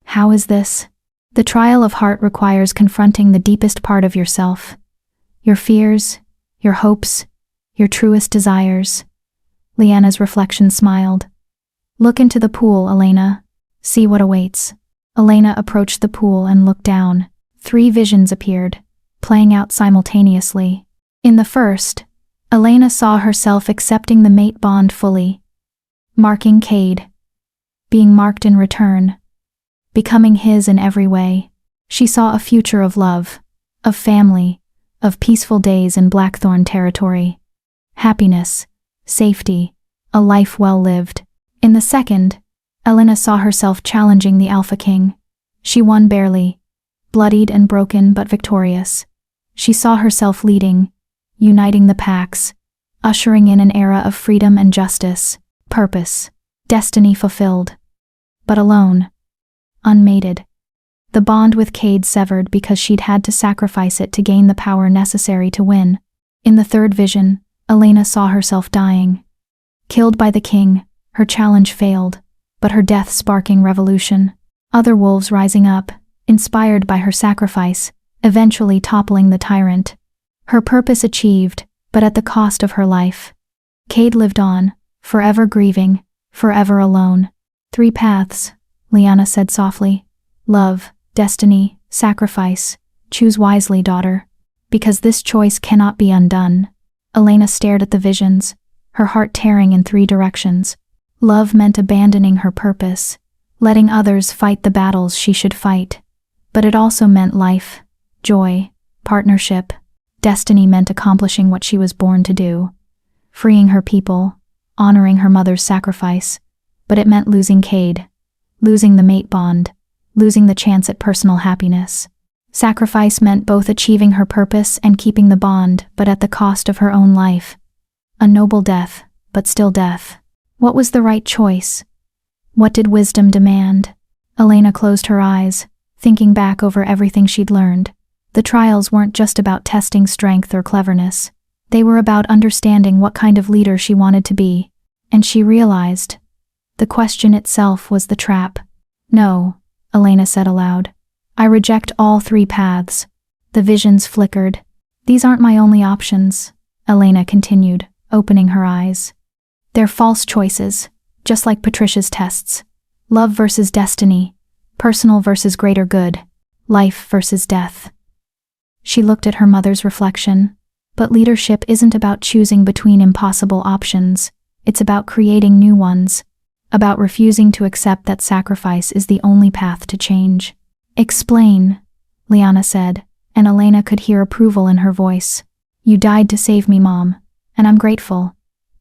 How is this? The trial of heart requires confronting the deepest part of yourself. Your fears, your hopes, your truest desires. Liana's reflection smiled. Look into the pool, Elena. See what awaits. Elena approached the pool and looked down. 3 visions appeared, playing out simultaneously. In the first, Elena saw herself accepting the mate bond fully, marking Cade, being marked in return, becoming his in every way. She saw a future of love, of family, of peaceful days in Blackthorn territory. Happiness, safety, a life well lived. In the second, Elena saw herself challenging the Alpha King. She won barely, bloodied and broken but victorious. She saw herself leading, uniting the packs, ushering in an era of freedom and justice, purpose, destiny fulfilled. But alone, unmated. The bond with Cade severed because she'd had to sacrifice it to gain the power necessary to win. In the third vision, Elena saw herself dying. Killed by the king, her challenge failed, but her death sparking revolution. Other wolves rising up, inspired by her sacrifice, eventually toppling the tyrant. Her purpose achieved, but at the cost of her life. Cade lived on, forever grieving, forever alone. 3 paths, Liana said softly. Love, destiny, sacrifice. Choose wisely, daughter. Because this choice cannot be undone. Elena stared at the visions, her heart tearing in 3 directions. Love meant abandoning her purpose, letting others fight the battles she should fight. But it also meant life, joy, partnership. Destiny meant accomplishing what she was born to do, freeing her people, honoring her mother's sacrifice. But it meant losing Cade, losing the mate bond, losing the chance at personal happiness. Sacrifice meant both achieving her purpose and keeping the bond, but at the cost of her own life. A noble death, but still death. What was the right choice? What did wisdom demand? Elena closed her eyes, thinking back over everything she'd learned. The trials weren't just about testing strength or cleverness. They were about understanding what kind of leader she wanted to be. And she realized the question itself was the trap. No, Elena said aloud. I reject all three paths. The visions flickered. These aren't my only options, Elena continued, opening her eyes. They're false choices, just like Patricia's tests. Love versus destiny, personal versus greater good, life versus death. She looked at her mother's reflection. But leadership isn't about choosing between impossible options. It's about creating new ones. About refusing to accept that sacrifice is the only path to change. Explain, Liana said, and Elena could hear approval in her voice. You died to save me, Mom, and I'm grateful.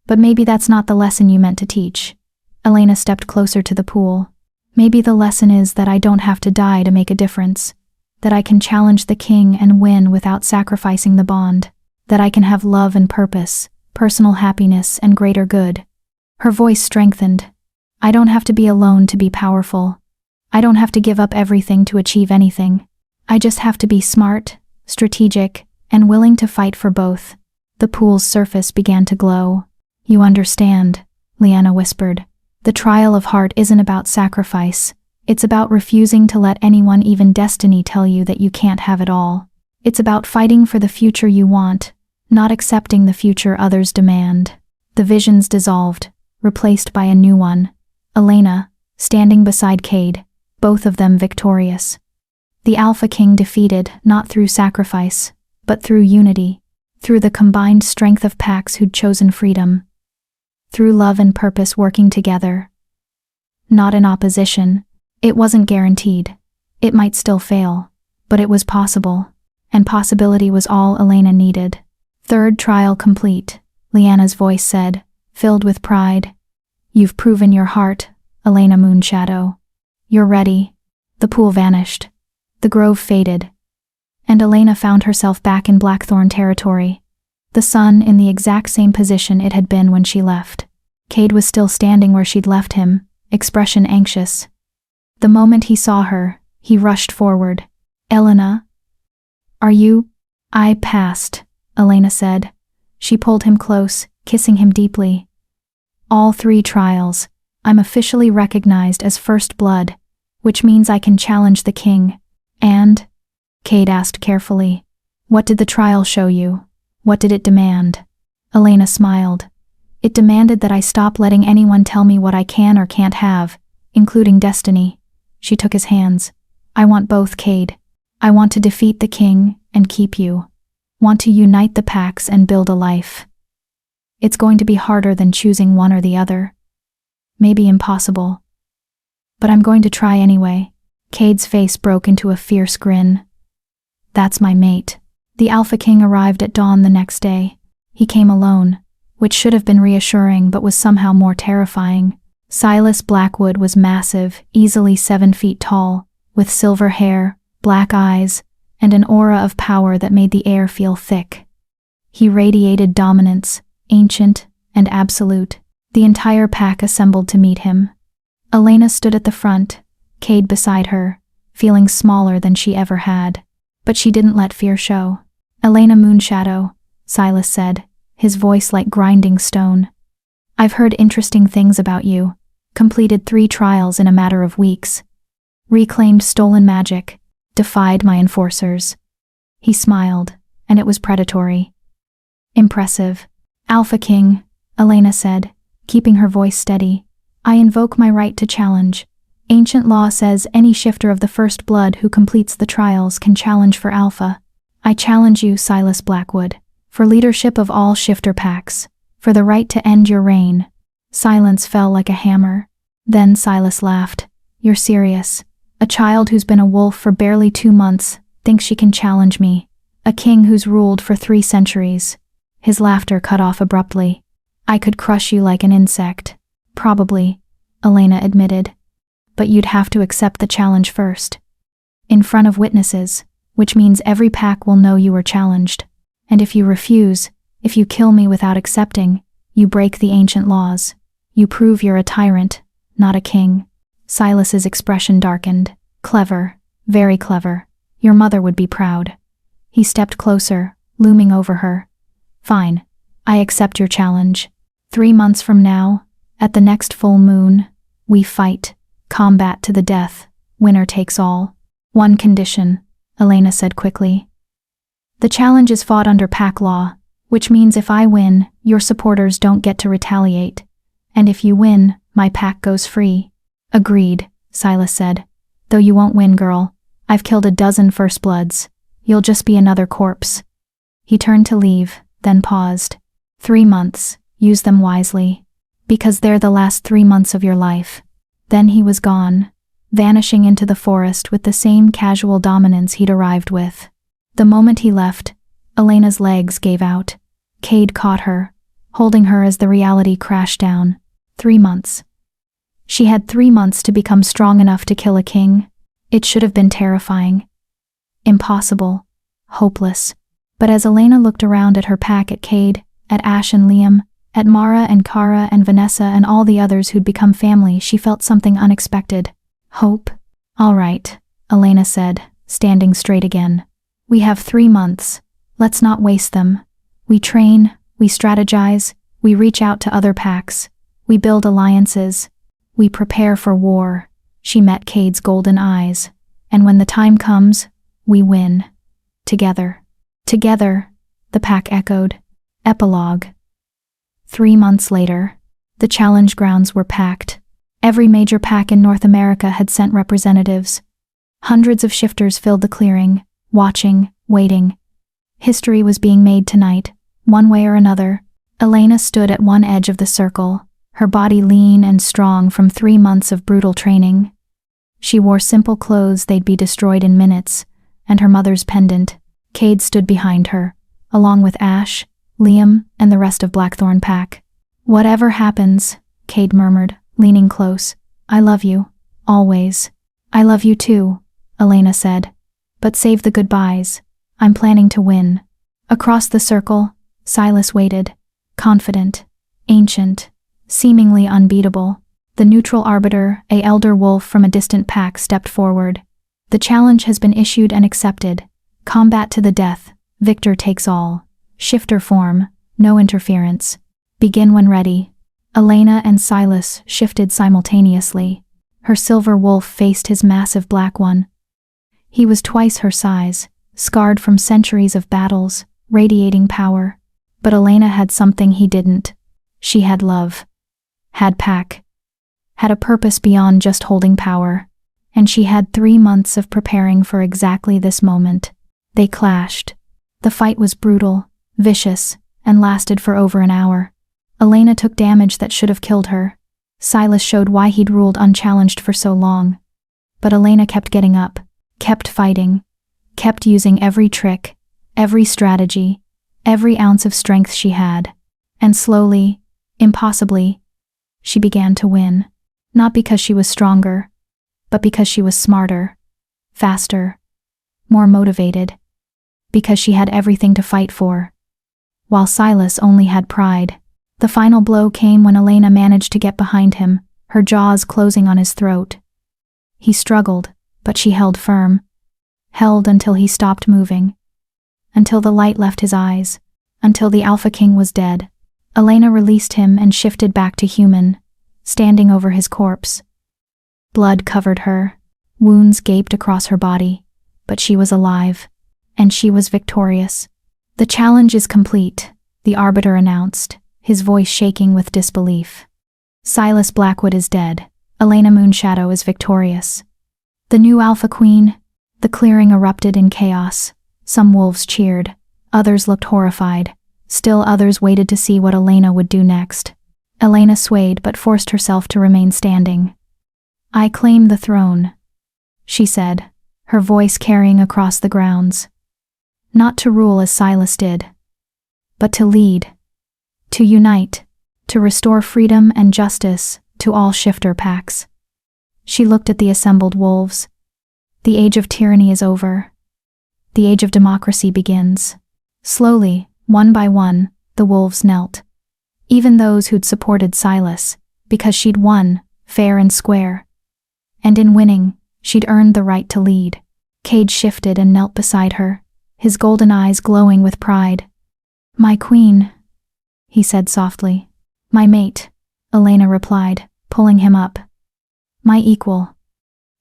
But maybe that's not the lesson you meant to teach. Elena stepped closer to the pool. Maybe the lesson is that I don't have to die to make a difference. That I can challenge the king and win without sacrificing the bond. That I can have love and purpose, personal happiness and greater good. Her voice strengthened. I don't have to be alone to be powerful. I don't have to give up everything to achieve anything. I just have to be smart, strategic, and willing to fight for both. The pool's surface began to glow. You understand, Liana whispered. The trial of heart isn't about sacrifice. It's about refusing to let anyone, even destiny, tell you that you can't have it all. It's about fighting for the future you want, not accepting the future others demand. The visions dissolved, replaced by a new one. Elena, standing beside Cade, both of them victorious. The Alpha King defeated not through sacrifice, but through unity, through the combined strength of packs who'd chosen freedom, through love and purpose working together. Not in opposition. It wasn't guaranteed. It might still fail, but it was possible. And possibility was all Elena needed. Third trial complete, Liana's voice said, filled with pride. You've proven your heart, Elena Moonshadow. You're ready. The pool vanished. The grove faded. And Elena found herself back in Blackthorn territory. The sun in the exact same position it had been when she left. Cade was still standing where she'd left him, expression anxious. The moment he saw her, he rushed forward. Elena? Are you? I passed, Elena said. She pulled him close, kissing him deeply. All three trials. I'm officially recognized as First Blood, which means I can challenge the king. And? Cade asked carefully. What did the trial show you? What did it demand? Elena smiled. It demanded that I stop letting anyone tell me what I can or can't have, including destiny. She took his hands. I want both, Cade. I want to defeat the king and keep you. Want to unite the packs and build a life. It's going to be harder than choosing one or the other. Maybe impossible. But I'm going to try anyway. Cade's face broke into a fierce grin. That's my mate. The Alpha King arrived at dawn the next day. He came alone, which should have been reassuring but was somehow more terrifying. Silas Blackwood was massive, easily 7 feet tall, with silver hair, black eyes, and an aura of power that made the air feel thick. He radiated dominance, ancient and absolute. The entire pack assembled to meet him. Elena stood at the front, Cade beside her, feeling smaller than she ever had. But she didn't let fear show. Elena Moonshadow, Silas said, his voice like grinding stone. I've heard interesting things about you. Completed 3 trials in a matter of weeks. Reclaimed stolen magic. Defied my enforcers. He smiled, and it was predatory. Impressive. Alpha King, Elena said, keeping her voice steady. I invoke my right to challenge. Ancient law says any shifter of the First Blood who completes the trials can challenge for Alpha. I challenge you, Silas Blackwood, for leadership of all shifter packs, for the right to end your reign. Silence fell like a hammer. Then Silas laughed. You're serious. A child who's been a wolf for barely 2 months thinks she can challenge me. A king who's ruled for 3 centuries. His laughter cut off abruptly. I could crush you like an insect. Probably, Elena admitted. But you'd have to accept the challenge first. In front of witnesses, which means every pack will know you were challenged. And if you refuse, if you kill me without accepting, you break the ancient laws. You prove you're a tyrant, not a king. Silas's expression darkened. Clever, very clever. Your mother would be proud. He stepped closer, looming over her. Fine, I accept your challenge. 3 months from now, At the next full moon, we fight, combat to the death, winner takes all. One condition, Elena said quickly. The challenge is fought under pack law, which means if I win, your supporters don't get to retaliate. And if you win, my pack goes free. Agreed, Silas said. Though you won't win, girl. I've killed a dozen First Bloods. You'll just be another corpse. He turned to leave, then paused. 3 months, use them wisely. Because they're the last 3 months of your life. Then he was gone, vanishing into the forest with the same casual dominance he'd arrived with. The moment he left, Elena's legs gave out. Cade caught her, holding her as the reality crashed down. 3 months. She had 3 months to become strong enough to kill a king. It should have been terrifying. Impossible. Hopeless. But as Elena looked around at her pack, at Cade, at Ash and Liam, at Mara and Kara and Vanessa and all the others who'd become family, she felt something unexpected. Hope. All right, Elena said, standing straight again. We have 3 months. Let's not waste them. We train, we strategize, we reach out to other packs, we build alliances, we prepare for war. She met Cade's golden eyes. And when the time comes, we win. Together. Together, the pack echoed. Epilogue. 3 months later, the challenge grounds were packed. Every major pack in North America had sent representatives. Hundreds of shifters filled the clearing, watching, waiting. History was being made tonight, one way or another. Elena stood at one edge of the circle, her body lean and strong from 3 months of brutal training. She wore simple clothes they'd be destroyed in minutes, and her mother's pendant. Cade stood behind her, along with Ash, Liam, and the rest of Blackthorn pack. Whatever happens, Cade murmured, leaning close. I love you, always. I love you too, Elena said. But save the goodbyes. I'm planning to win. Across the circle, Silas waited, confident, ancient, seemingly unbeatable. The neutral arbiter, a elder wolf from a distant pack, stepped forward. The challenge has been issued and accepted. Combat to the death, victor takes all. Shifter form, no interference. Begin when ready. Elena and Silas shifted simultaneously. Her silver wolf faced his massive black one. He was twice her size, scarred from centuries of battles, radiating power. But Elena had something he didn't. She had love. Had pack. Had a purpose beyond just holding power. And she had 3 months of preparing for exactly this moment. They clashed. The fight was brutal, vicious, and lasted for over an hour. Elena took damage that should have killed her. Silas showed why he'd ruled unchallenged for so long. But Elena kept getting up, kept fighting, kept using every trick, every strategy, every ounce of strength she had. And slowly, impossibly, she began to win. Not because she was stronger, but because she was smarter, faster, more motivated. Because she had everything to fight for. While Silas only had pride. The final blow came when Elena managed to get behind him, her jaws closing on his throat. He struggled, but she held firm. Held until he stopped moving. Until the light left his eyes. Until the Alpha King was dead. Elena released him and shifted back to human, standing over his corpse. Blood covered her. Wounds gaped across her body. But she was alive. And she was victorious. The challenge is complete, the arbiter announced, his voice shaking with disbelief. Silas Blackwood is dead. Elena Moonshadow is victorious. The new Alpha Queen. The clearing erupted in chaos. Some wolves cheered. Others looked horrified. Still others waited to see what Elena would do next. Elena swayed but forced herself to remain standing. I claim the throne, she said, her voice carrying across the grounds. Not to rule as Silas did, but to lead, to unite, to restore freedom and justice to all shifter packs. She looked at the assembled wolves. The age of tyranny is over. The age of democracy begins. Slowly, one by one, the wolves knelt. Even those who'd supported Silas, because she'd won, fair and square. And in winning, she'd earned the right to lead. Cade shifted and knelt beside her, his golden eyes glowing with pride. My queen, he said softly. My mate, Elena replied, pulling him up. My equal.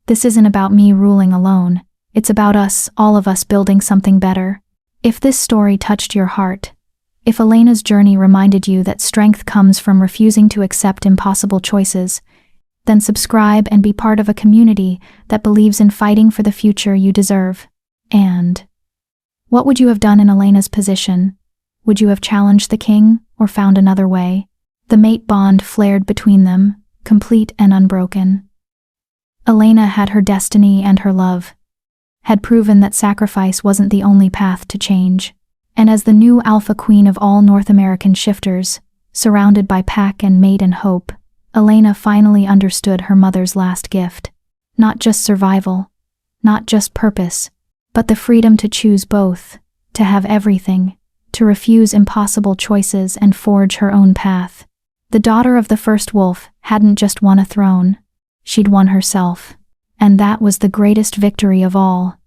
This isn't about me ruling alone. It's about us, all of us building something better. If this story touched your heart, if Elena's journey reminded you that strength comes from refusing to accept impossible choices, then subscribe and be part of a community that believes in fighting for the future you deserve. And what would you have done in Elena's position? Would you have challenged the king or found another way? The mate bond flared between them, complete and unbroken. Elena had her destiny and her love, had proven that sacrifice wasn't the only path to change. And as the new alpha queen of all North American shifters, surrounded by pack and mate and hope, Elena finally understood her mother's last gift. Not just survival, not just purpose, but the freedom to choose both, to have everything, to refuse impossible choices and forge her own path. The daughter of the first wolf hadn't just won a throne, she'd won herself. And that was the greatest victory of all.